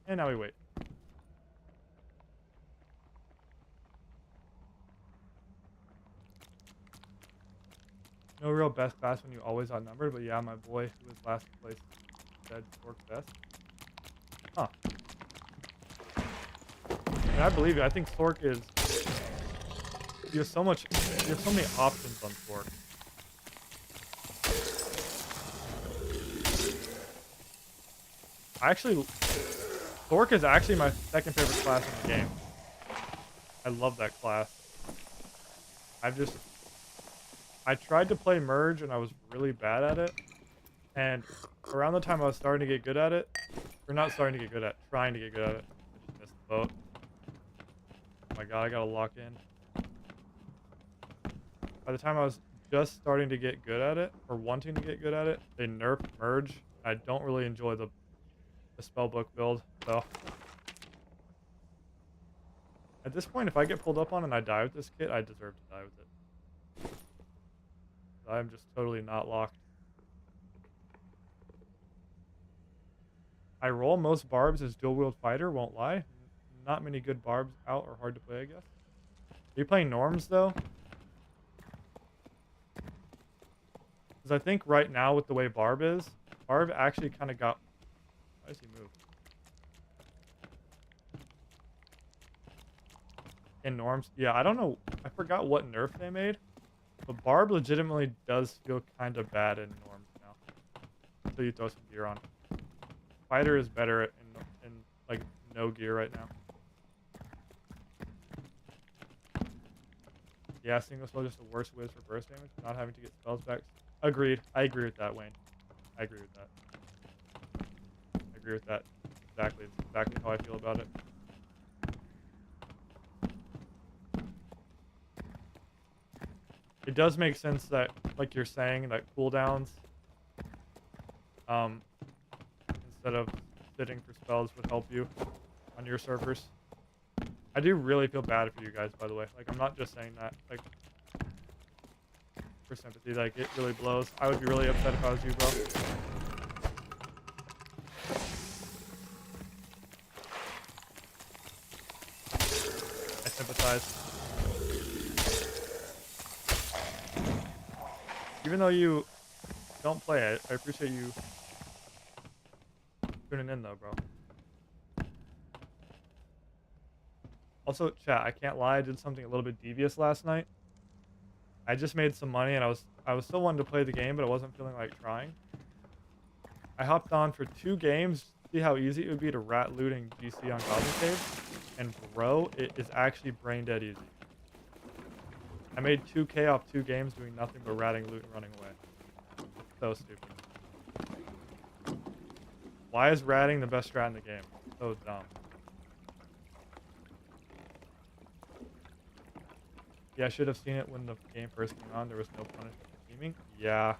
And now we wait. No real best class when you always outnumbered, but yeah, my boy who was last place said Sork's best. Huh. And I believe it. I think Sork is... You have so much... You have so many options on Sork. Sork is actually my second favorite class in the game. I love that class. I tried to play Merge and I was really bad at it. And around the time I was starting to get good at it, or not starting to get good at, trying to get good at it, I just missed the boat. Oh my god, I gotta lock in. By the time I was just starting to get good at it, or wanting to get good at it, they nerfed Merge. I don't really enjoy the spellbook build, so. At this point, if I get pulled up on and I die with this kit, I deserve to die with it. I'm just totally not locked. I roll most barbs as dual wield fighter, won't lie. Not many good barbs out or hard to play, I guess. Are you playing Norms though? Because I think right now with the way Barb is, Barb actually kind of got... Why does he move? In Norms? Yeah, I don't know. I forgot what nerf they made. But Barb legitimately does feel kind of bad in Norms now. So you throw some gear on. Fighter is better in like no gear right now. Yeah, single spell just a worse whiz for burst damage, not having to get spells back. Agreed. I agree with that, Wayne. I agree with that. I agree with that. Exactly. It's exactly how I feel about it. It does make sense that, like you're saying, that cooldowns, instead of sitting for spells would help you on your servers. I do really feel bad for you guys, by the way. Like, I'm not just saying that, like, for sympathy. Like, it really blows. I would be really upset if I was you, bro. I sympathize. Even though you don't play it, I appreciate you tuning in, though, bro. Also, chat, I can't lie, I did something a little bit devious last night. I just made some money and I was still wanting to play the game, but I wasn't feeling like trying. I hopped on for 2 games, see how easy it would be to rat looting GC on Goblin Cave, and bro, it is actually brain dead easy. I made 2K off 2 games doing nothing but ratting loot and running away. It's so stupid. Why is ratting the best strat in the game? So dumb. Yeah, I should have seen it when the game first came on. There was no punishment for teaming. Yeah.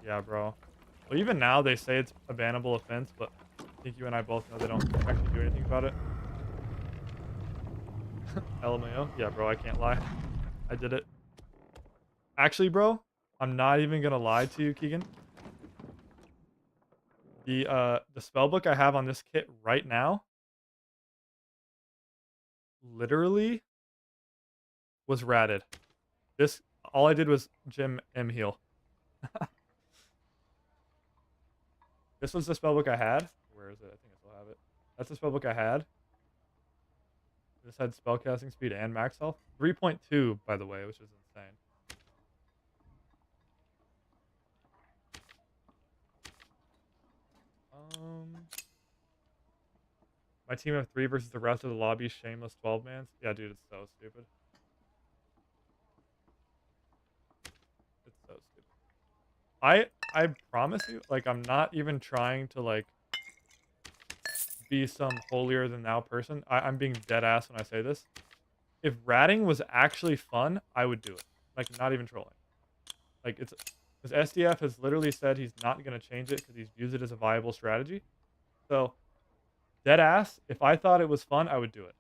Yeah, bro. Well, even now they say it's a bannable offense, but I think you and I both know they don't actually do anything about it. LMAO? Yeah, bro, I can't lie. I did it. Actually, bro, I'm not even gonna lie to you, Keegan. The spellbook I have on this kit right now literally was ratted. This all I did was Gem M heal. This was the spellbook I had. Where is it? I think I still have it. That's the spellbook I had. This had spellcasting speed and max health. 3.2, by the way, which is insane. My team of 3 versus the rest of the lobby, shameless 12-mans. Yeah, dude, it's so stupid. It's so stupid. I promise you, like, I'm not even trying to, like, be some holier than thou person. I'm being dead ass when I say this. If ratting was actually fun, I would do it. Like, not even trolling. Like, it's because SDF has literally said he's not going to change it because he views it as a viable strategy. So, dead ass, if I thought it was fun, I would do it.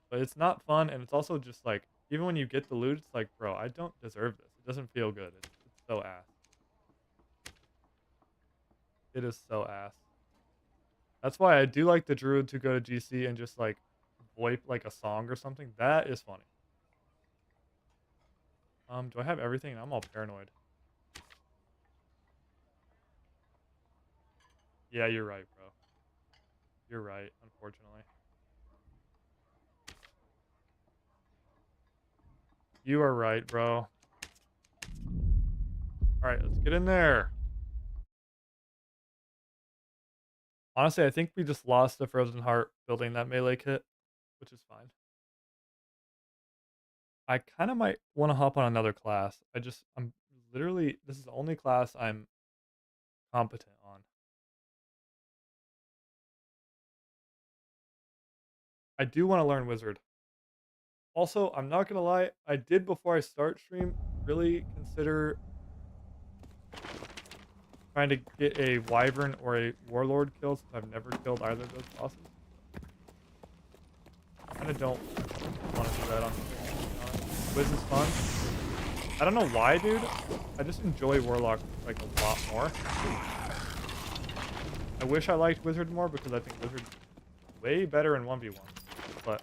But it's not fun, and it's also just like, even when you get the loot, it's like, bro, I don't deserve this. It doesn't feel good. It's so ass. It is so ass. That's why I do like the druid to go to GC and just like VoIP like a song or something. That is funny. Do I have everything? I'm all paranoid. Yeah, you're right, bro. You're right, unfortunately. You are right, bro. Alright, let's get in there. Honestly, I think we just lost the Frozen Heart building that melee kit, which is fine. I kind of might want to hop on another class. I'm literally, this is the only class I'm competent on. I do want to learn Wizard. Also, I'm not gonna lie, I did before I start stream really consider trying to get a Wyvern or a Warlord kill since I've never killed either of those bosses. I kinda don't want to do that on Wiz is fun. I don't know why, dude. I just enjoy Warlock like a lot more. I wish I liked Wizard more because I think Wizard's way better in 1v1. But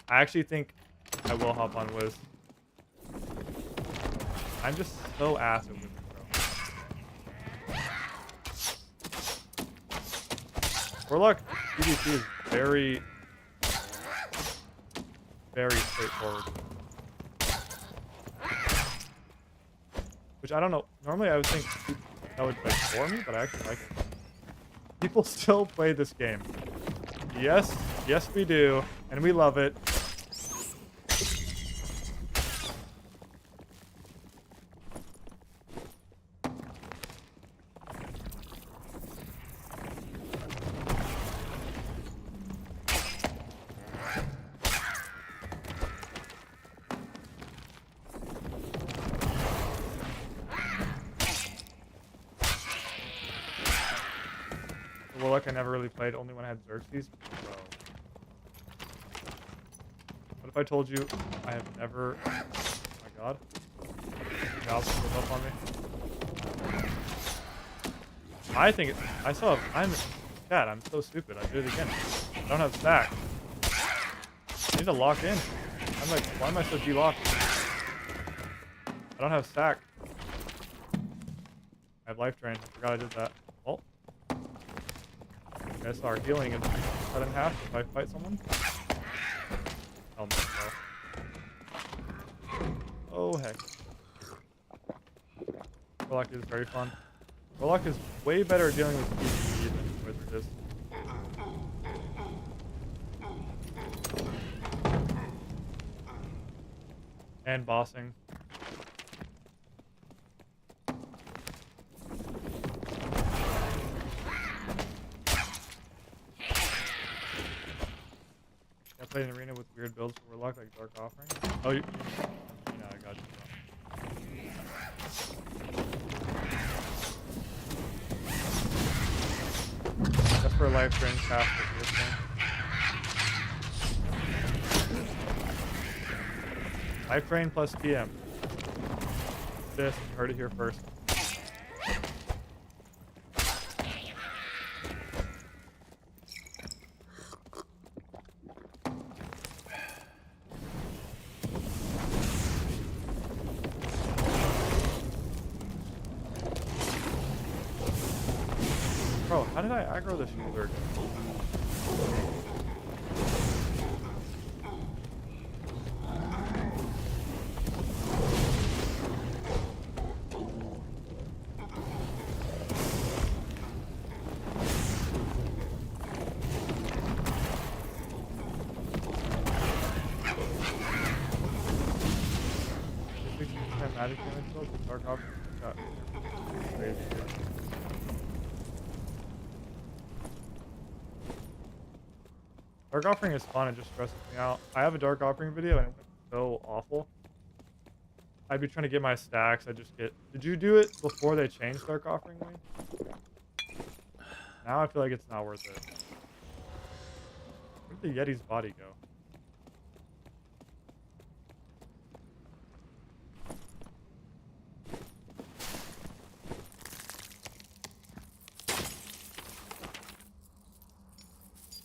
I actually think I will hop on Wiz. I'm just so ass at Wizard, bro. Warlock PvP is very, very straightforward. Which I don't know. Normally I would think that would like bore me, but I actually like it. People still play this game. Yes, yes we do, and we love it. Warlock I never really played, only when I had Xerxes. Bro. What if I told you I have never... Oh my god. Valve give up on me. I think it... I still have... I'm... Chat, I'm so stupid. I did it again. I don't have stack. I need to lock in. I'm like, why am I so de-locked? I don't have stack. I have life drain. I forgot I did that. Oh. Okay, so our healing is cut in half if I fight someone. Oh no. Oh heck. Warlock is very fun. Warlock is way better at dealing with PvE than Wizard is. And bossing. I played an arena with weird builds for Warlock like Dark Offering. Oh, you know, I got you. That's for a life drain cast with this thing. Life drain plus TM. This, you heard it here first. Bro, how did I aggro the shoulder? Magic damage build with Dark Offering. Crazy. Dark Offering is fun, it just stresses me out. I have a Dark Offering video and it went so awful. I'd be trying to get my stacks, I just get... Did you do it before they changed Dark Offering, Wayne? Now I feel like it's not worth it. Where did the Yeti's body go?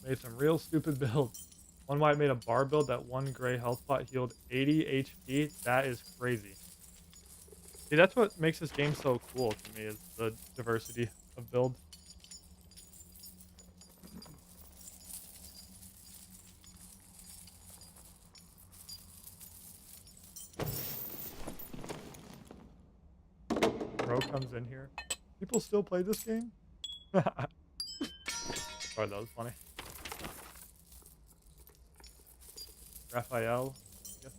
Made some real stupid builds. One white made a bar build that one gray health pot healed 80 HP. That is crazy. See, that's what makes this game so cool to me, is the diversity of builds. Bro comes in here. People still play this game? Sorry, that was funny. Raphael. Yes.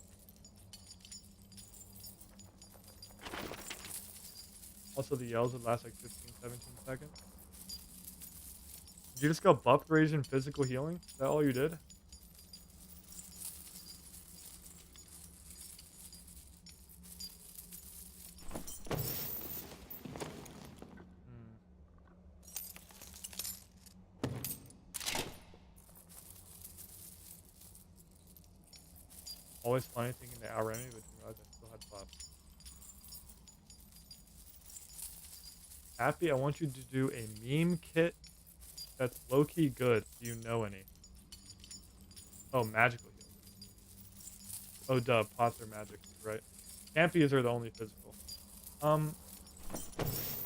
Also, the yells would last like 15, 17 seconds. Did you just go buff rage and physical healing? Is that all you did? Always funny thinking they outran me, but didn't realize I still had buffs. Happy, I want you to do a meme kit that's low-key good. Do you know any? Oh, magical heal. Oh, duh, pots are magic, right? Campies are the only physical.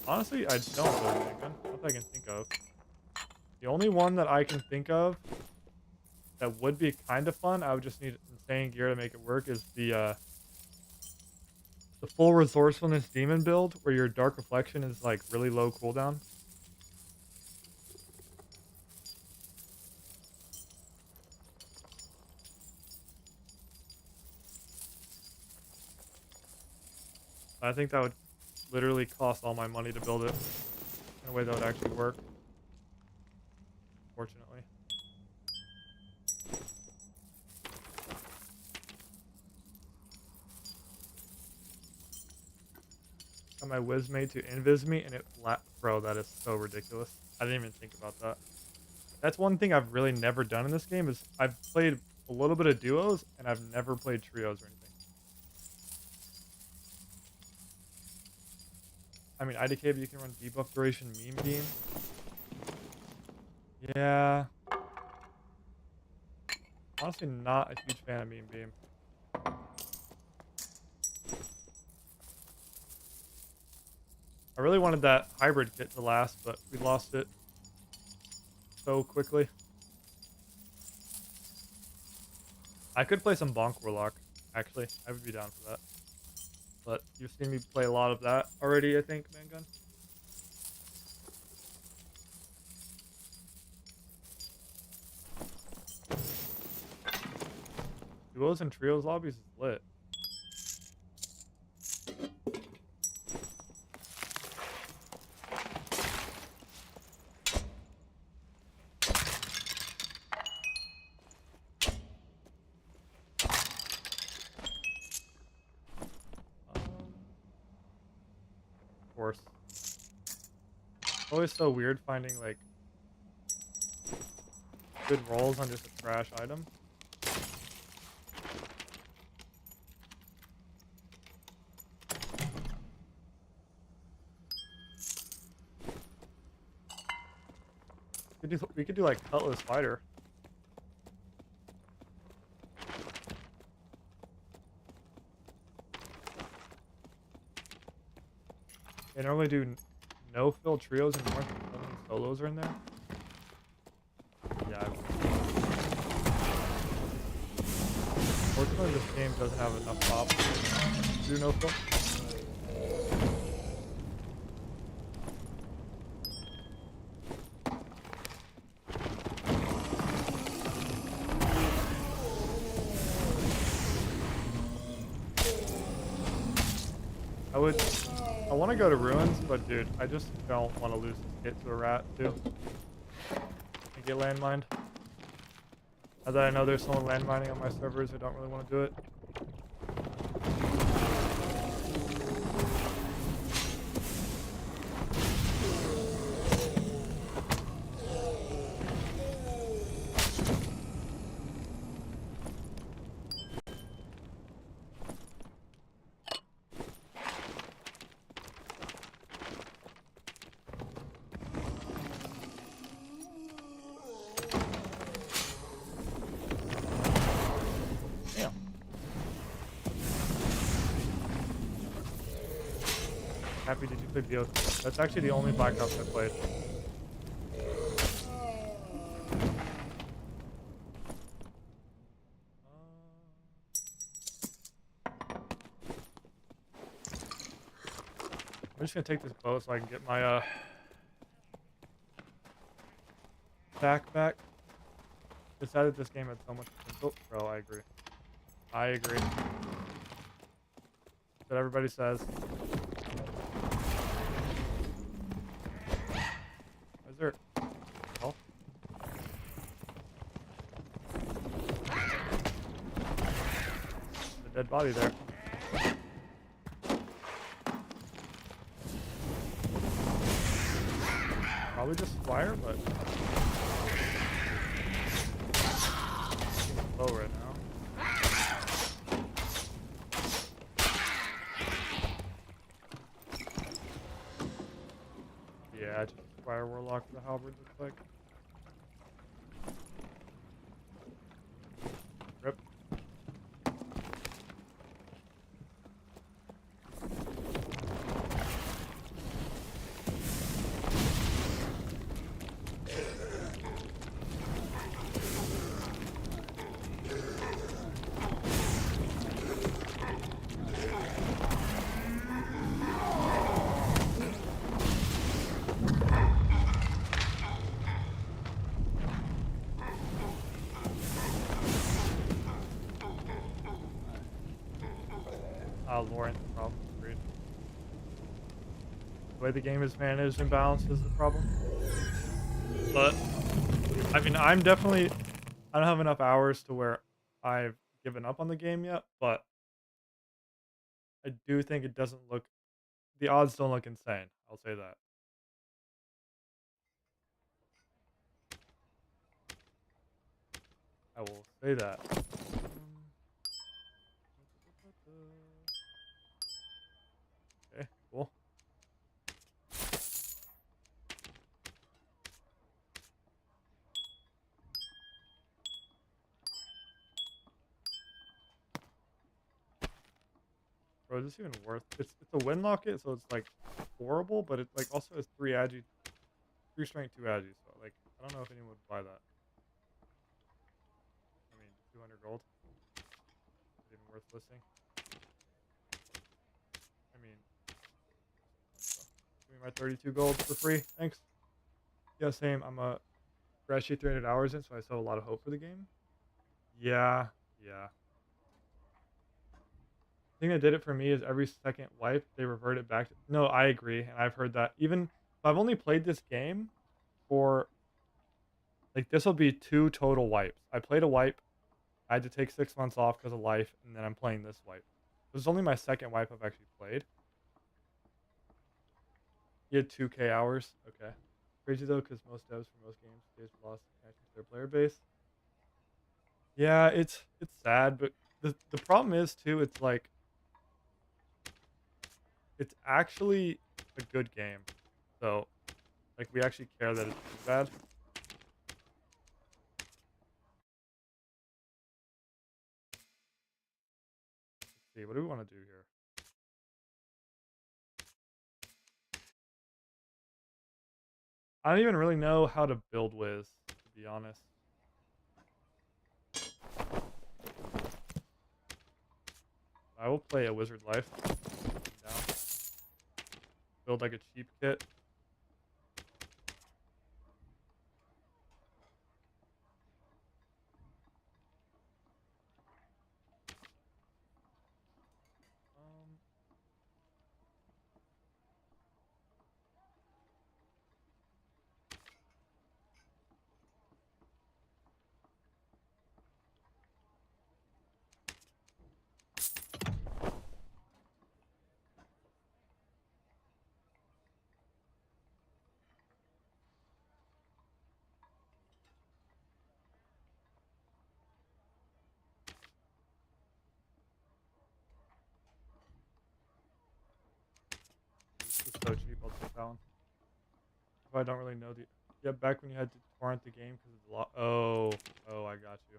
Honestly, I don't really think. Not that I can think of. The only one that I can think of that would be kind of fun, I would just need insane gear to make it work, is the full resourcefulness demon build where your dark reflection is like really low cooldown. I think that would literally cost all my money to build it in a way that would actually work. Fortunately. Got my Wizmate to invis me and it bro, that is so ridiculous. I didn't even think about that. That's one thing I've really never done in this game, is I've played a little bit of duos and I've never played trios or anything. I mean, IDK, but you can run debuff duration meme beam. Yeah. Honestly, not a huge fan of meme beam. I really wanted that hybrid kit to last, but we lost it. so quickly. I could play some Bonk Warlock, actually. I would be down for that. But you've seen me play a lot of that already, I think, Mangun. Duos and trios lobbies is lit. Of course. Always so weird finding, like, good rolls on just a trash item. We could do like Cutlass Fighter. They normally do no fill trios and more solos are in there. Yeah. Unfortunately, this game doesn't have enough options to do no fill. I want to go to Ruins, but dude, I just don't want to lose this kit to a rat, too. And get landmined. Now that I know there's someone landmining on my servers, I don't really want to do it. Happy, did you play BO3? That's actually the only Black Ops I played. I'm just gonna take this boat so I can get my back. Decided this game had so much potential. Bro, I agree. I agree. That's what everybody says. Is there... Oh. A dead body there. Probably just fire, but... low right now. Yeah, just fire warlock the halberd looks like. Rip. Lauren, the problem. Agreed. The way the game is managed and balanced is the problem. But, I mean, I don't have enough hours to where I've given up on the game yet, but I do think it doesn't look, the odds don't look insane. I'll say that. I will say that. Okay, cool. Bro, is this even worth? It's a win locket, so it's like horrible, but it like also has 3 strength, 2 agi, so like I don't know if anyone would buy that. I mean, 200 gold. Is it even worth listing? I mean, give me my 32 gold for free. Thanks. Yeah, same. I'm we're actually 300 hours in, so I still have a lot of hope for the game. Yeah, yeah. The thing that did it for me is every second wipe, they revert it back to. No, I agree, and I've heard that. Even if I've only played this game for like this will be 2 total wipes. I played a wipe. I had to take 6 months off because of life, and then I'm playing this wipe. This is only my second wipe I've actually played. You had 2K hours. Okay. Crazy though, because most devs for most games face lost connection to their player base. Yeah, it's sad, but the problem is too. It's like it's actually a good game, so like we actually care that it's bad. Let's see, what do we want to do here? I don't even really know how to build Wiz, to be honest. I will play a Wizard Life. Down. Build like a cheap kit. Um, this is so cheap. I'll take that one. If I don't really know the. Yeah, back when you had to torrent the game because it's a lot. Oh, oh, I got you.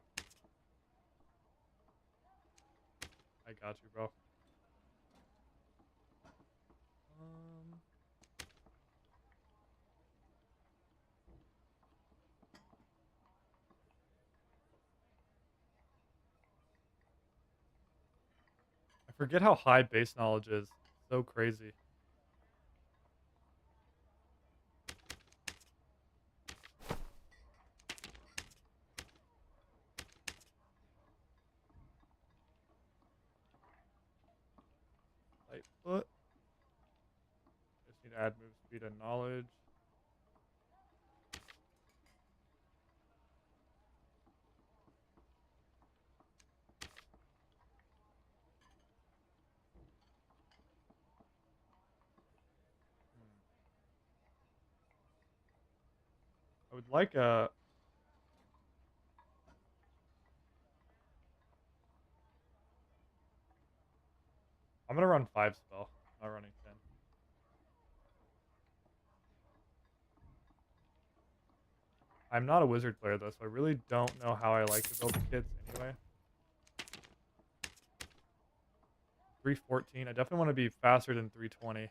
I got you, bro. Um, I forget how high base knowledge is. So crazy. Lightfoot. Just need to add move speed and knowledge. Hmm. I would like a. I'm gonna run 5 spell. Not running 10. I'm not a wizard player though, so I really don't know how I like to build the kits anyway. 314. I definitely want to be faster than 320.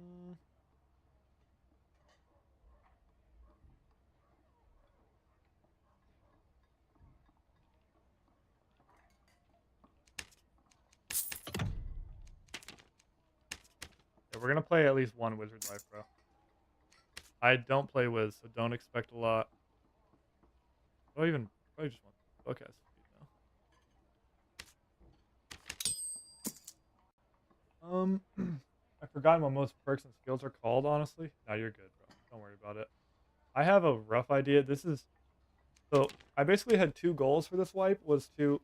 Mm, yeah, we're gonna play at least one wizard life, bro. I don't play Wiz, so don't expect a lot. Oh, even probably just one. Okay, speed now. I've forgotten what most perks and skills are called. Honestly, no, you're good, bro. Don't worry about it. I have a rough idea. This is so. I basically had 2 goals for this wipe. Was to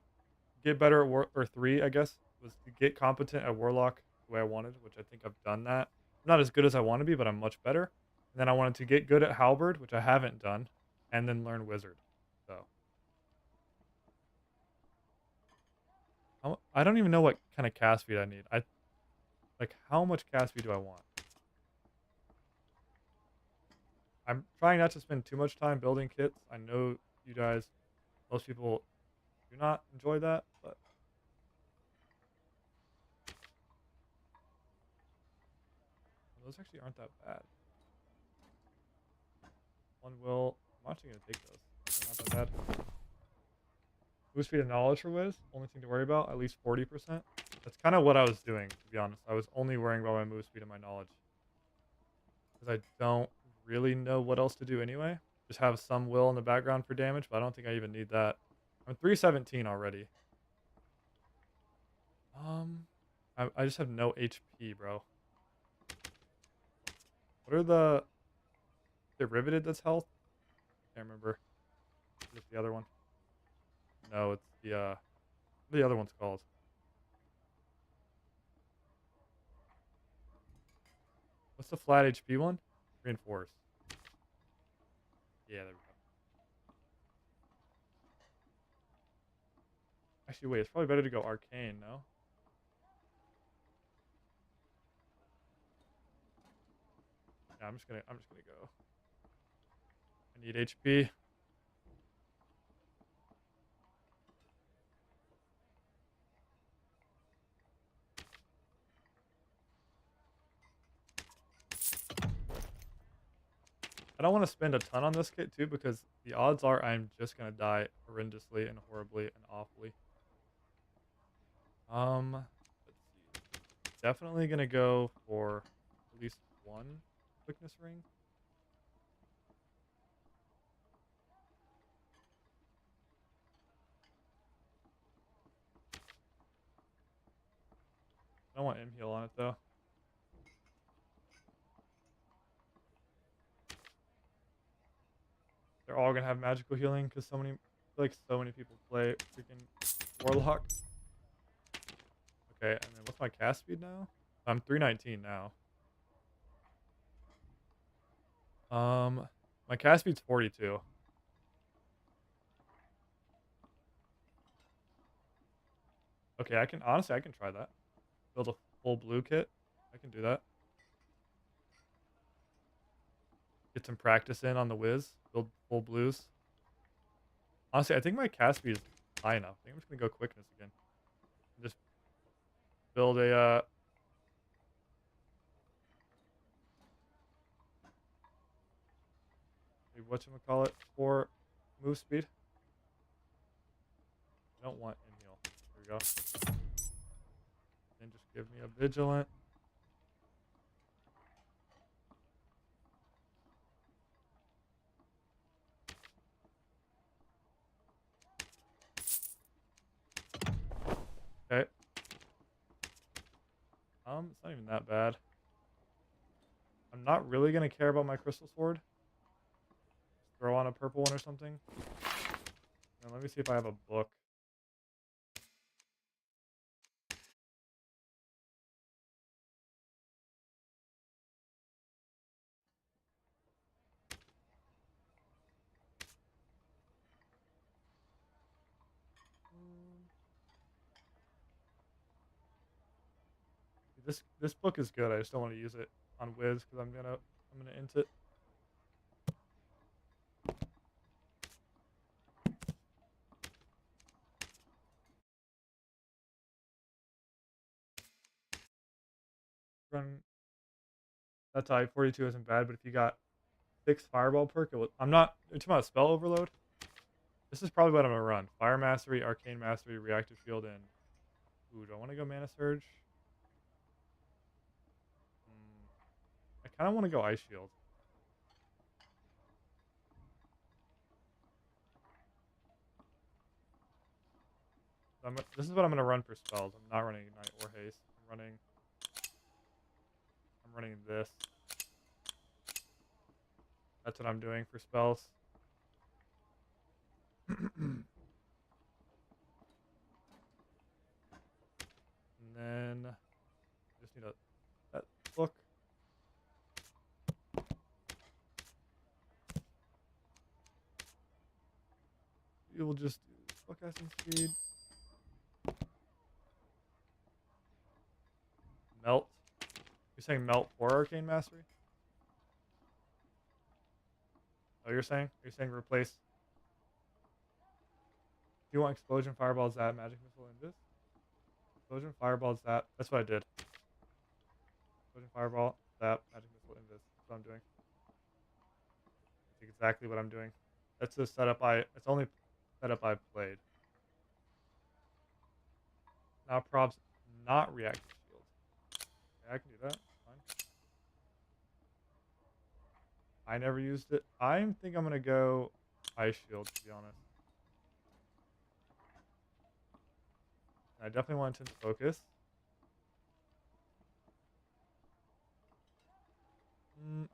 get better at or 3, I guess, was to get competent at Warlock the way I wanted, which I think I've done that. I'm not as good as I want to be, but I'm much better. And then I wanted to get good at Halberd, which I haven't done, and then learn Wizard. So I don't even know what kind of cast speed I need. I like how much cast speed do I want? I'm trying not to spend too much time building kits. I know you guys, most people do not enjoy that, but those actually aren't that bad. One will. I'm actually gonna take those. They're not that bad. Move speed of knowledge for Wiz. Only thing to worry about. At least 40%. That's kind of what I was doing, to be honest. I was only worrying about my move speed and my knowledge because I don't really know what else to do anyway. Just have some will in the background for damage, but I don't think I even need that. I'm 317 already. Um, I just have no HP, bro. What are the riveted that's health? Can't remember. Just the other one. No, it's the other one's called. What's the flat HP one? Reinforce. Yeah, there we go. Actually, wait, it's probably better to go arcane, no? Yeah, I'm just gonna go. I need HP. I don't want to spend a ton on this kit too because the odds are I'm just gonna die horrendously and horribly and awfully. Let's see. Definitely gonna go for at least one quickness ring. I don't want M heal on it though. They're all gonna have magical healing because so many people play freaking Warlock. Okay, and then what's my cast speed now? I'm 319 now. My cast speed's 42. Okay, I can try that. Build a full blue kit. I can do that. Get some practice in on the whiz. Build full blues. Honestly, I think my cast speed is high enough. I think I'm just gonna go quickness again. Just build a whatchamacallit for move speed. I don't want in heal. There we go. And just give me a vigilant. Okay. It's not even that bad. I'm not really gonna care about my crystal sword. Just throw on a purple one or something. And let me see if I have a book. Mm, this book is good. I just don't want to use it on Wiz because I'm gonna int it. Run that type 42 isn't bad, but if you got 6 fireball perk, I'm not. You're talking about spell overload. This is probably what I'm gonna run: fire mastery, arcane mastery, reactive shield, and ooh, do I want to go mana surge? Hmm, I kind of want to go ice shield. This is what I'm gonna run for spells. I'm not running ignite or haste. I'm running this. That's what I'm doing for spells. And then I just need that book. You will just do book casting speed. Melt. You're saying melt for arcane mastery? Oh, you're saying? You're saying replace. Do you want explosion, fireball, zap, magic missile, invis? Explosion, fireball, zap. That's what I did. Explosion, fireball, zap, magic missile, invis. That's what I'm doing. That's exactly what I'm doing. That's the setup it's only setup I've played. Now props not reactive shield. Okay, I can do that. Fine. I never used it. I think I'm gonna go ice shield, to be honest. I definitely want intense focus.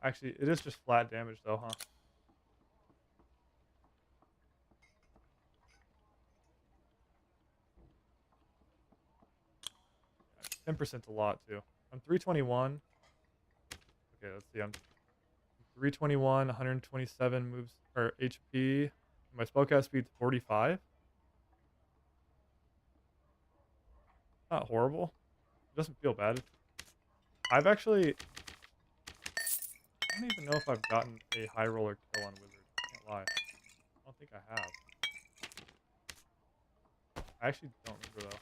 Actually, it is just flat damage though, huh? 10% a lot too. I'm 321. Okay, let's see. I'm 321, 127 moves or HP. My spellcast speed's 45. Not horrible. It doesn't feel bad. I've actually, I don't even know if I've gotten a high roller kill on Wizard. Can't lie. I don't think I have. I actually don't remember though.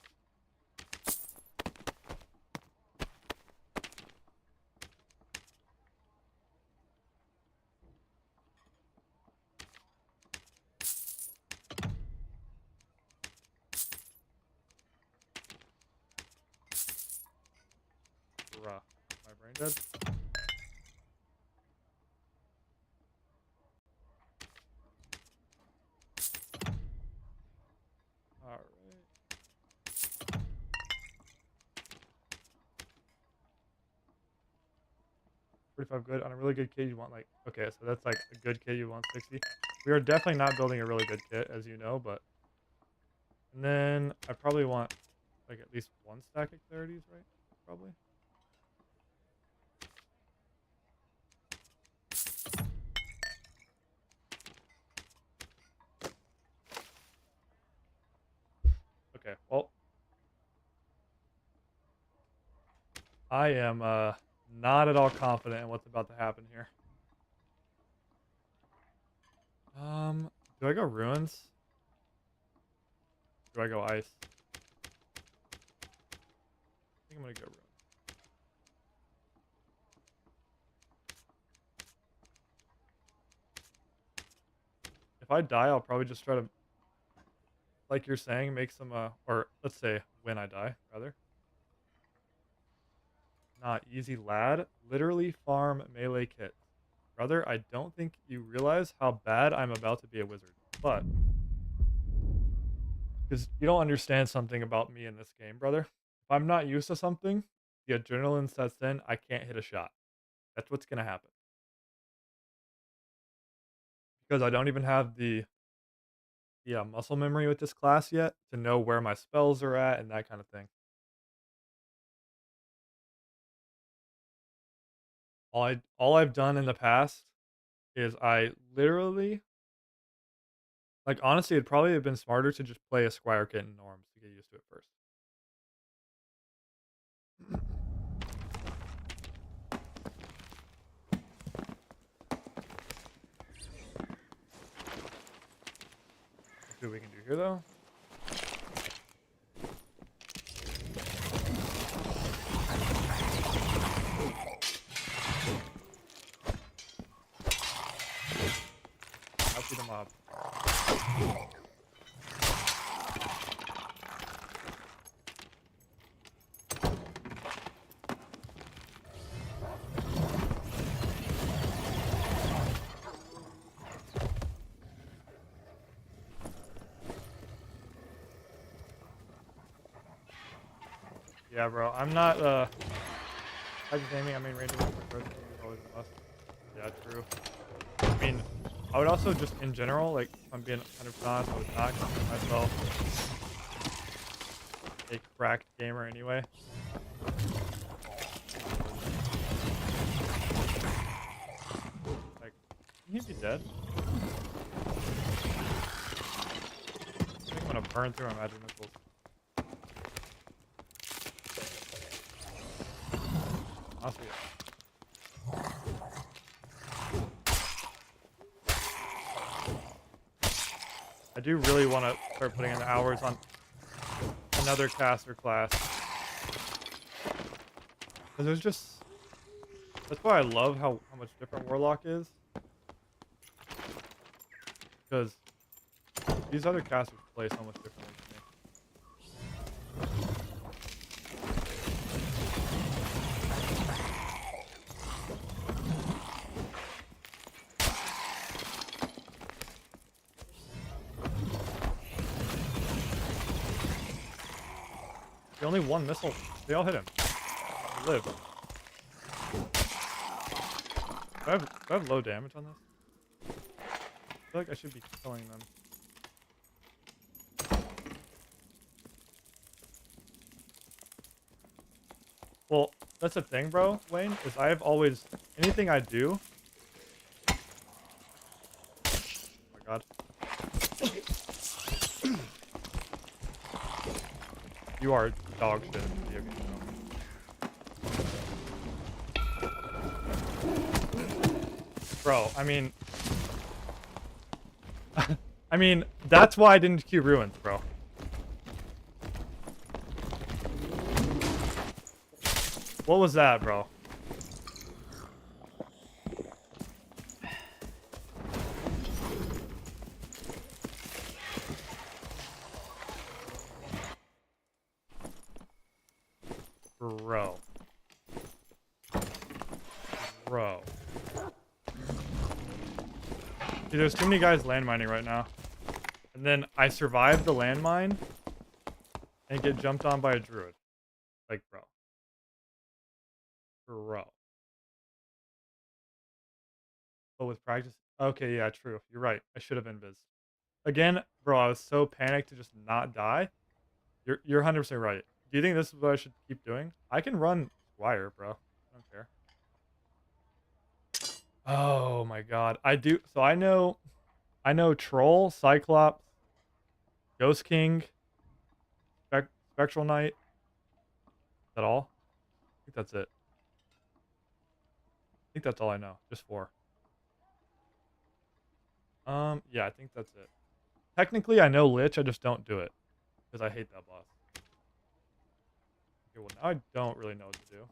Bruh. My brain dead? Alright. 45 good. On a really good kit, you want like, okay, so that's like a good kit, you want 60. We are definitely not building a really good kit, as you know, but. And then I probably want like at least one stack of clarities, right? Probably. Okay, well. I am not at all confident in what's about to happen here. Do I go ruins? Do I go ice? I think I'm gonna go ruins. If I die, I'll probably just try to, like you're saying, make some or let's say when I die, rather. Not easy, lad. Literally farm melee kits. Brother, I don't think you realize how bad I'm about to be a wizard. But because you don't understand something about me in this game, brother. If I'm not used to something, the adrenaline sets in, I can't hit a shot. That's what's gonna happen. Because I don't even have the muscle memory with this class yet to know where my spells are at and that kind of thing. All I've done in the past is I literally, like, honestly, it'd probably have been smarter to just play a Squire kit in norms to get used to it first. Let's see what we can do here though. I'll see the mob. Yeah, bro. I'm not type of aiming. I mean, range of approach is always a must. Yeah, true. I mean, I would also just in general, like, if I'm being 100% honest, I would not consider myself a cracked gamer anyway. Like, can he be dead? I think I'm gonna burn through my magic missiles. Honestly, I do really want to start putting in the hours on another caster class. Because there's just... That's why I love how much different Warlock is. Because these other casters play so much differently to me. The only one missile. They all hit him. He lived. Do I have low damage on this? I feel like I should be killing them. Well, that's the thing, bro, Wayne, is I've always... Anything I do... Oh my god. You are dog shit in video games, bro. I mean... I mean, that's why I didn't queue Ruins, bro. What was that, bro? Bro. Dude, there's too many guys landmining right now. And then I survived the landmine and get jumped on by a druid. Like, bro. But with practice... Okay, yeah, true. You're right. I should have invis. Again, bro, I was so panicked to just not die. You're 100% right. Do you think this is what I should keep doing? I can run Squire, bro. I don't care. Oh my god. I do... So I know Troll, Cyclops, Ghost King, Spectral Knight. Is that all? I think that's it. I think that's all I know. Just 4. Yeah, I think that's it. Technically, I know Lich, I just don't do it. Because I hate that boss. Okay, well, now I don't really know what to do.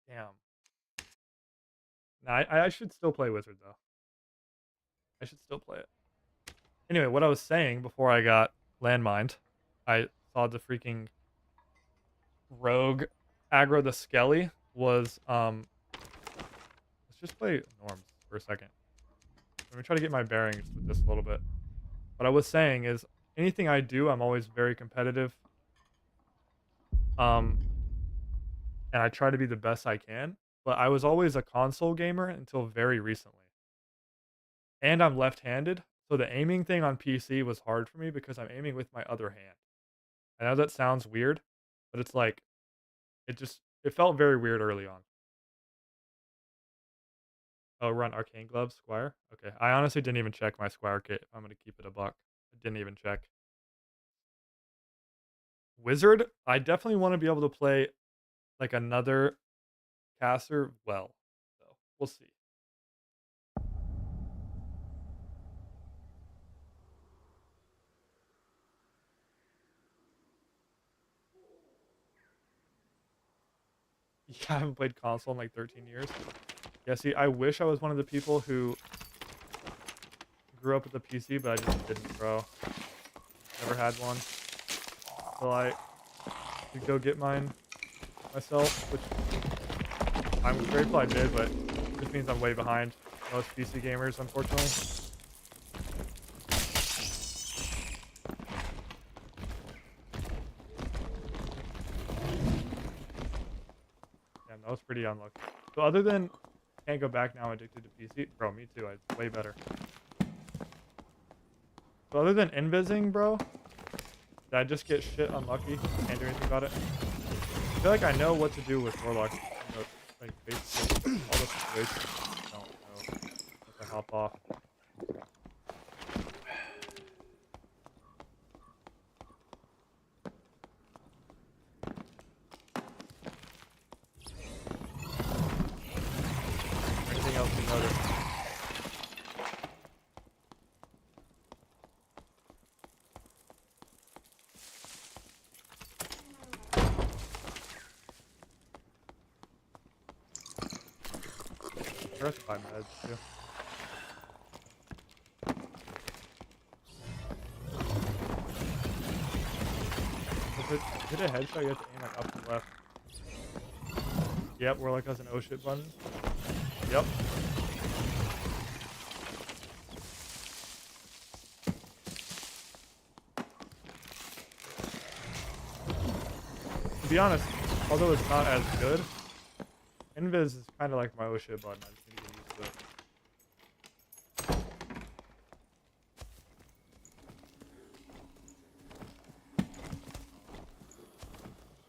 Damn. Nah, I should still play Wizard, though. I should still play it. Anyway, what I was saying before I got landmined, I saw the freaking rogue aggro the Skelly was, let's just play Norms for a second. Let me try to get my bearings with this a little bit. What I was saying is, anything I do, I'm always very competitive. And I try to be the best I can. But I was always a console gamer until very recently. And I'm left-handed, so the aiming thing on PC was hard for me because I'm aiming with my other hand. I know that sounds weird, but it's like, it felt very weird early on. Oh, run Arcane Gloves, Squire? Okay, I honestly didn't even check my Squire kit. I'm gonna keep it a buck. I didn't even check. Wizard? I definitely want to be able to play, like, another caster well. So, we'll see. Yeah, I haven't played console in like 13 years. Yeah, see, I wish I was one of the people who grew up with a PC, but I just didn't, bro. Never had one. So I could go get mine myself, which I'm grateful I did, but it just means I'm way behind most PC gamers, unfortunately. Damn, that was pretty unlucky. So other than can't go back now, I'm addicted to PC. Bro, me too. It's way better. So other than invising, bro, did I just get shit unlucky? Can't do anything about it. I feel like I know what to do with Warlock. Like basically all the situations. I don't know. If I hop off. Anything else you notice? forgot to buy meds too. If it hit a headshot, you have to aim like up and left. Yep, Warlock has an oh shit button. Yep. To be honest, although it's not as good, Invis is kind of like my oh shit button. I just need to get used to it.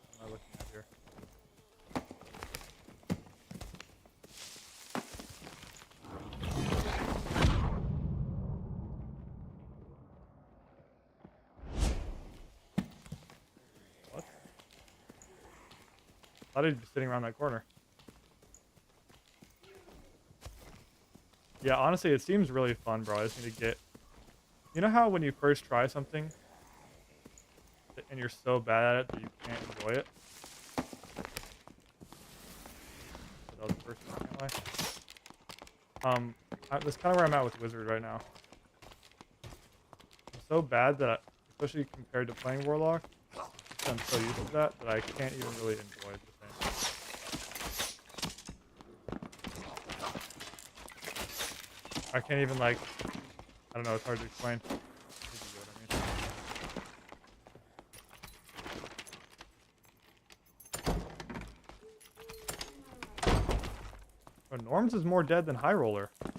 What am I looking at here? What? Thought he'd be sitting around that corner. Yeah, honestly, it seems really fun, bro. I just need to get... You know how when you first try something, and you're so bad at it that you can't enjoy it? That was the first one, can't lie. That's kind of where I'm at with Wizard right now. I'm so bad that, especially compared to playing Warlock, I'm so used to that I can't even really enjoy the thing. I can't even, like, I don't know, it's hard to explain. You get what I mean. Oh, Norms is more dead than High Roller. Am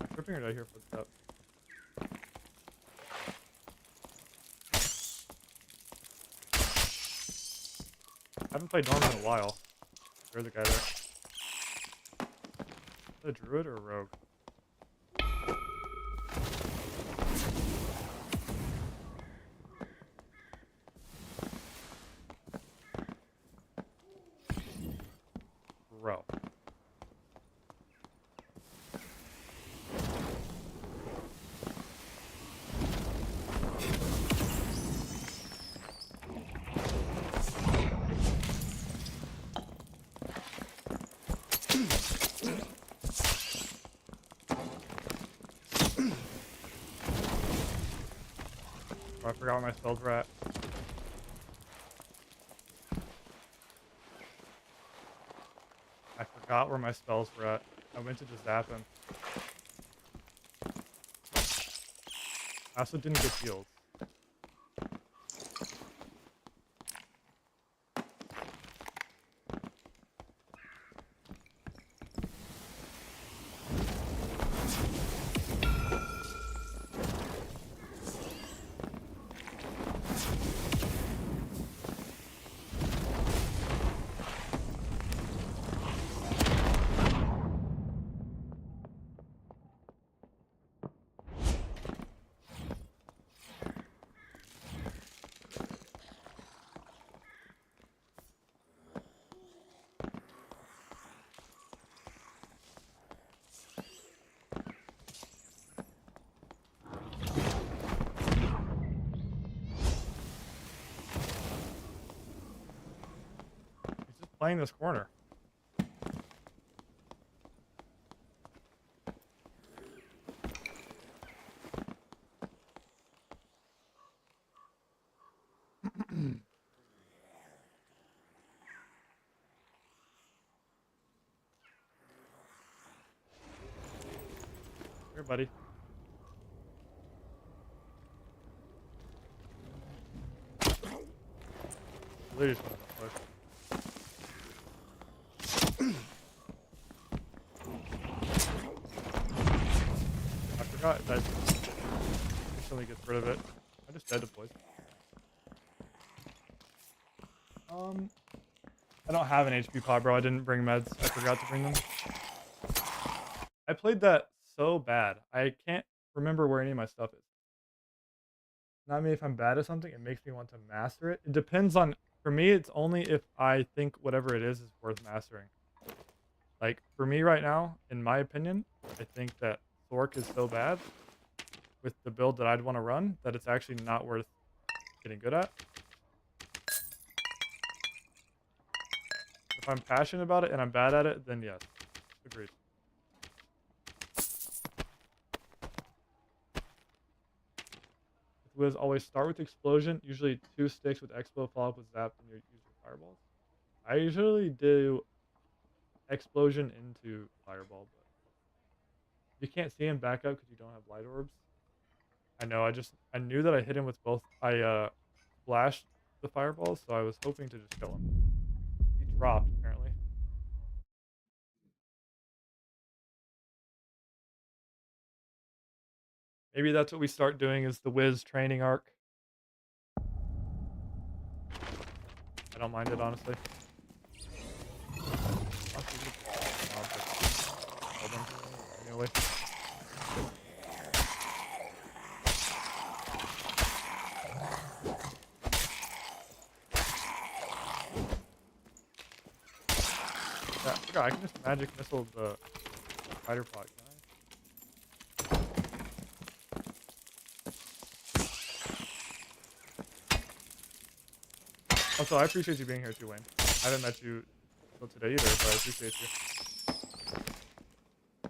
I tripping or did I hear footsteps? I haven't played Norms in a while. There's a guy there. Is that a druid or a rogue? Bro. Oh, I forgot where my spells were at. I forgot where my spells were at. I went to just zap him. I also didn't get healed. He's just playing this corner. Here, buddy. Literally just wanted to push. I forgot that instantly gets rid of it. I just dead to poison. I don't have an HP pod, bro. I didn't bring meds. I forgot to bring them. I played that so bad. I can't remember where any of my stuff is. Not me if I'm bad at something, it makes me want to master it. It depends on, for me, it's only if I think whatever it is worth mastering. Like, for me right now, in my opinion, I think that Thork is so bad with the build that I'd want to run that it's actually not worth getting good at. If I'm passionate about it and I'm bad at it, then yes. Agreed. With Wiz, always start with explosion. Usually 2 sticks with expo, follow up with zap, and you use your fireballs. I usually do explosion into fireball, but you can't see him back up because you don't have light orbs. I know. I knew that I hit him with both. I flashed the fireballs, so I was hoping to just kill him. He dropped apparently. Maybe that's what we start doing is the Wiz training arc. I don't mind it honestly. Anyway. Yeah, I can just magic missile the spider pot, can I? Also, I appreciate you being here too, Wayne. I haven't met you until today either, but I appreciate you.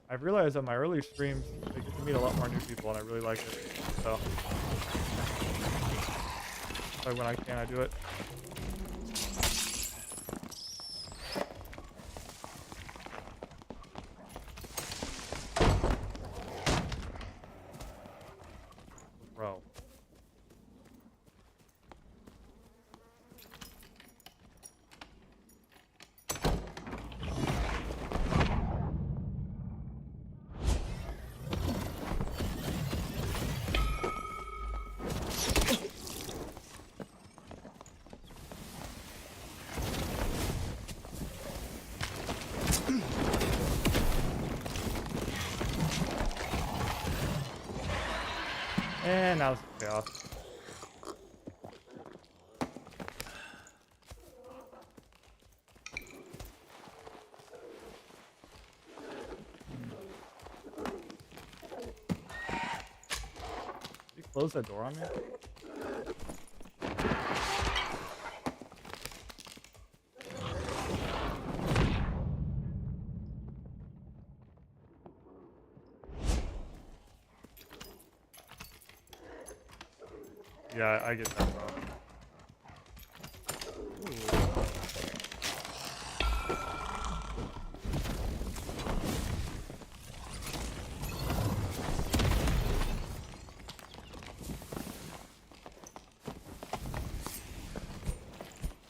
I've realized that my early streams, I get to meet a lot more new people, and I really like it. So, when I can, I do it. Bro. And now it's chaos. Did you close that door on me? Yeah, I get that, bro.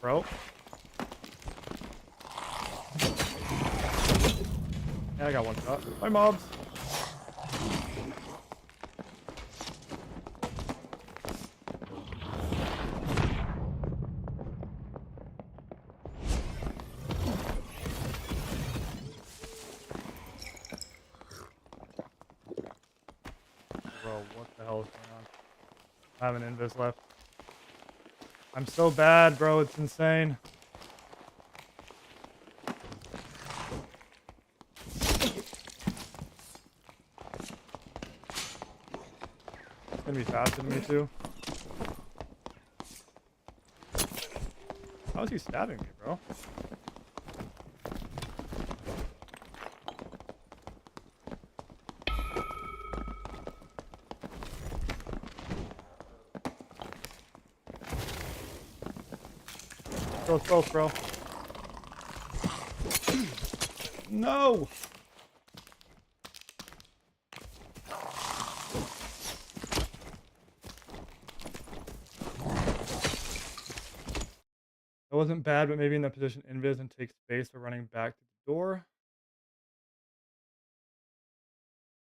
Bro. Yeah, I got one shot. My mobs. Bro, what the hell is going on? I have an invis left. I'm so bad, bro. It's insane. It's gonna be faster than me too. How is he stabbing me, bro? Bro, it's both, bro. No! That wasn't bad, but maybe in that position, invis and take space for running back to the door.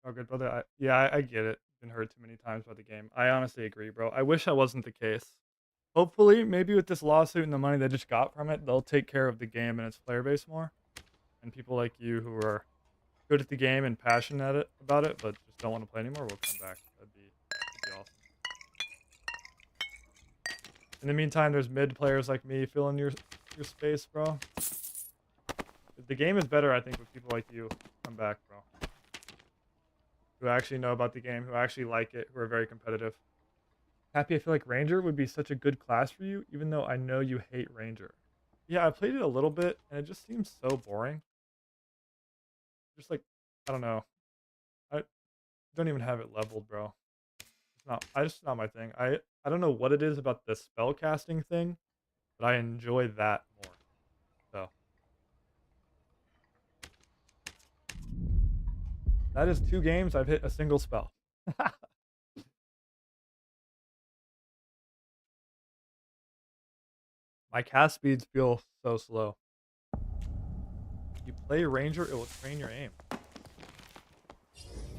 Oh, good, brother. I get it. Been hurt too many times by the game. I honestly agree, bro. I wish that wasn't the case. Hopefully, maybe with this lawsuit and the money they just got from it, they'll take care of the game and its player base more. And people like you who are good at the game and passionate about it, but just don't want to play anymore, will come back. That'd be awesome. In the meantime, there's mid players like me filling your space, bro. The game is better, I think, with people like you come back, bro. Who actually know about the game, who actually like it, who are very competitive. Happy, I feel like Ranger would be such a good class for you, even though I know you hate Ranger. Yeah, I played it a little bit, and it just seems so boring. Just like, I don't know. I don't even have it leveled, bro. It's not. I just not my thing. I don't know what it is about the spell casting thing, but I enjoy that more. So that is 2 games. I've hit a single spell. My cast speeds feel so slow. You play ranger, it will train your aim.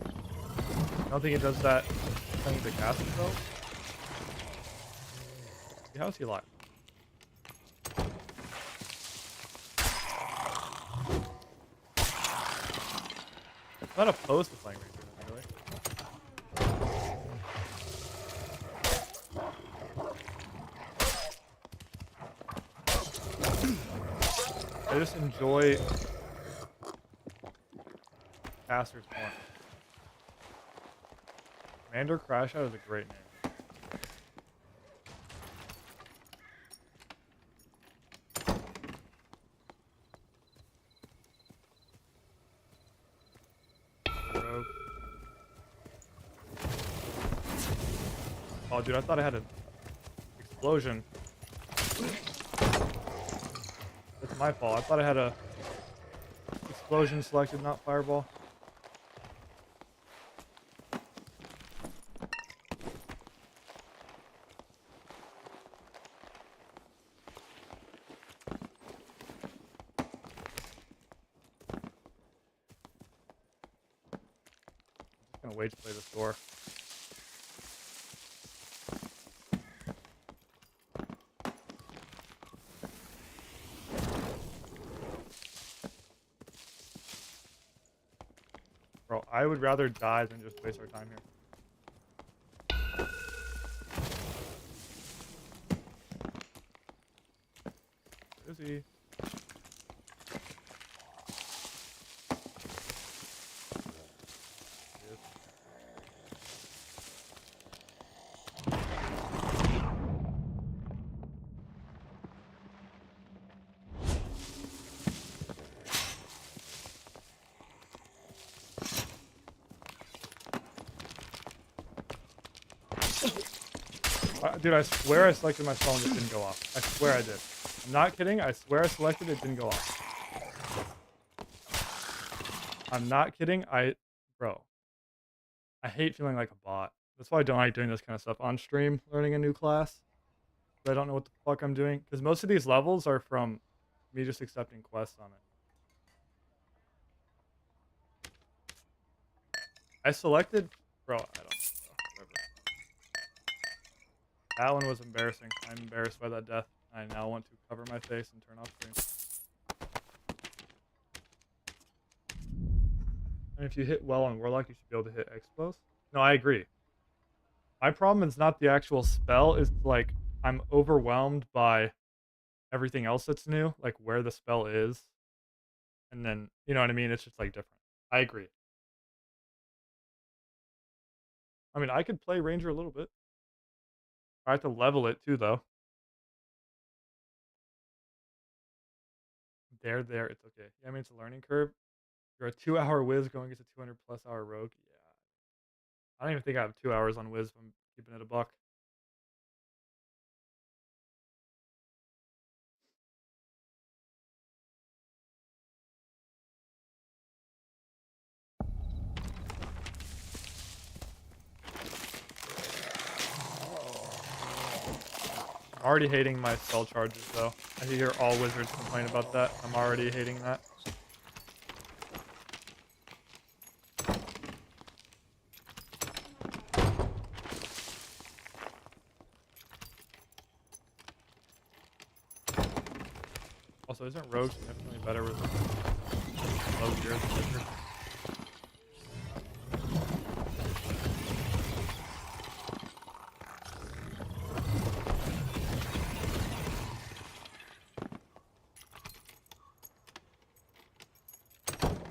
I don't think it does that playing the cast spells. How is he alive? I'm not opposed to playing ranger, then, really. I just enjoy casters more. Commander Crash Out is a great name. Rogue. Oh, dude, I thought I had an explosion. That's my fault. I thought I had a explosion selected, not fireball. I'm just gonna wait to play this door. Bro, I would rather die than just waste our time here. Where is he? Yes. Dude, I swear I selected my spell and it didn't go off. I swear I did. I'm not kidding. I swear I selected it, didn't go off. I'm not kidding. Bro, I hate feeling like a bot. That's why I don't like doing this kind of stuff on stream, learning a new class. But I don't know what the fuck I'm doing. Because most of these levels are from me just accepting quests on it. I selected, bro, I don't know. Whatever. That one was embarrassing. I'm embarrassed by that death. I now want to cover my face and turn off stream. And if you hit well on Warlock, you should be able to hit Explos. No, I agree. My problem is not the actual spell, it's like I'm overwhelmed by everything else that's new, like where the spell is. And then, you know what I mean? It's just like different. I agree. I mean, I could play Ranger a little bit. I have to level it too, though. There, it's okay. Yeah, I mean, it's a learning curve. You're a 2-hour whiz going against a 200 plus hour rogue. Yeah. I don't even think I have 2 hours on whiz if I'm keeping it a buck. I'm already hating my spell charges, though. I hear all wizards complain about that. I'm already hating that. Also, isn't rogue significantly better with low gear than wizard?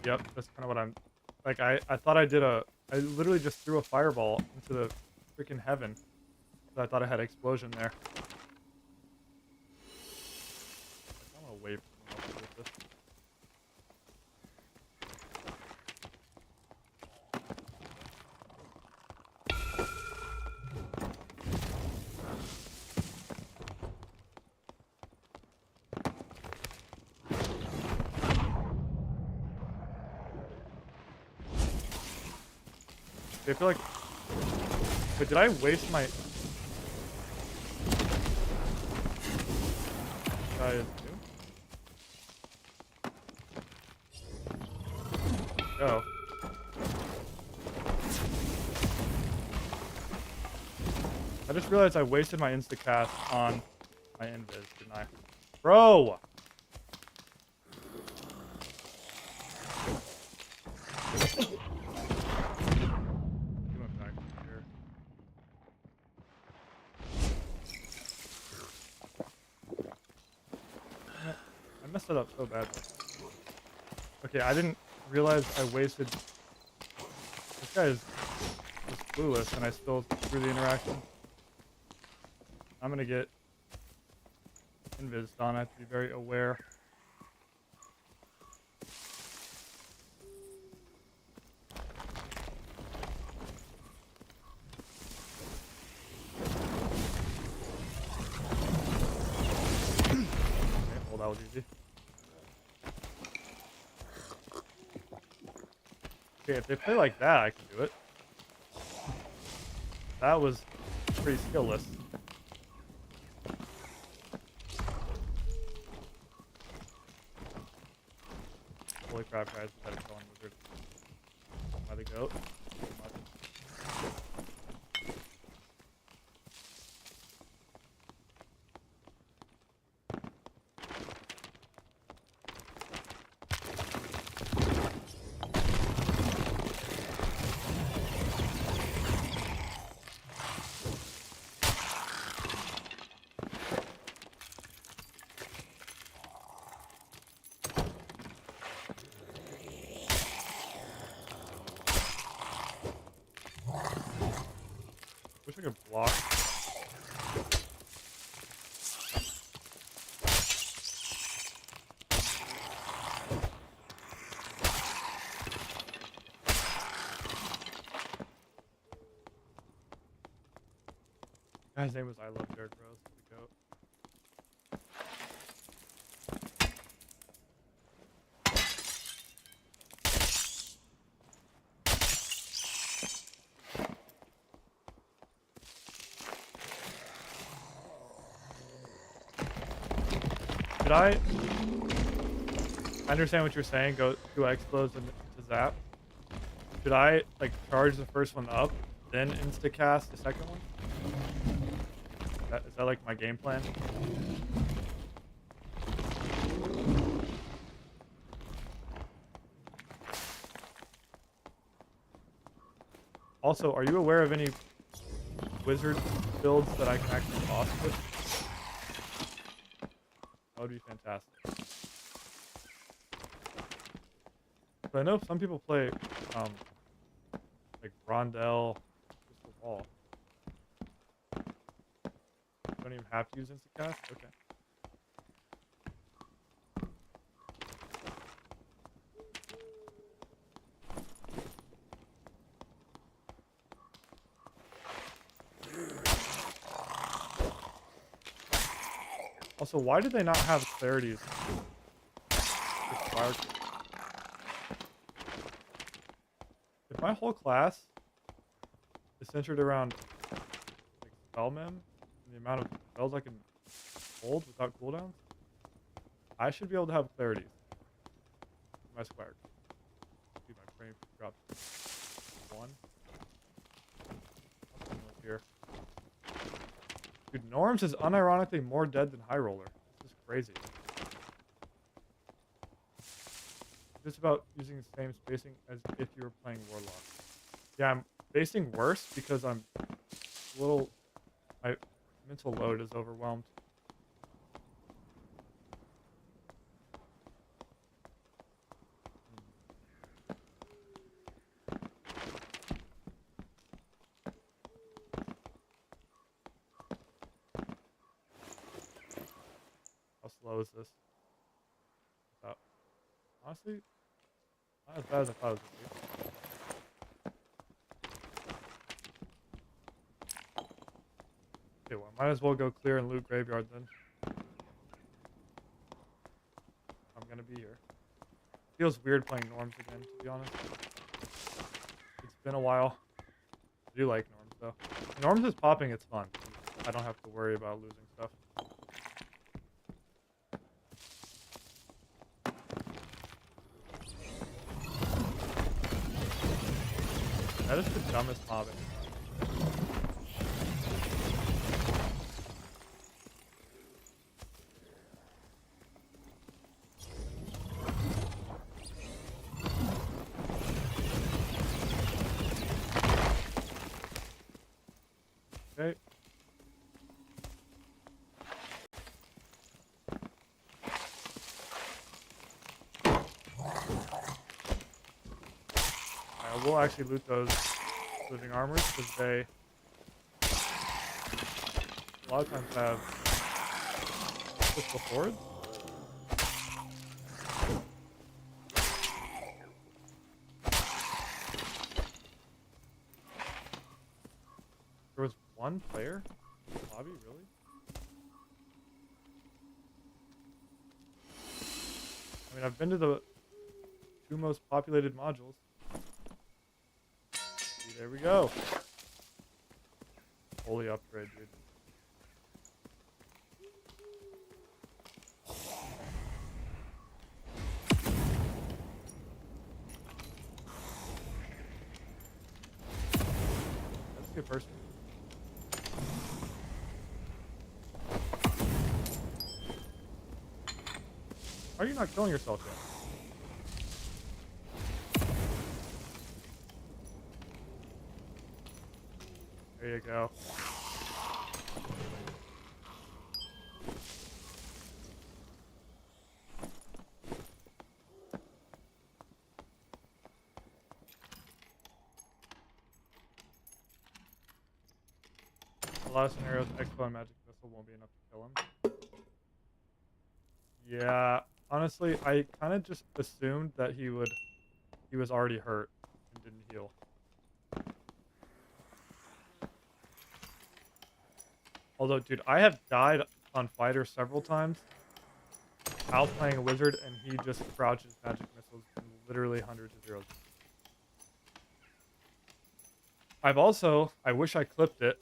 Yep, that's kind of what I'm... Like, I thought I did a... I literally just threw a fireball into the freaking heaven. So I thought I had explosion there. I'm gonna I feel like... Wait, did I waste my... Go. I just realized I wasted my insta-cast on my invis, didn't I? Bro! He went back here. I messed it up so badly. Okay, I didn't realize I wasted... This guy is just clueless and I still threw the interaction. I'm gonna get invis on. I have to be very aware. Okay, well, that was easy. Okay, if they play like that, I can do it. That was pretty skillless. Holy crap, guys. I had a killing wizard. By the goat. Wish I could block. Guy's name was I Love Jared Rose. The goat. Did I understand what you're saying? Go 2 explodes and to zap. Should I like charge the first one up, then insta cast the second one? Is that like my game plan? Also, are you aware of any wizard builds that I can actually boss with? That would be fantastic. But I know some people play like Rondell, Crystal Ball. Don't even have to use Instacast? Okay. Also, why did they not have clarities? If my whole class is centered around like spell mem and the amount of spells I can hold without cooldowns, I should be able to have clarities. My square. Dude, my frame dropped 1. Here. Dude, Norms is unironically more dead than High Roller. This is crazy. Just about using the same spacing as if you were playing Warlock. Yeah, I'm spacing worse because I'm a little... My mental load is overwhelmed. How slow is this? Honestly, not as bad as I thought it was going to be. Okay, well, I might as well go clear and loot graveyard then. I'm gonna be here. Feels weird playing Norms again, to be honest. It's been a while. I do like Norms though. Norms is popping, it's fun. I don't have to worry about losing stuff. That is the dumbest mob. Okay. I will actually loot those living armors because they a lot of times have crystal hordes. There was one player in the lobby, really? I mean, I've been to the 2 most populated modules. See, there we go. Holy upgrade, dude. That's a good person. Why are you not killing yourself yet? There you go. A lot of scenarios, Expo and Magic Missile won't be enough to kill him. Yeah, honestly, I kind of just assumed that he was already hurt and didn't heal. Although, dude, I have died on fighter several times. Al playing a wizard, and he just crouches magic missiles and literally hundreds of zeros. I've also, I wish I clipped it.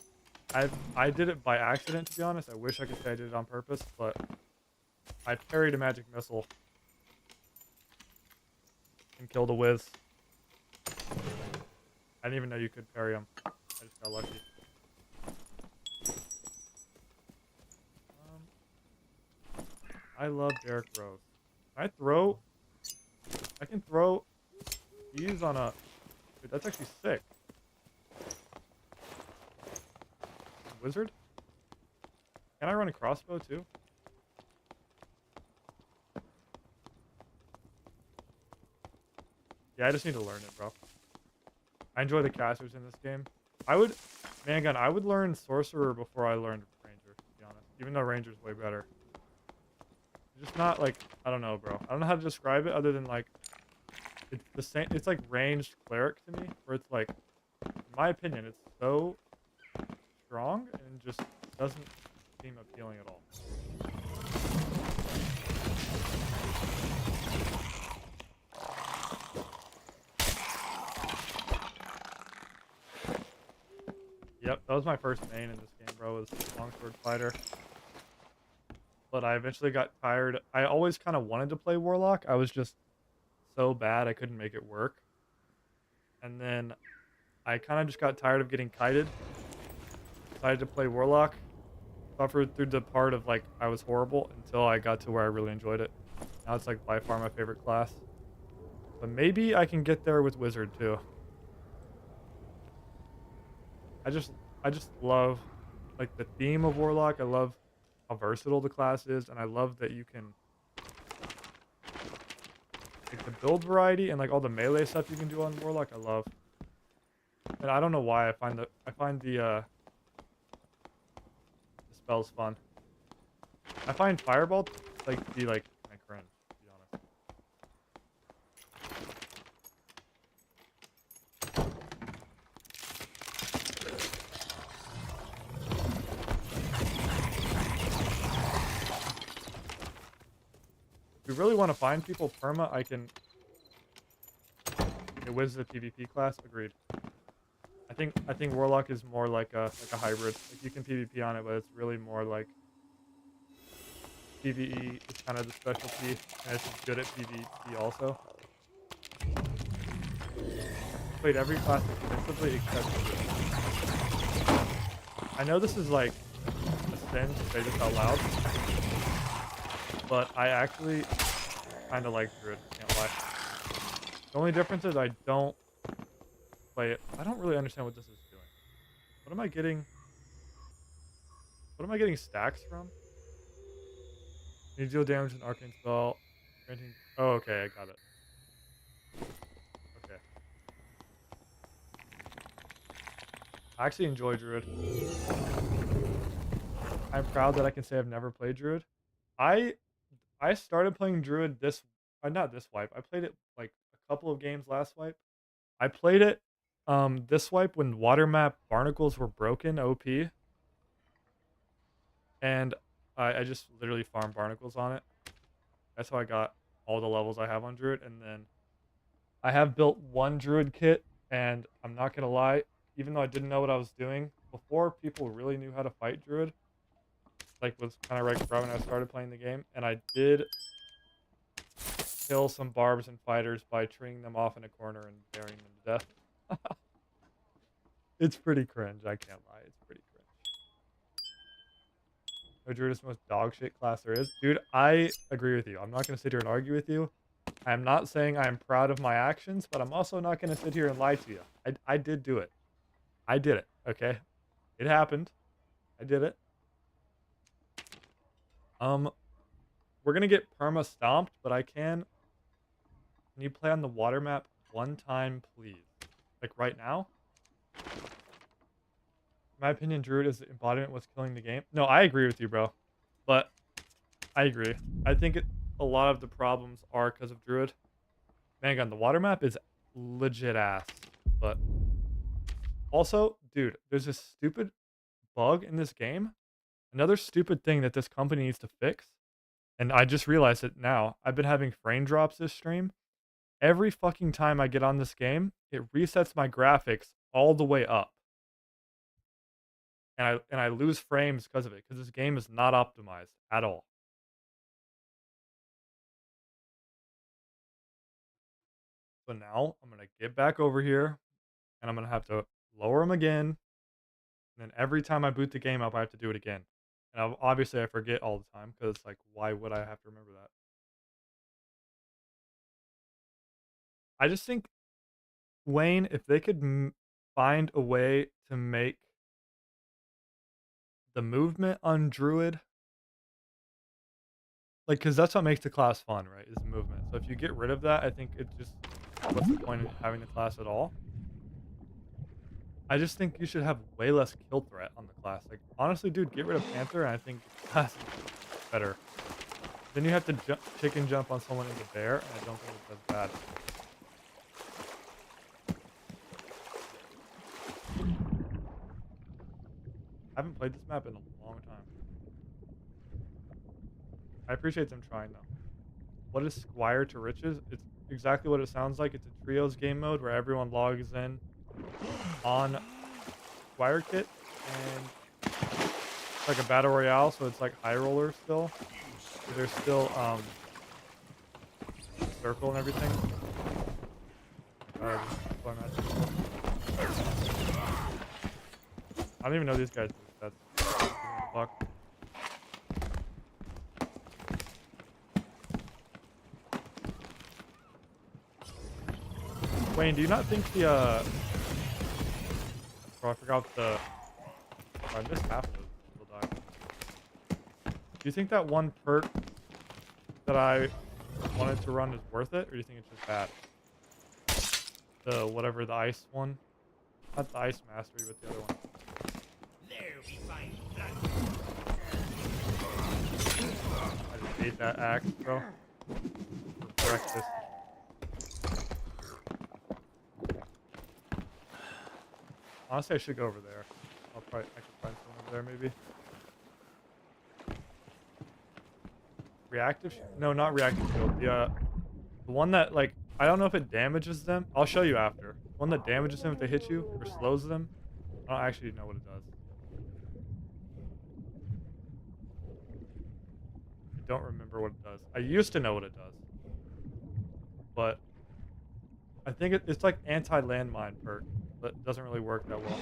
I did it by accident, to be honest. I wish I could say I did it on purpose, but I parried a magic missile and killed a Wiz. I didn't even know you could parry him. I just got lucky. I love Derek Rose. I can throw these on a... Dude, that's actually sick. Wizard? Can I run a crossbow too? Yeah, I just need to learn it, bro. I enjoy the casters in this game. I would learn Sorcerer before I learned Ranger, to be honest. Even though Ranger's way better. It's just not like, I don't know, bro. I don't know how to describe it other than like, it's the same, it's like ranged cleric to me, where it's like, in my opinion, it's so strong and just doesn't seem appealing at all. Yep, that was my first main in this game, bro, was Longsword Fighter. But I eventually got tired. I always kind of wanted to play Warlock. I was just so bad I couldn't make it work. And then I kind of just got tired of getting kited. Decided to play Warlock. Suffered through the part of like I was horrible until I got to where I really enjoyed it. Now it's like by far my favorite class. But maybe I can get there with Wizard too. I just love like the theme of Warlock. I love how versatile the class is, and I love that you can like the build variety and like all the melee stuff you can do on Warlock. I love, and I don't know why I find the spells fun. I find Fireball like to be like kind of cringe, to be honest. If we really want to find people perma, I can. It was the PvP class. Agreed. I think Warlock is more like a hybrid. Like you can PvP on it, but it's really more like PvE is kind of the specialty, and it's good at PvP also. Played every class extensively except Druid. I know this is like a sin to say this out loud, but I actually kind of like Druid. Can't lie. The only difference is I don't play it. I don't really understand what this is doing. What am I getting? What am I getting stacks from? You deal damage with an arcane spell. Granting. Oh, okay, I got it. Okay. I actually enjoy Druid. I'm proud that I can say I've never played Druid. I I started playing Druid this not this wipe. I played it like a couple of games last wipe. I played it this wipe when water map barnacles were broken OP, and I just literally farmed barnacles on it. That's how I got all the levels I have on Druid, and then I have built one Druid kit, and I'm not gonna lie, even though I didn't know what I was doing before, people really knew how to fight Druid. Like was kind of right when I started playing the game, and I did kill some barbs and fighters by treeing them off in a corner and burying them to death. It's pretty cringe, I can't lie. It's pretty cringe. No, Druid is the most dog shit class there is. Dude, I agree with you. I'm not going to sit here and argue with you. I'm not saying I'm proud of my actions, but I'm also not going to sit here and lie to you. I did do it. I did it, okay? It happened. I did it. We're going to get perma stomped, but can you play on the water map one time, please? Like right now? In my opinion, Druid is the embodiment what's killing the game. No, I agree with you, bro. But I agree. I think a lot of the problems are because of Druid. Man, the water map is legit ass. But also, dude, there's this stupid bug in this game. Another stupid thing that this company needs to fix. And I just realized it now. I've been having frame drops this stream. Every fucking time I get on this game, it resets my graphics all the way up. And I lose frames because of it, because this game is not optimized at all. So now I'm gonna get back over here, and I'm gonna have to lower them again. And then every time I boot the game up, I have to do it again. And obviously I forget all the time because like, why would I have to remember that? I just think Wayne, if they could find a way to make the movement on Druid, like, because that's what makes the class fun, right? Is movement. So if you get rid of that, I think it just what's the point of having the class at all? I just think you should have way less kill threat on the class. Like, honestly, dude, get rid of Panther, and I think the class is better. Then you have to chicken jump on someone in the bear, and I don't think it's as bad. I haven't played this map in a long time. I appreciate them trying, though. What is Squire to Riches? It's exactly what it sounds like. It's a trios game mode where everyone logs in on Squire Kit, and it's like a battle royale, so it's like high roller still. So there's still circle and everything. I don't even know these guys. That's fuck. Wayne, do you not think the bro, I forgot the. Oh, I missed half of those people die. Do you think that one perk that I wanted to run is worth it, or do you think it's just bad? The whatever the ice one, not the ice mastery, but the other one. There we find I just hate that axe, bro. For breakfast. Honestly, I should go over there. I could find someone over there maybe. Reactive? No, not reactive shield. The one that like I don't know if it damages them. I'll show you after. one that damages them if they hit you or slows them. I don't actually know what it does. I don't remember what it does. I used to know what it does, but I think it's like anti-landmine perk, but it doesn't really work that well.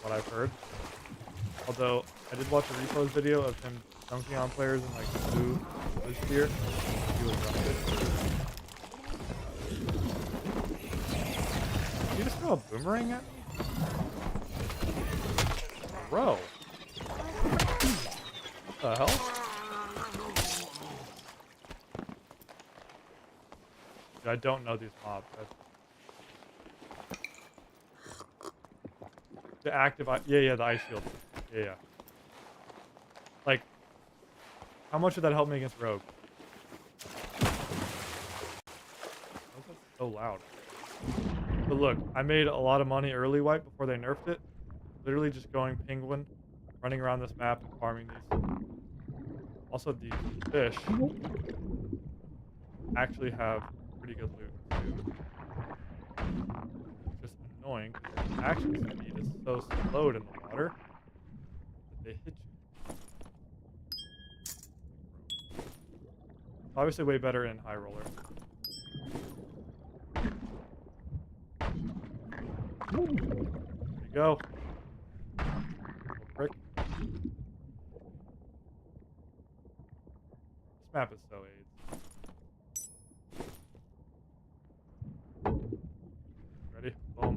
What I've heard. Although I did watch a Repo's video of him dunking on players in like blue sphere. He was running. Did you just throw a boomerang at me? Bro. What the hell? Dude, I don't know these mobs. The active, yeah, the ice shield. Yeah. Like, how much would that help me against Rogue? Why is that so loud? But look, I made a lot of money early wipe before they nerfed it. Literally just going penguin, running around this map and farming these. Also, the fish actually have pretty good loot too. It's just annoying because the action speed is so slowed in the water that they hit you. Obviously way better in high roller. There you go. Little prick. This map is so AIDS. Ready? Boom.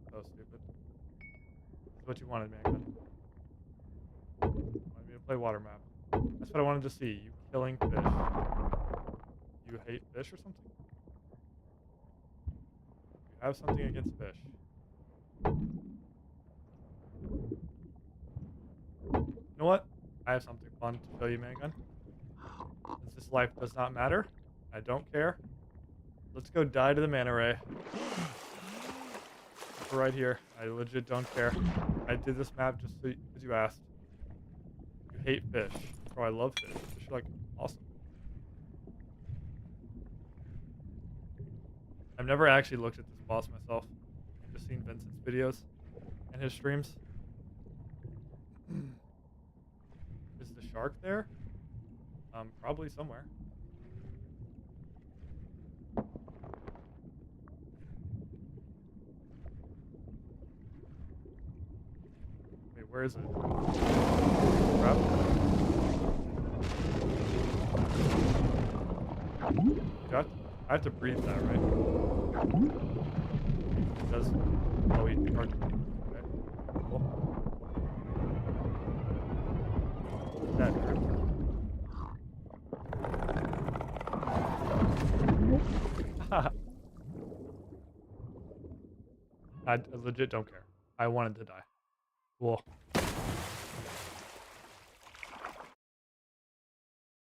So stupid. This is what you wanted, man. Wanted me to play water map. That's what I wanted to see. You killing fish. You hate fish or something? You have something against fish. You know what? I have something fun to show you, Mangun. Since this life does not matter, I don't care. Let's go die to the manta ray. Right here. I legit don't care. I did this map just so because you asked. You hate fish. Bro, I love fish. Fish are like awesome. I've never actually looked at this boss myself. I've just seen Vincent's videos and his streams. Is the shark there? Probably somewhere. Wait, where is it? Crap. I have to breathe that, right? It does. Oh, wait, hard to breathe. Okay. Cool. That hurt. I legit don't care. I wanted to die. Cool.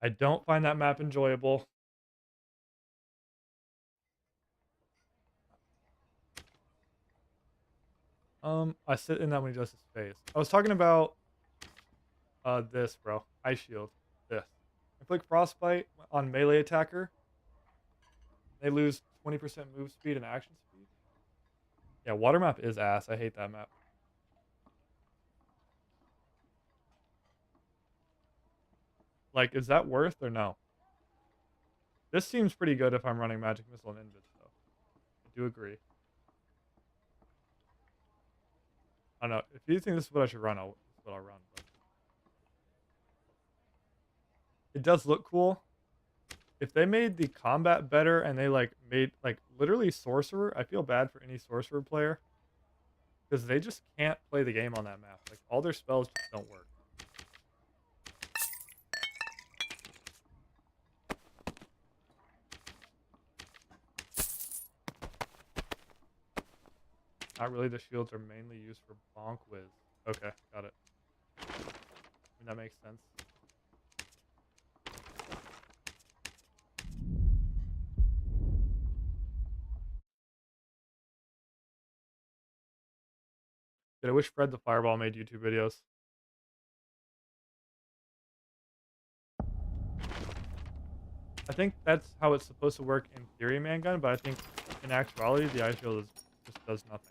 I don't find that map enjoyable. I sit in that when he does his face. I was talking about this, bro. Ice shield. This. I click frostbite on melee attacker. They lose 20% move speed and action speed. Yeah, water map is ass. I hate that map. Like, is that worth or no? This seems pretty good if I'm running magic missile and invis though. I do agree. I don't know. If you think this is what I should run, this is what I'll run. But it does look cool. If they made the combat better and they like made like literally sorcerer, I feel bad for any sorcerer player because they just can't play the game on that map. Like all their spells just don't work. Not really. The shields are mainly used for bonk whiz. Okay, got it. I mean, that makes sense. Dude, I wish Fred the Fireball made YouTube videos. I think that's how it's supposed to work in theory, Mangun, but I think in actuality, the ice shield just does nothing.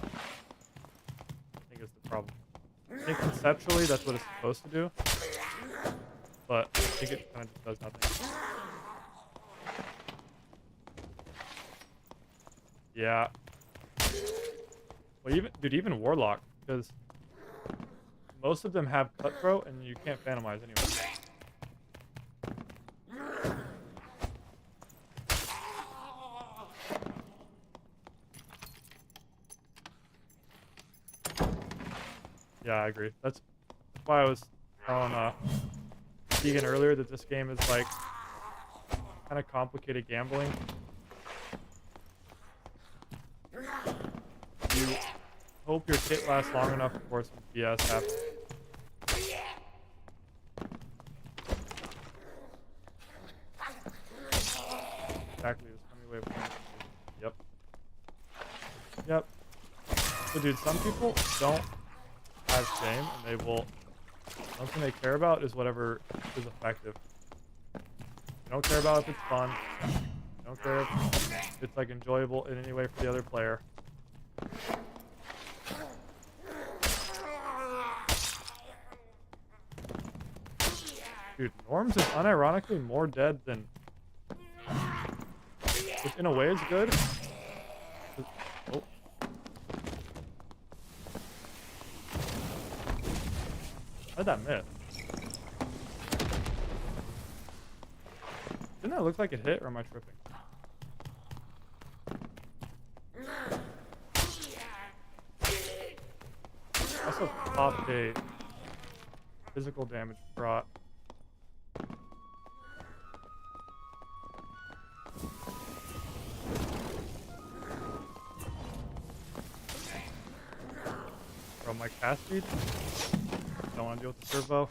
I think it's the problem. I think conceptually that's what it's supposed to do, but I think it kind of just does nothing. Yeah. Well, even Warlock, because most of them have Cutthroat, and you can't Phantomize anyway. Yeah, I agree. That's why I was telling Keegan earlier that this game is like kind of complicated gambling. You hope your kit lasts long enough before some BS happens. Exactly, this funny way of playing it. Yep. Yep. So, dude, some people don't have shame, and they will. One thing they care about is whatever is effective. They don't care about if it's fun. They don't care if it's like enjoyable in any way for the other player. Dude, Norms is unironically more dead than... Which in a way is good. Oh. How'd that miss? Didn't that look like it hit, or am I tripping? Also popped a physical damage brought. Bro, my cast speed? Don't want to deal with the servo.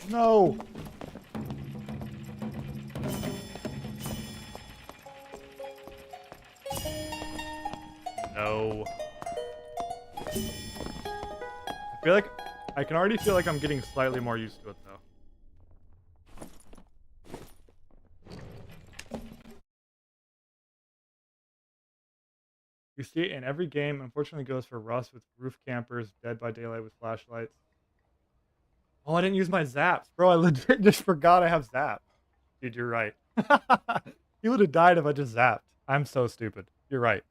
No! No. I feel like I can already feel like I'm getting slightly more used to it though. You see it in every game. Unfortunately, goes for Rust with roof campers, Dead by Daylight with flashlights. Oh, I didn't use my zaps, bro. I legit just forgot I have zap. Dude, you're right. He would have died if I just zapped. I'm so stupid. You're right.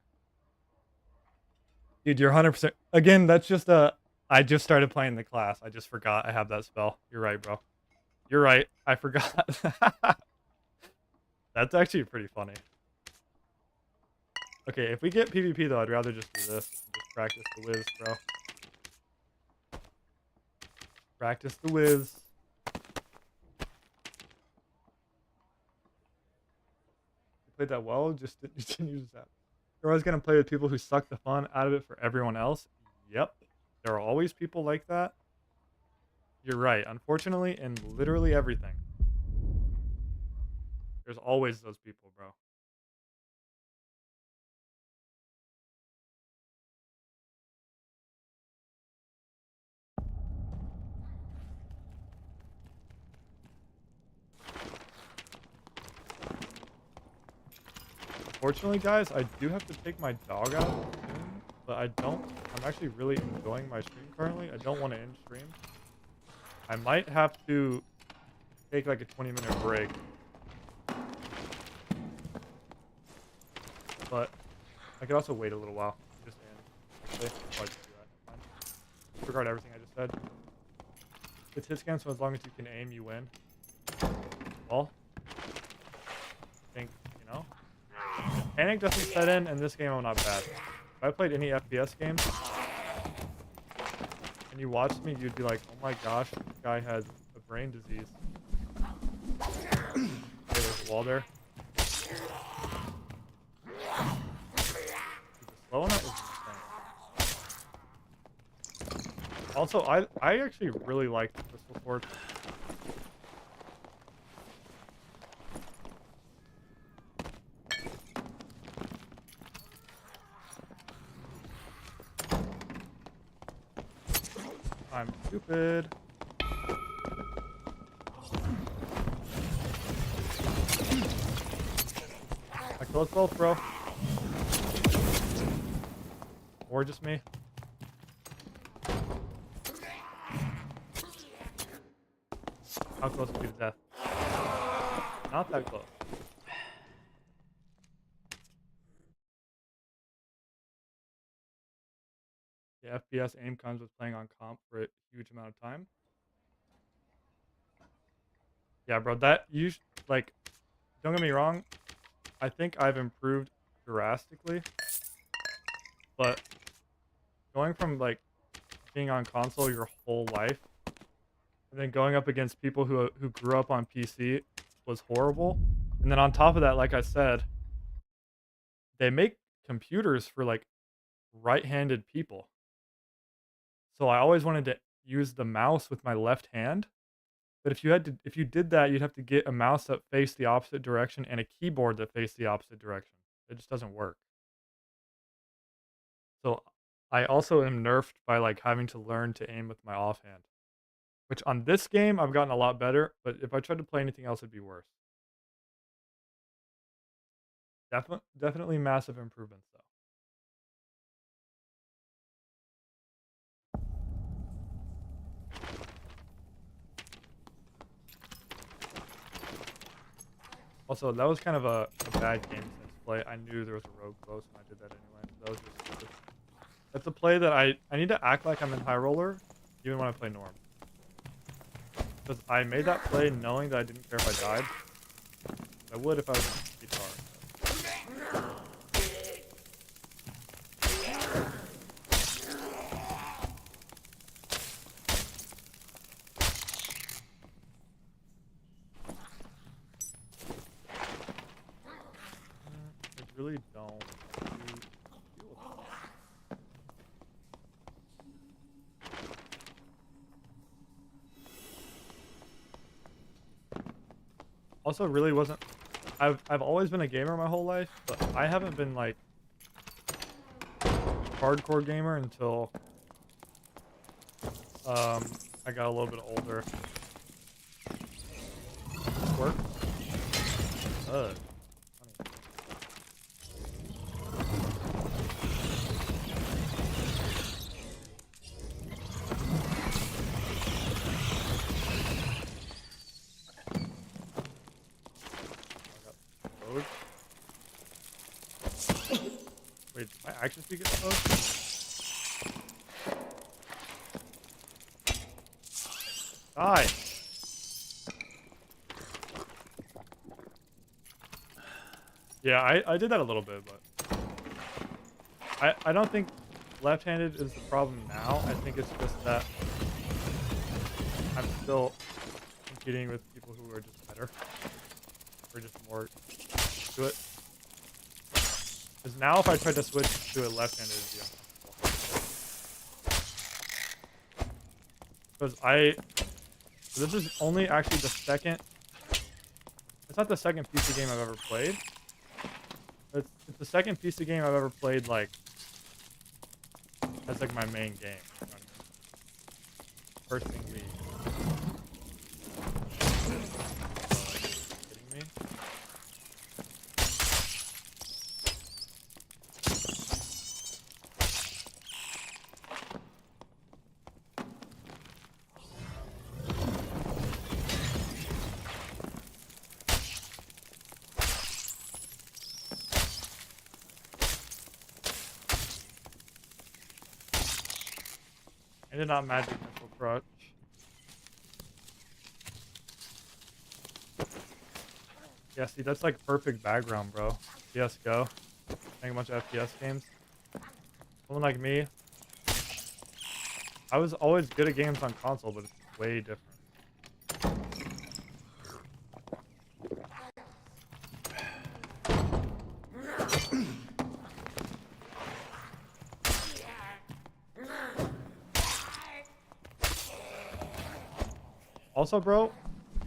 Dude, you're 100%. Again, that's just a... I just started playing the class. I just forgot I have that spell. You're right, bro. You're right. I forgot. That's actually pretty funny. Okay, if we get PvP, though, I'd rather just do this. Just practice the whiz, bro. Practice the whiz. You played that well, just didn't use that. You're always going to play with people who suck the fun out of it for everyone else. Yep. There are always people like that. You're right. Unfortunately, in literally everything. There's always those people, bro. Unfortunately, guys, I do have to take my dog out soon, but I'm actually really enjoying my stream currently. I don't want to end stream. I might have to take like a 20-minute break. But I could also wait a little while. Just end. Actually, I'll probably just do that. Fine. Disregard everything I just said. It's hit scan, so as long as you can aim, you win. Well, I think, you know. Panic doesn't set in, and this game I'm not bad. If I played any FPS games, and you watched me, you'd be like, oh my gosh, this guy has a brain disease. Okay, there's a wall there. Slow on that is insane. Also, I actually really like the Crystal Sword. I'm stupid. I kill us both, bro. Or just me. How close are we to death? Not that close. The FPS aim comes with playing on comp for a huge amount of time. Yeah, bro, like, don't get me wrong. I think I've improved drastically. But going from, like, being on console your whole life and then going up against people who grew up on PC was horrible. And then on top of that, like I said, they make computers for, like, right-handed people. So I always wanted to use the mouse with my left hand. But if you did that, you'd have to get a mouse that faced the opposite direction and a keyboard that faced the opposite direction. It just doesn't work. So I also am nerfed by like having to learn to aim with my offhand. Which on this game I've gotten a lot better, but if I tried to play anything else it'd be worse. Definitely massive improvements though. Also, that was kind of a bad game sense play. I knew there was a rogue close and I did that anyway. So that was just stupid. That's a play that I need to act like I'm in high roller even when I play norm. Because I made that play knowing that I didn't care if I died. I would if I was in guitar. I really don't. Also, really wasn't. I've always been a gamer my whole life, but I haven't been like hardcore gamer until I got a little bit older. Work. Funny. Wait, did my action speed get slowed? Die! Yeah, I did that a little bit, but I don't think left-handed is the problem now. I think it's just that I'm still competing with people who are just better. Or just more to it. Because now if I tried to switch to a left-handed, it'd be uncomfortable. Because this is only actually the second, it's not the second PC game I've ever played. It's the second PC game I've ever played, like, as, like, my main game. You know what I mean? First thing League. Kidding me? I did not magic missile crutch. Yeah, see, that's like perfect background, bro. CSGO. Playing a bunch of FPS games. Someone like me, I was always good at games on console, but it's way different. Also, bro,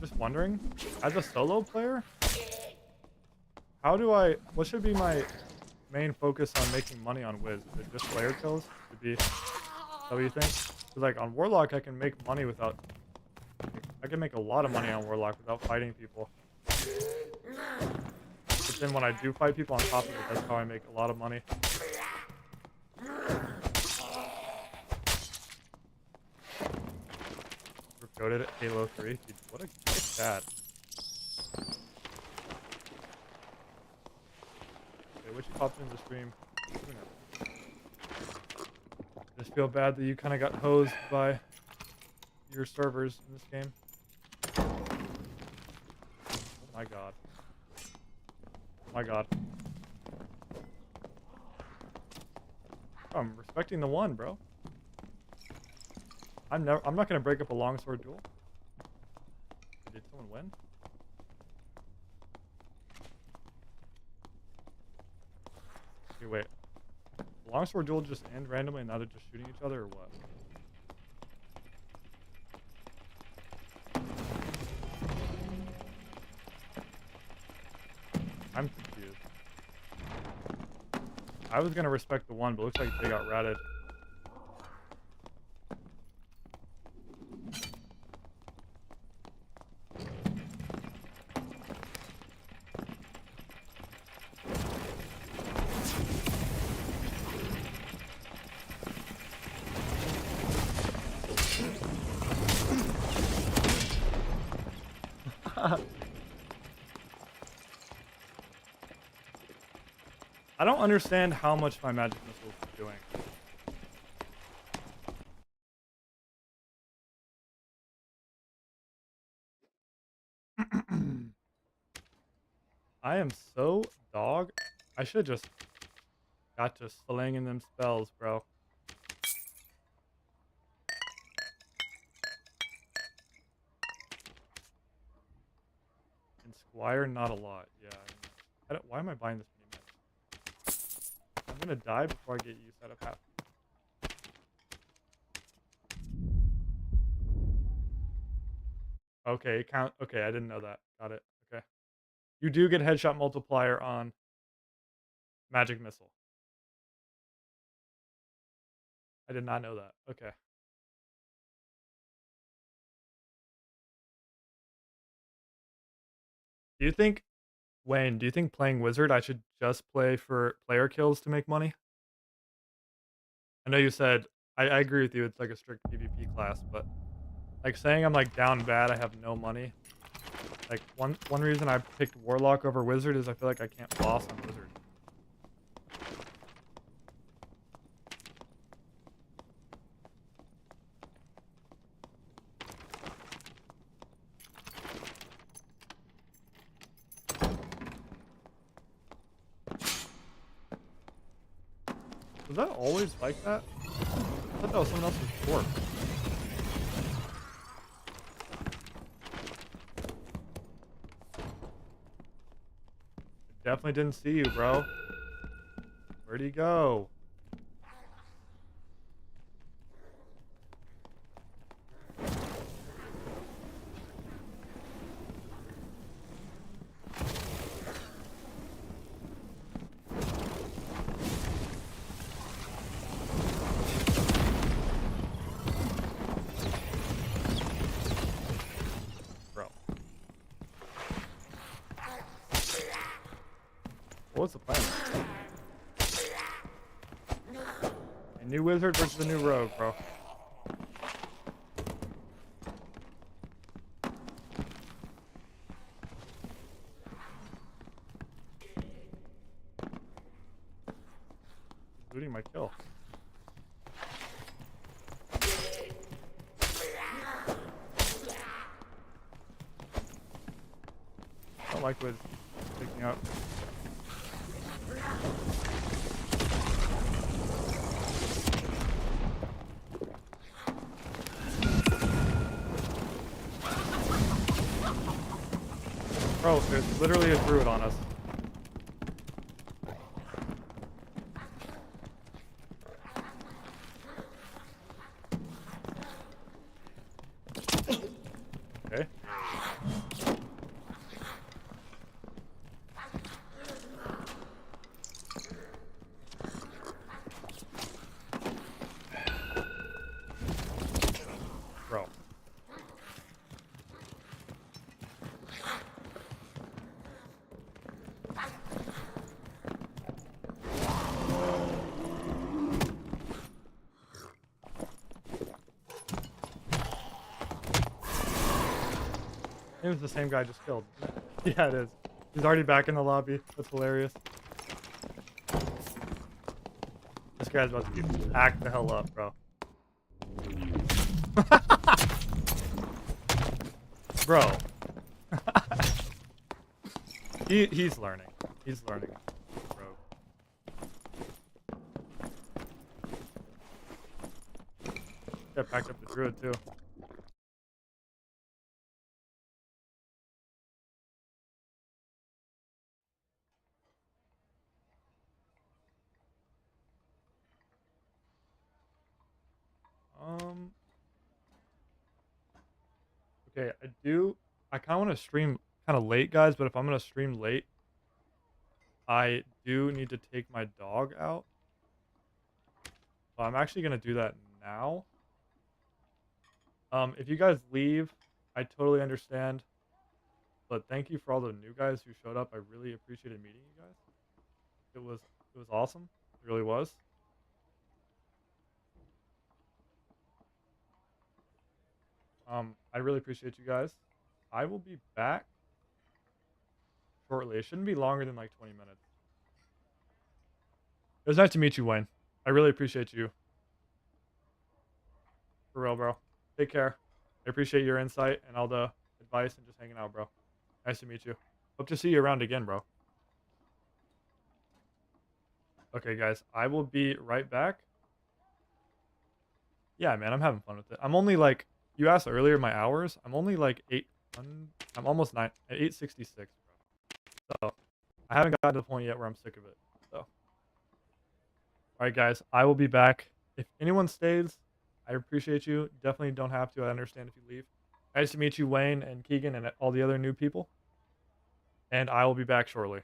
just wondering, as a solo player, what should be my main focus on making money on Wiz? Is it just player kills? Should be, is that what you think? Because like on Warlock, I can make money without, I can make a lot of money on Warlock without fighting people. But then when I do fight people on top of it, that's how I make a lot of money. We're goated at Halo 3. Dude, what a cat. Okay, which popped in the stream? Who knows? I just feel bad that you kind of got hosed by your servers in this game. Oh my god. Oh my god. Oh, I'm respecting the one, bro. I'm not gonna break up a longsword duel. Did someone win? Okay, wait. The longsword duel just end randomly and now they're just shooting each other or what? I'm confused. I was gonna respect the one, but looks like they got ratted. I don't understand how much my magic missiles are doing. I am so dog. I should just got to slinging them spells, bro. And Squire, not a lot. Yeah. Why am I buying this mini mech? I'm gonna die before I get used out of half. Okay, count. Okay, I didn't know that. Got it. Okay. You do get headshot multiplier on magic missile. I did not know that. Okay. Do you think, Wayne, do you think playing Wizard I should just play for player kills to make money? I know you said I agree with you, it's like a strict PvP class, but like saying I'm like down bad, I have no money. Like one reason I picked Warlock over Wizard is I feel like I can't boss on Wizard. Was that always like that? I thought that was someone else's fork. I definitely didn't see you, bro. Where'd he go? Bro. What was the plan? A new wizard versus a new rogue, bro. Looting my kill. like what it's picking up. Bro, there's literally a druid on us. Okay. Bro. It was the same guy I just killed. Yeah, it is. He's already back in the lobby. That's hilarious. This guy's about to get packed the hell up, bro. Bro. He's learning. He's learning. Bro. Yeah, packed up the druid too. Um Okay, I kinda wanna stream kinda late, guys, but if I'm gonna stream late, I do need to take my dog out. So I'm actually gonna do that now. If you guys leave, I totally understand. But thank you for all the new guys who showed up. I really appreciated meeting you guys. It was awesome. It really was. I really appreciate you guys. I will be back shortly. It shouldn't be longer than like 20 minutes. It was nice to meet you, Wayne. I really appreciate you. For real, bro. Take care. I appreciate your insight and all the advice and just hanging out, bro. Nice to meet you. Hope to see you around again, bro. Okay, guys. I will be right back. Yeah, man, I'm having fun with it. I'm only like you asked earlier my hours. I'm only like 8 I'm almost 9 at 866, bro. So, I haven't gotten to the point yet where I'm sick of it. So, all right, guys, I will be back. If anyone stays, I appreciate you. Definitely don't have to. I understand if you leave. Nice to meet you, Wayne and Keegan and all the other new people. And I will be back shortly.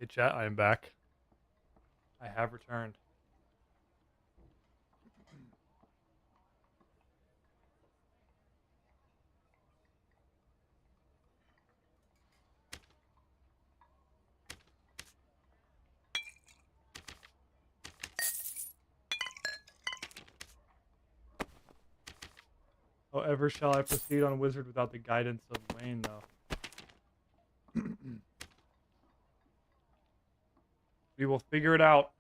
Hey chat, I am back. I have returned. However shall I proceed on Wizard without the guidance of Wayne, though? We will figure it out.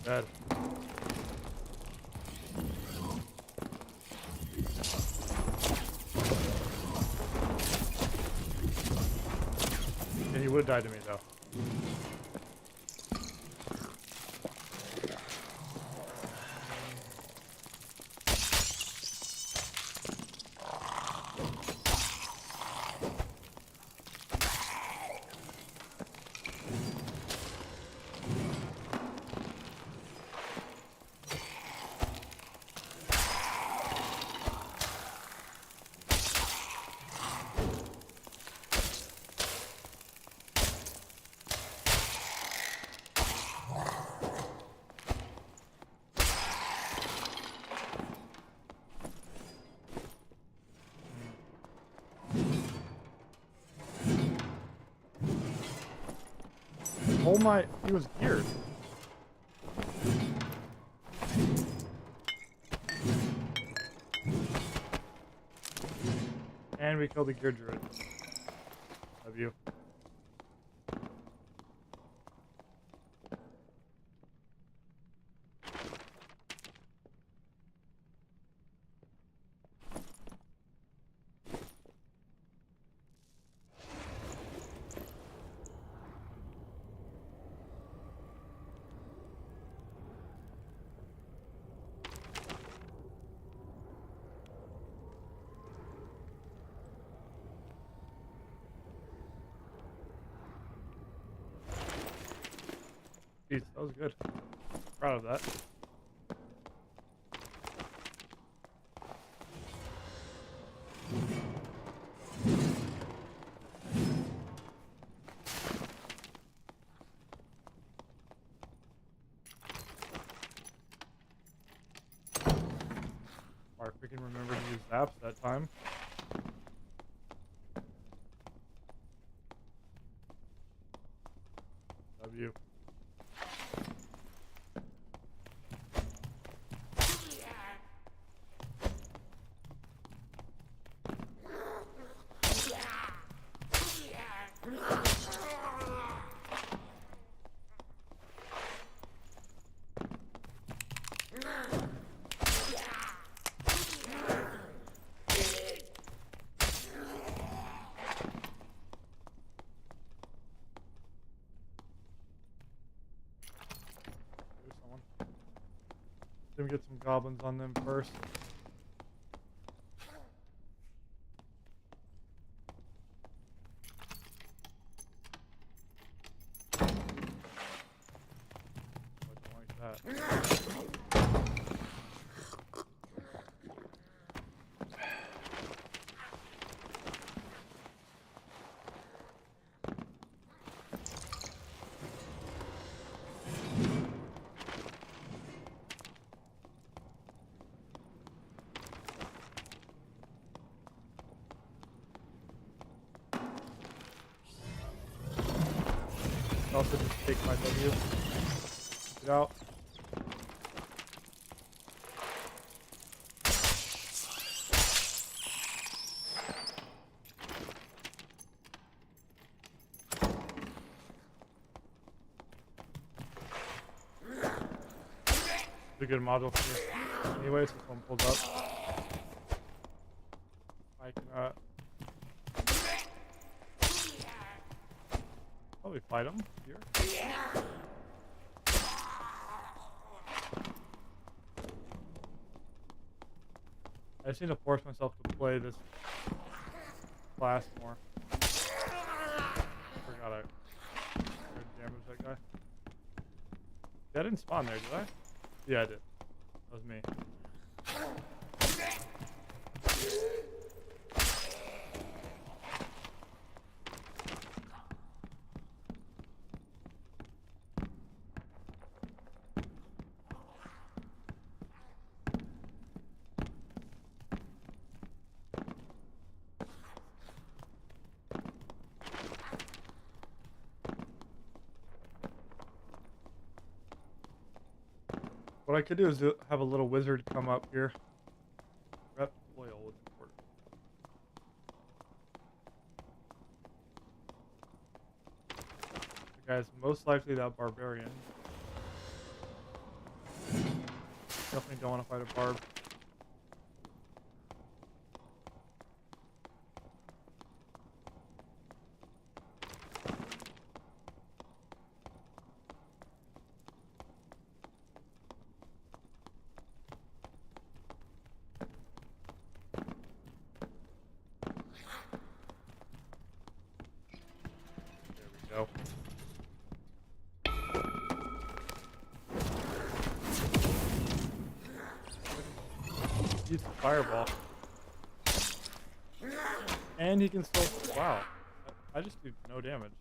Dead. Yeah, he would have died to me, though. Oh my, he was geared. And we killed the gear druid. Love you. Jeez, that was good. Proud of that. Mark freaking remembered to use zaps that time. Love you. Let me get some goblins on them first. I don't like that. Also just take my W. Get out. It's a good module for me. Anyways, this one pulls up. I can probably fight him here. I just need to force myself to play this class more. Forgot I damaged that guy. Yeah, I didn't spawn there, did I? Yeah, I did. That was me. What I could do is have a little wizard come up here. Rep oil was important. The guy's most likely that barbarian. Definitely don't want to fight a barb. Go. Use the fireball. And he can still. Wow. I just do no damage.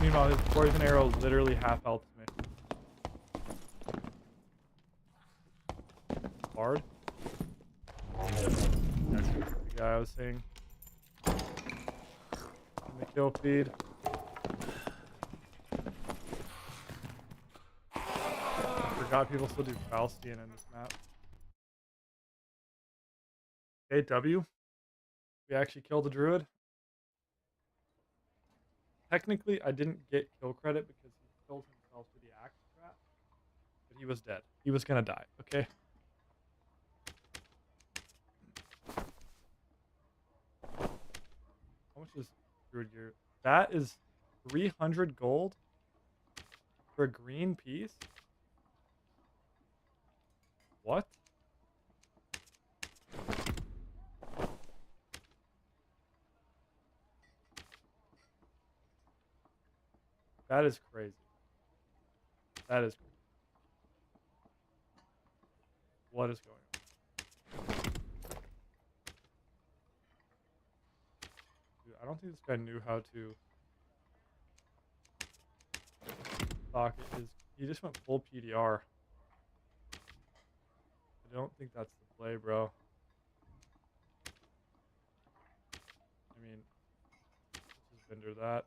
Meanwhile, his poison arrow literally half health me. Bard? That's the guy I was saying. In the kill feed. Forgot people still do Faustian in this map. Okay, W. We actually killed the druid. Technically, I didn't get kill credit because he killed himself with the axe trap. But he was dead. He was gonna die, okay? How much is druid gear? That is 300 gold for a green piece? What? That is crazy. That is crazy. What is going on? Dude, I don't think this guy knew how to socket his. He just went full PDR. I don't think that's the play, bro. I mean, let's just vendor that.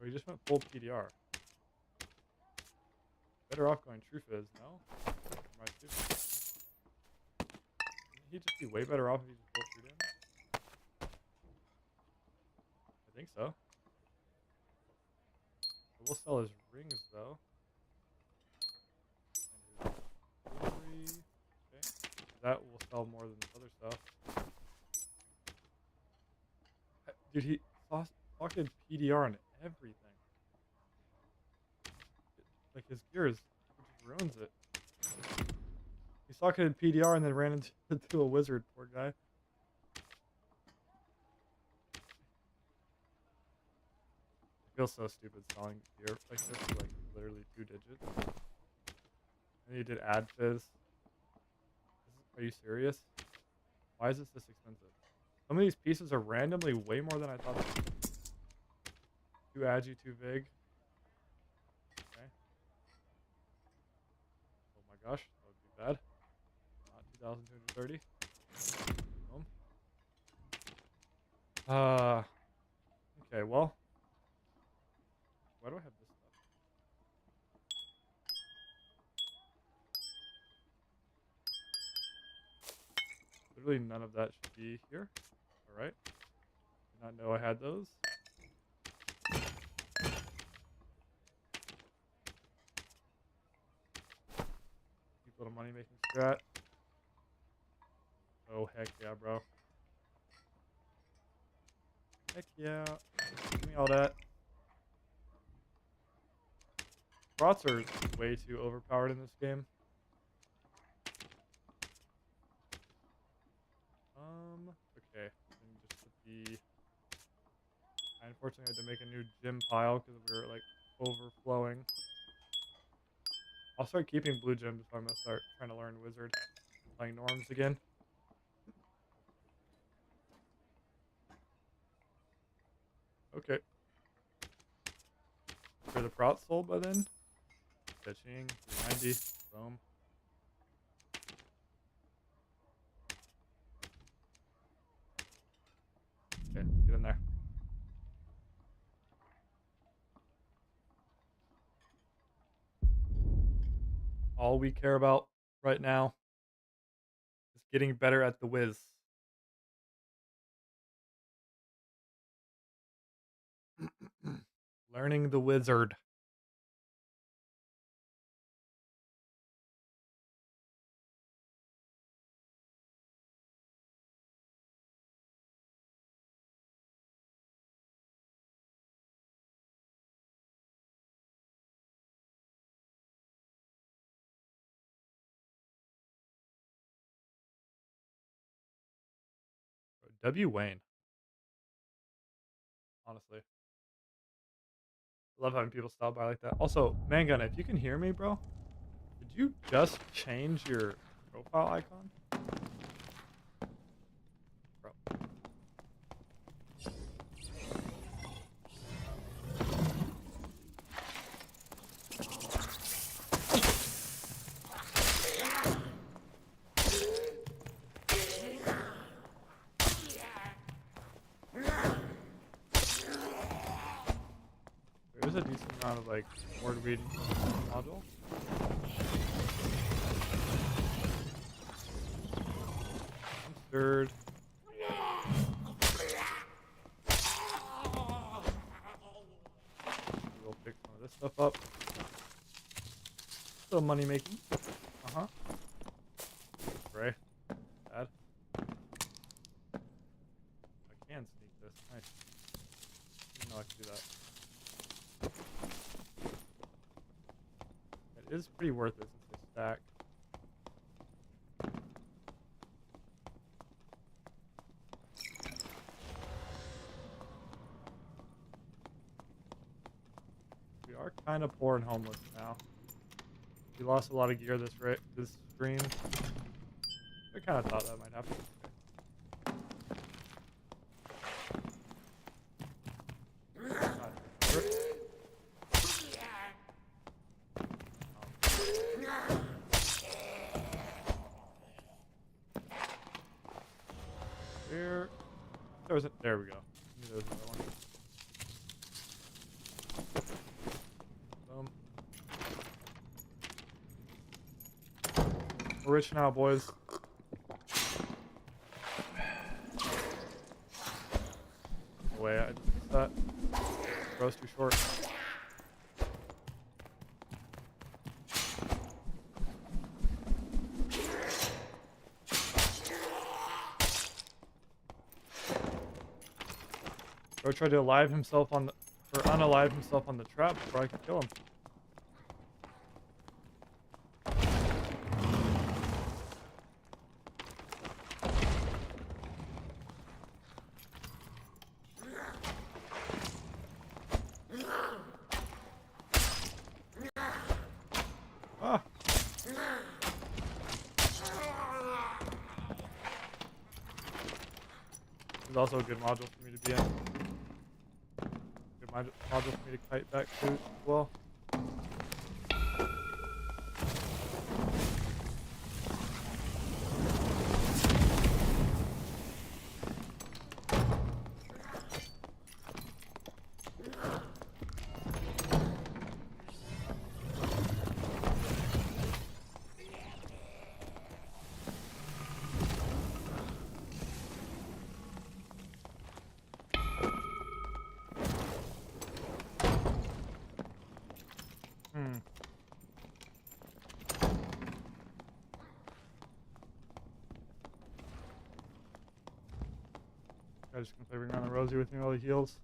Oh, he just went full PDR. Better off going True Fizz, no? Am I stupid? Wouldn't he just be way better off if he just built true damage? I think so. We'll sell his rings, though. And his jewelry. Okay. That will sell more than other stuff. Dude, he fucking PDR on everything. Like his gears, it just ruins it. He socketed PDR and then ran into a wizard. Poor guy. I feel so stupid selling gear like this for like literally 2 digits. And he did ad fizz. Are you serious? Why is this expensive? Some of these pieces are randomly way more than I thought. Too agi, too big. Okay. Oh my gosh, that would be bad. Not 2,230. Boom. Okay, well. Why do I have this stuff? Literally none of that should be here. Alright. Did not know I had those. Keep little money making strat. Oh, heck yeah, bro. Heck yeah. Give me all that. Bots are way too overpowered in this game. Okay. And just put the... I unfortunately had to make a new gym pile because we were like overflowing. I'll start keeping blue gems if I'm gonna start trying to learn wizard. Playing norms again. Okay. For the prot sold by then. Pitching, 390. Boom. Okay, get in there. All we care about right now is getting better at the whiz. Learning the wizard. W. Wayne. Honestly. I love having people stop by like that. Also, Mangun, if you can hear me, bro, did you just change your profile icon? Bro. There's a decent amount of like word reading from this module. I'm stirred. We'll pick some of this stuff up. Still money making. Uh-huh. Right. Bad. I can sneak this. Nice. Didn't know I could do that. It is pretty worth it since they stack. We are kind of poor and homeless now. We lost a lot of gear this stream. I kind of thought that might happen. There we go. There was another one. We're rich now, boys. No way, I just missed that. Bro's too short. Bro tried to alive himself on the... or unalive himself on the trap before I can kill him. Ah. This is also a good module for me to be in. Good module for me to kite back to as well. I'm just gonna play Ring Around the Rosie with me while he heals.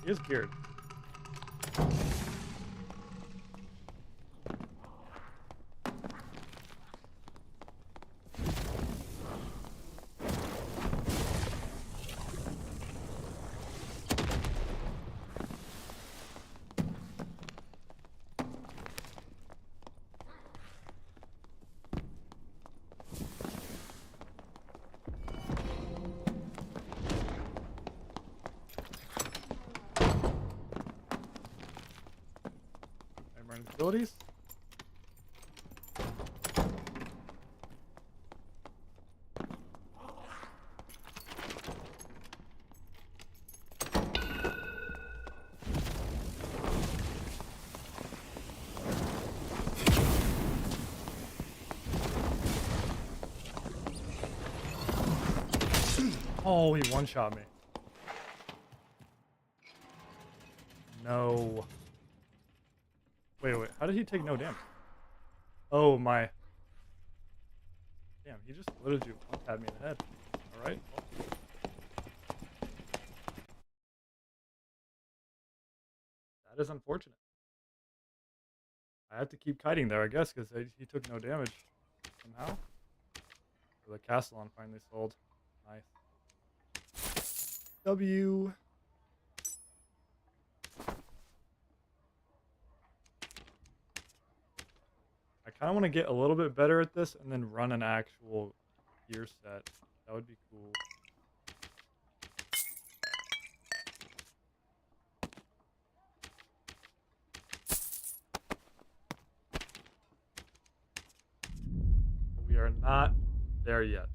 He is geared. Abilities. Oh, he one-shot me. No. Wait, how did he take no damage? Oh my. Damn, he just literally one-tabbed me in the head. Alright. That is unfortunate. I have to keep kiting there, I guess, because he took no damage. Somehow. The Castellan finally sold. Nice. W. I kind of want to get a little bit better at this and then run an actual gear set. That would be cool. But we are not there yet.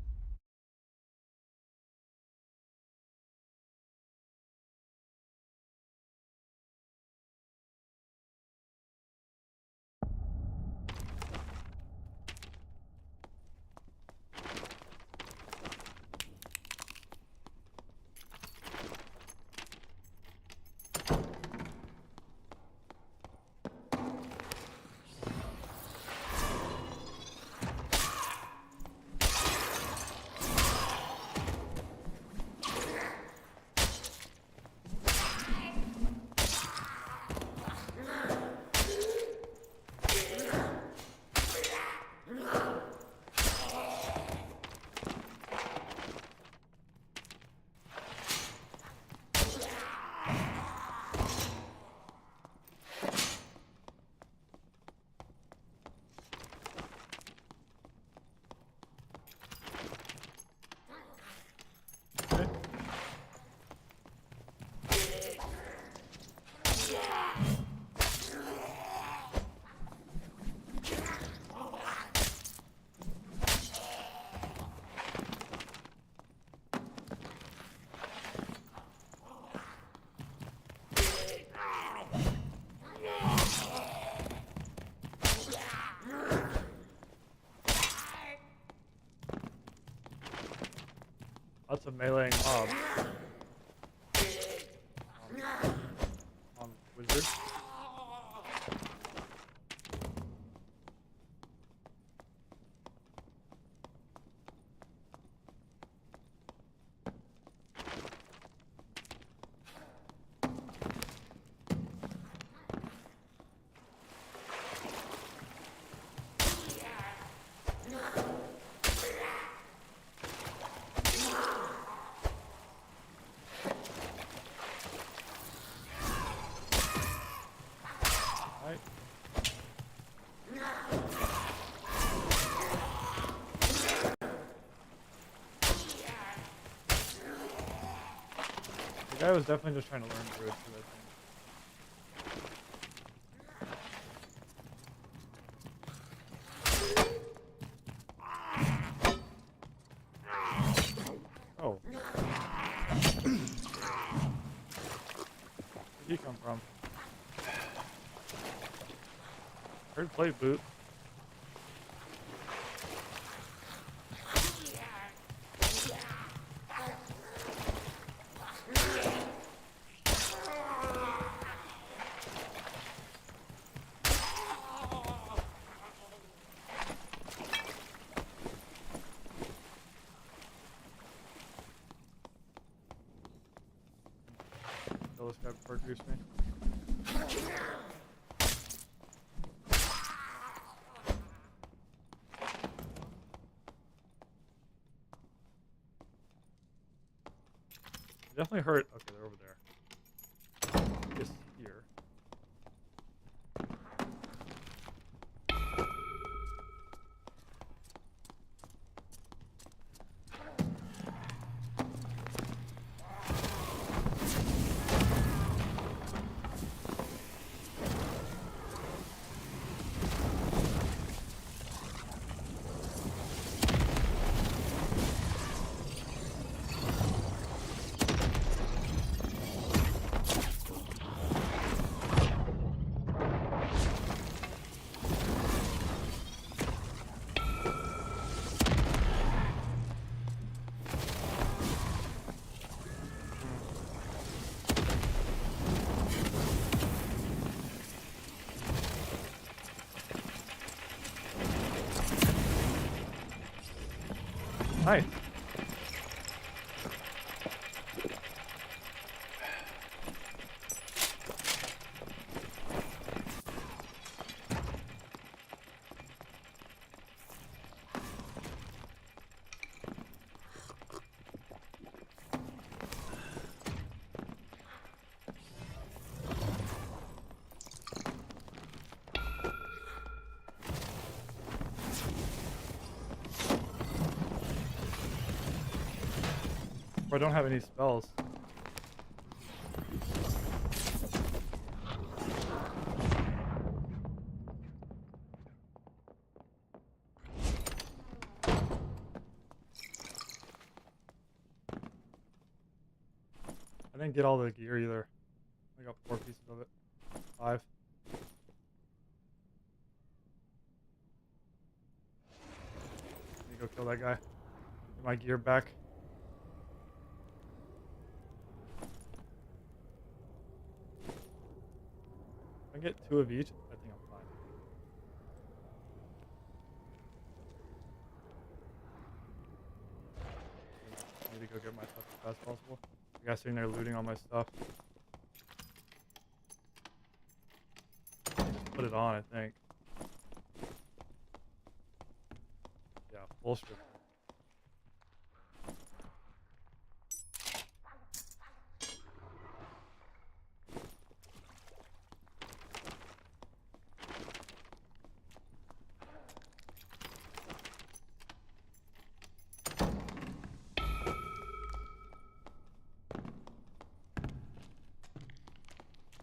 meleeing mob. On wizard. Right. The guy was definitely just trying to learn druid for that thing. Oh. Where'd he come from? Heard plate boot. Kill this guy before it greased me. Definitely hurt. Okay, they're over there. Just here. Nice. I don't have any spells. I didn't get all the gear either. I got 4 pieces of it. 5. Let me go kill that guy. Get my gear back. If I get 2 of each, I think I'm fine. I need to go get my stuff as fast as possible. The guy's sitting there looting all my stuff. Just put it on, I think. Yeah, full strip.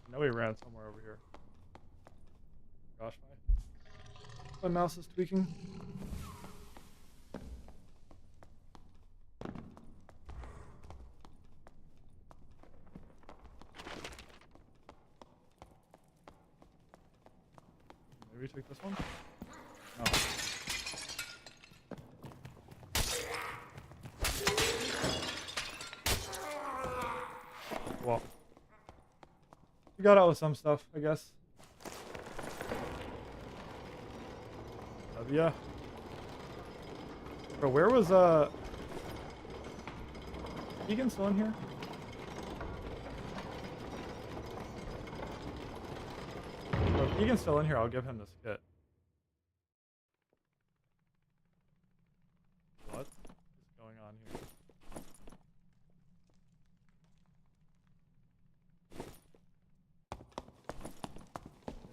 I know he ran somewhere over here. Gosh, my mouse is tweaking. Maybe take this one? No. We got out with some stuff, I guess. Yeah. Bro, where was Egan still in here? Bro, if Egan's still in here, I'll give him this kit. What is going on here?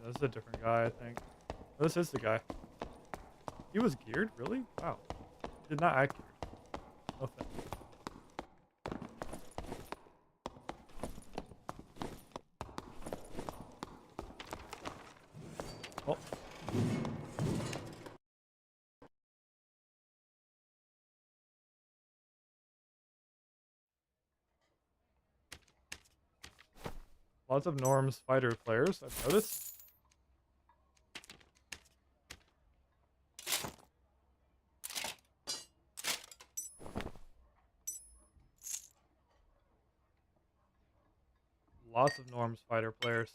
Yeah, this is a different guy, I think. Oh, this is the guy. He was geared? Really? Wow. Did not act geared. Nothing. Oh. Lots of Norm's fighter players, I've noticed. Lots of Norm's fighter players.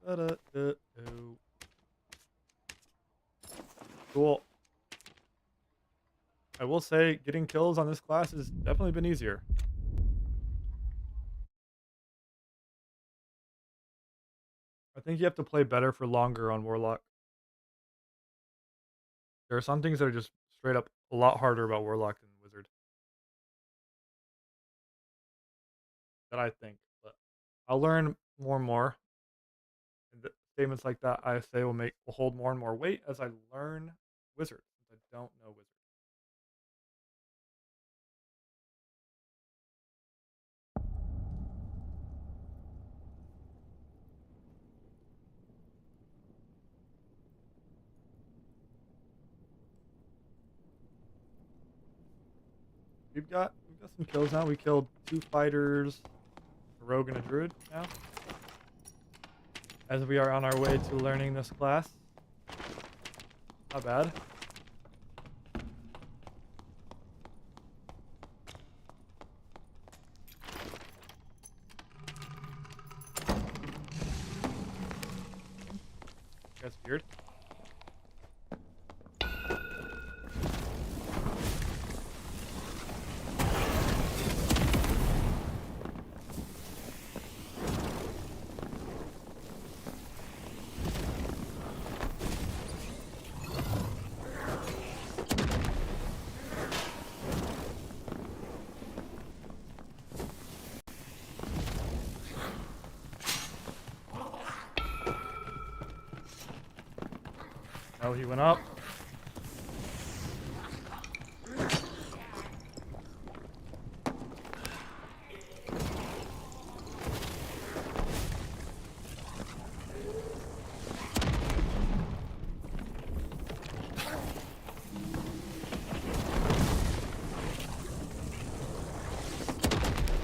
Da-da-da-do. Cool. I will say, getting kills on this class has definitely been easier. I think you have to play better for longer on Warlock. There are some things that are just straight up a lot harder about Warlock than Wizard. That I think. But I'll learn more and more. And statements like that I say will hold more and more weight as I learn Wizard. Since I don't know Wizard. We've got some kills now. We killed 2 fighters, a rogue and a druid now. As we are on our way to learning this class. Not bad. That's weird. Oh, he went up.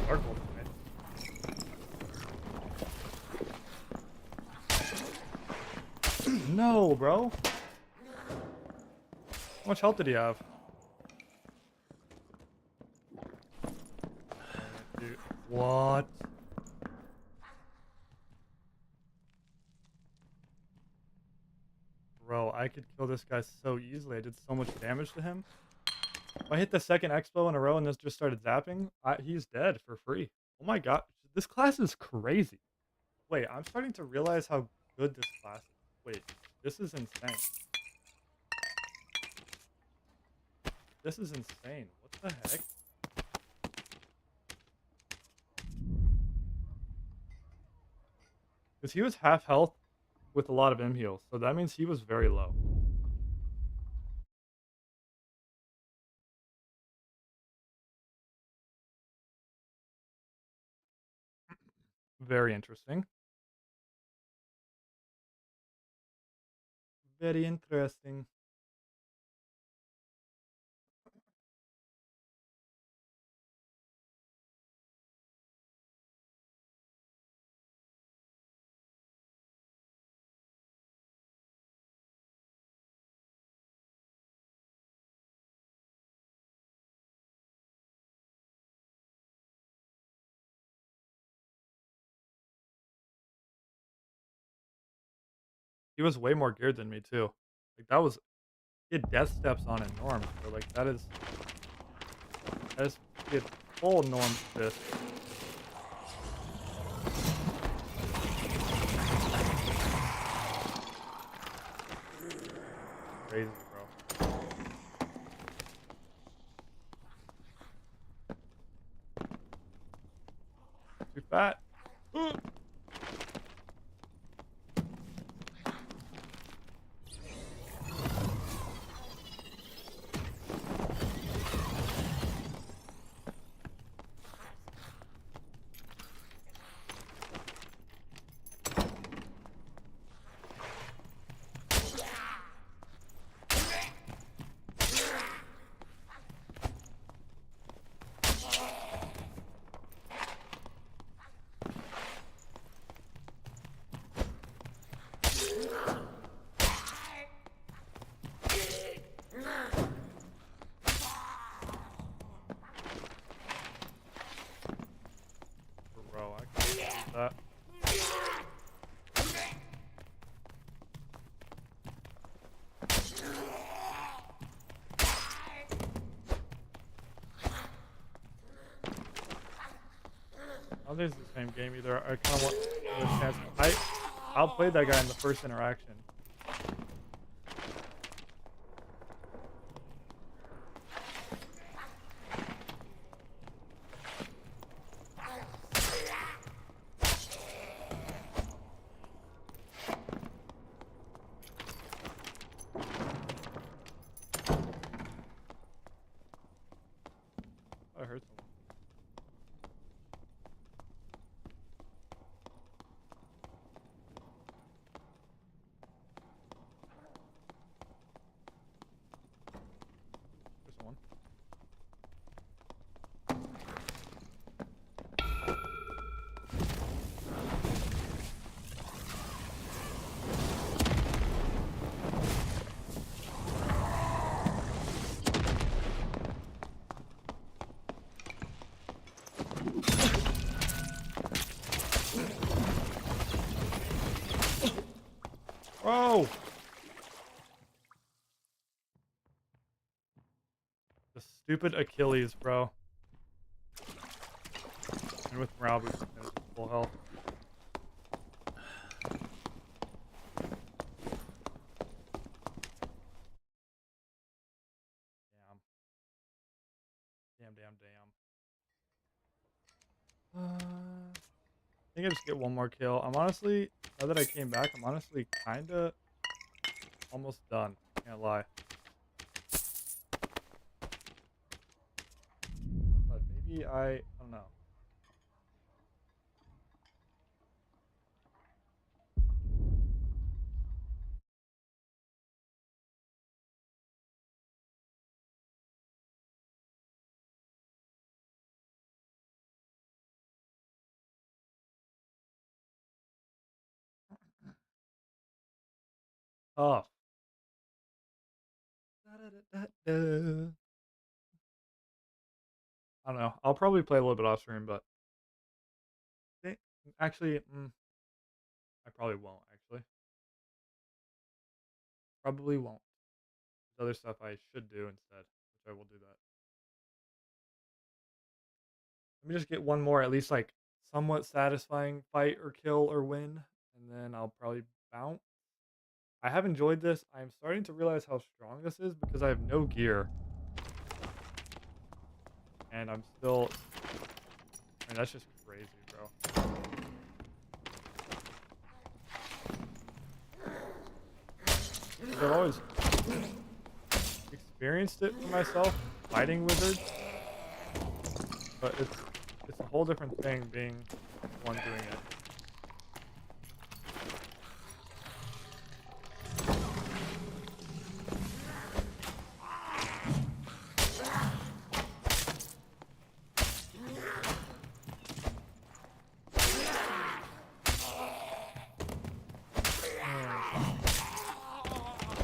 Dark Wolf, right? No, bro. How much health did he have? Dude, what? Bro, I could kill this guy so easily. I did so much damage to him. If I hit the second expo in a row and this just started zapping, he's dead for free. Oh my god. This class is crazy. Wait, I'm starting to realize how good this class is. Wait, this is insane. This is insane. What the heck? Because he was half health with a lot of M heals, so that means he was very low. Very interesting. Very interesting. He was way more geared than me too. Like that was he had death steps on it norms, but like that is he had full norms this. Crazy, bro. Too fat. Bro, I can't believe that. I don't think it's the same game either. I kind of want a chance. I outplayed that guy in the first interaction. I hurt someone. There's someone. Bro! The stupid Achilles, bro. And with morale boost, it's full health. Damn. I think I just get one more kill. I'm honestly, now that I came back, I'm honestly kinda almost done. Can't lie. But maybe I don't know. Oh. I don't know. I'll probably play a little bit off stream, but actually, I probably won't. Actually, probably won't. There's other stuff I should do instead, which I will do that. Let me just get one more, at least like somewhat satisfying fight or kill or win, and then I'll probably bounce. I have enjoyed this. I'm starting to realize how strong this is because I have no gear, and I'm still. I mean, that's just crazy, bro. 'Cause I've always experienced it for myself fighting wizards, but it's a whole different thing being one doing it.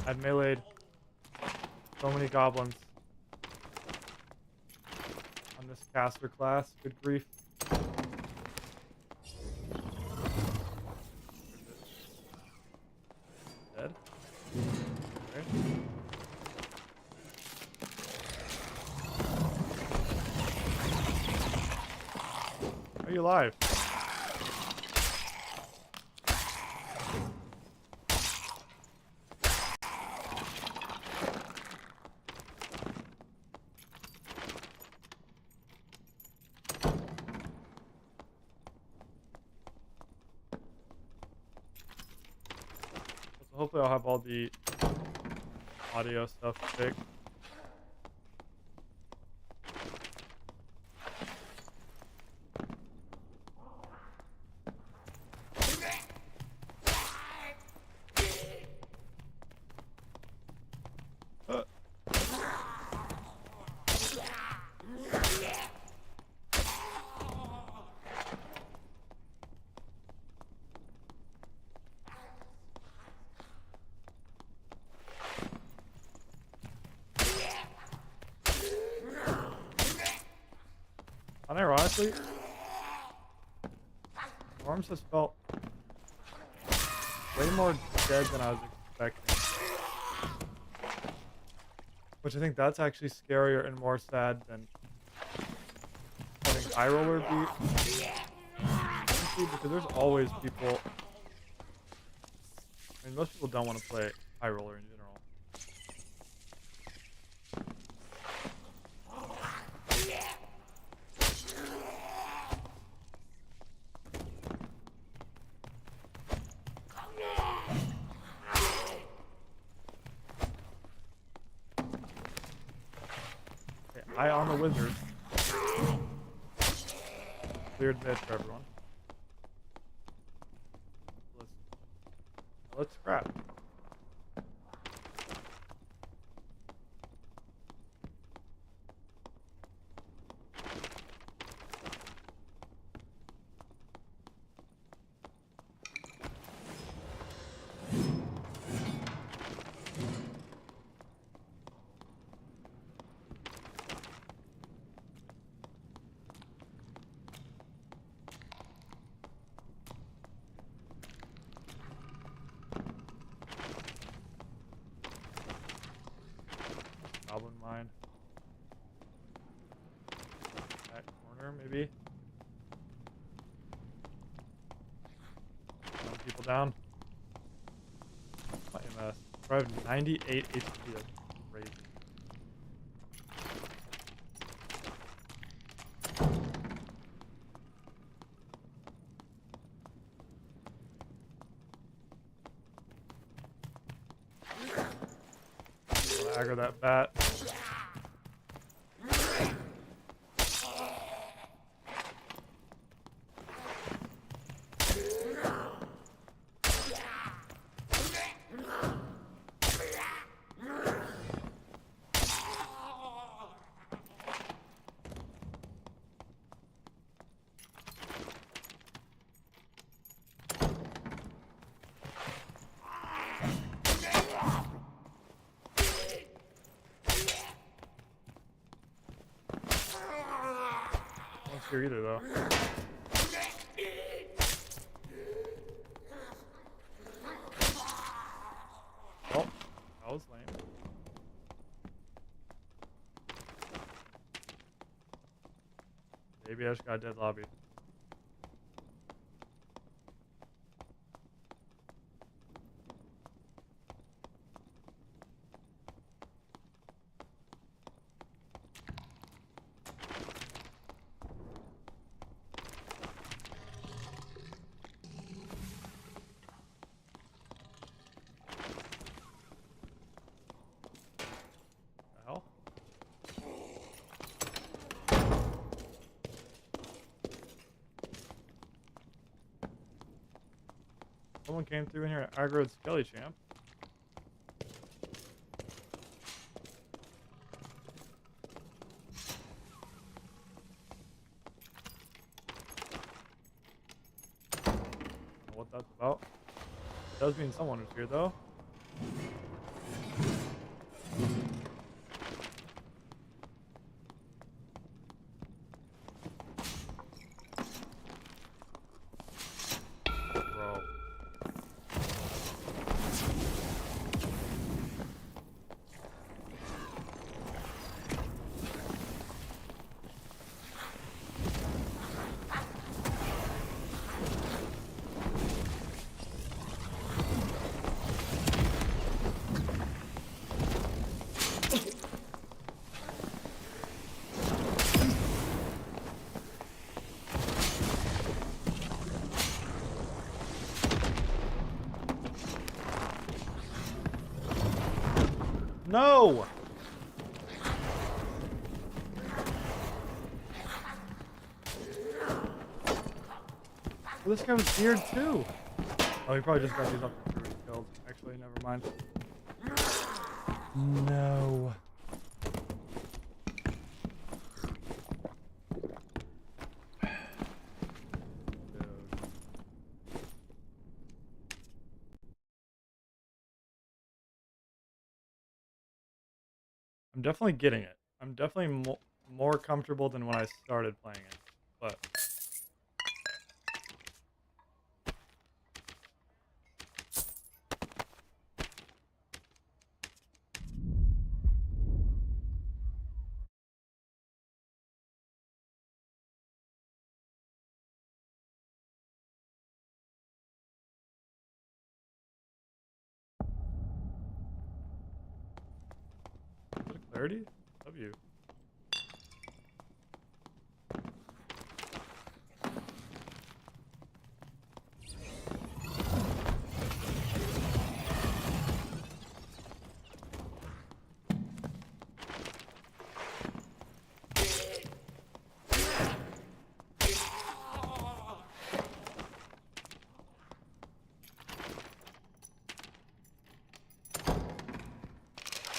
I've meleeed so many goblins on this caster class. Good grief. you alive? So hopefully I'll have all the audio stuff fixed. Unironically, Worms has felt way more dead than I was expecting. Which I think that's actually scarier and more sad than having High Roller be. Because there's always people. I mean, most people don't want to play High Roller in general. Eye on the wizard. Cleared mid for everyone. Let's scrap. Goblin mine. That corner, maybe. Some people down. My MS. I have 98 HP. That's crazy. Aggro that bat. Here either though. Oh, that was lame. Maybe I just got a dead lobby. Someone came through in here and aggroed Skelly Champ. I don't know what that's about. It does mean someone is here though. No! Well, this guy was geared too. Oh, he probably just got these up and killed. Actually, never mind. No. I'm definitely getting it. I'm definitely more comfortable than when I started playing it. But is it a clarity? W.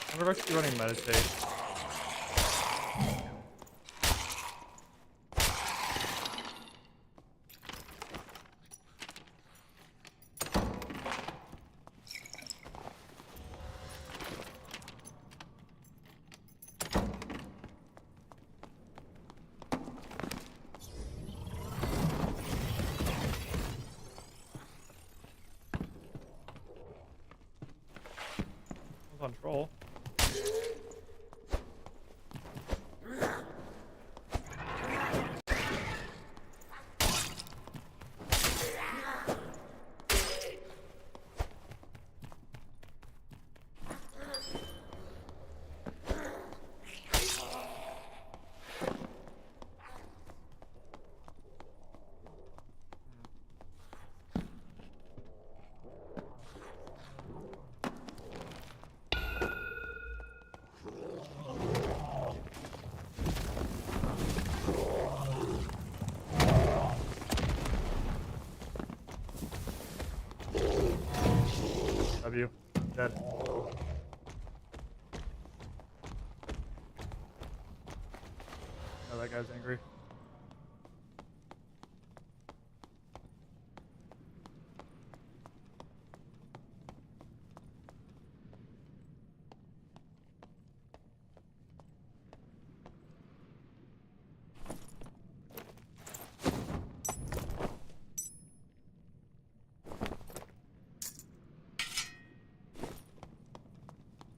I wonder if I should be running meditate. Control. W. Dead. Oh, that guy's angry.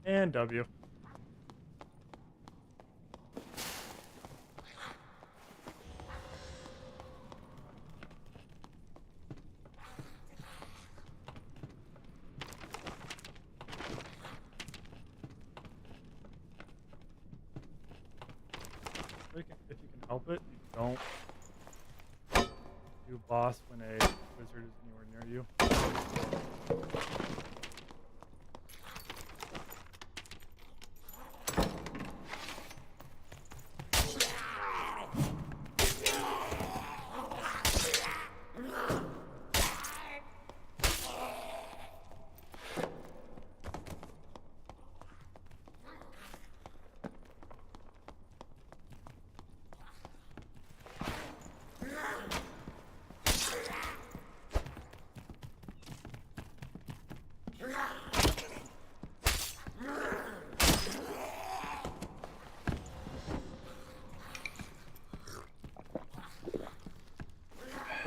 And W. If you can help it, you don't do boss when a wizard is anywhere near you.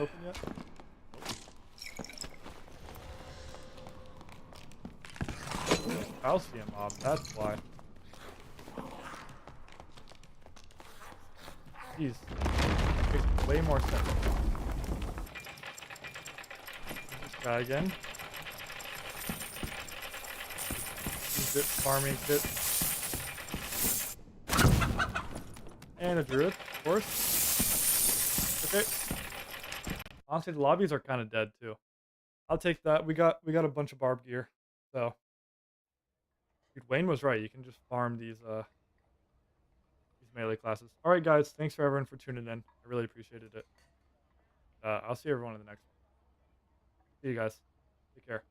Open yet? Calcium mob, that's why. Jeez. Makes way more sense. This guy again. Use it, farming kit. And a druid, of course. Okay. Honestly, the lobbies are kind of dead too. I'll take that. We got a bunch of barb gear, so Dude, Wayne was right. You can just farm these melee classes. All right, guys. Thanks for everyone for tuning in. I really appreciated it. I'll see everyone in the next one. See you guys. Take care.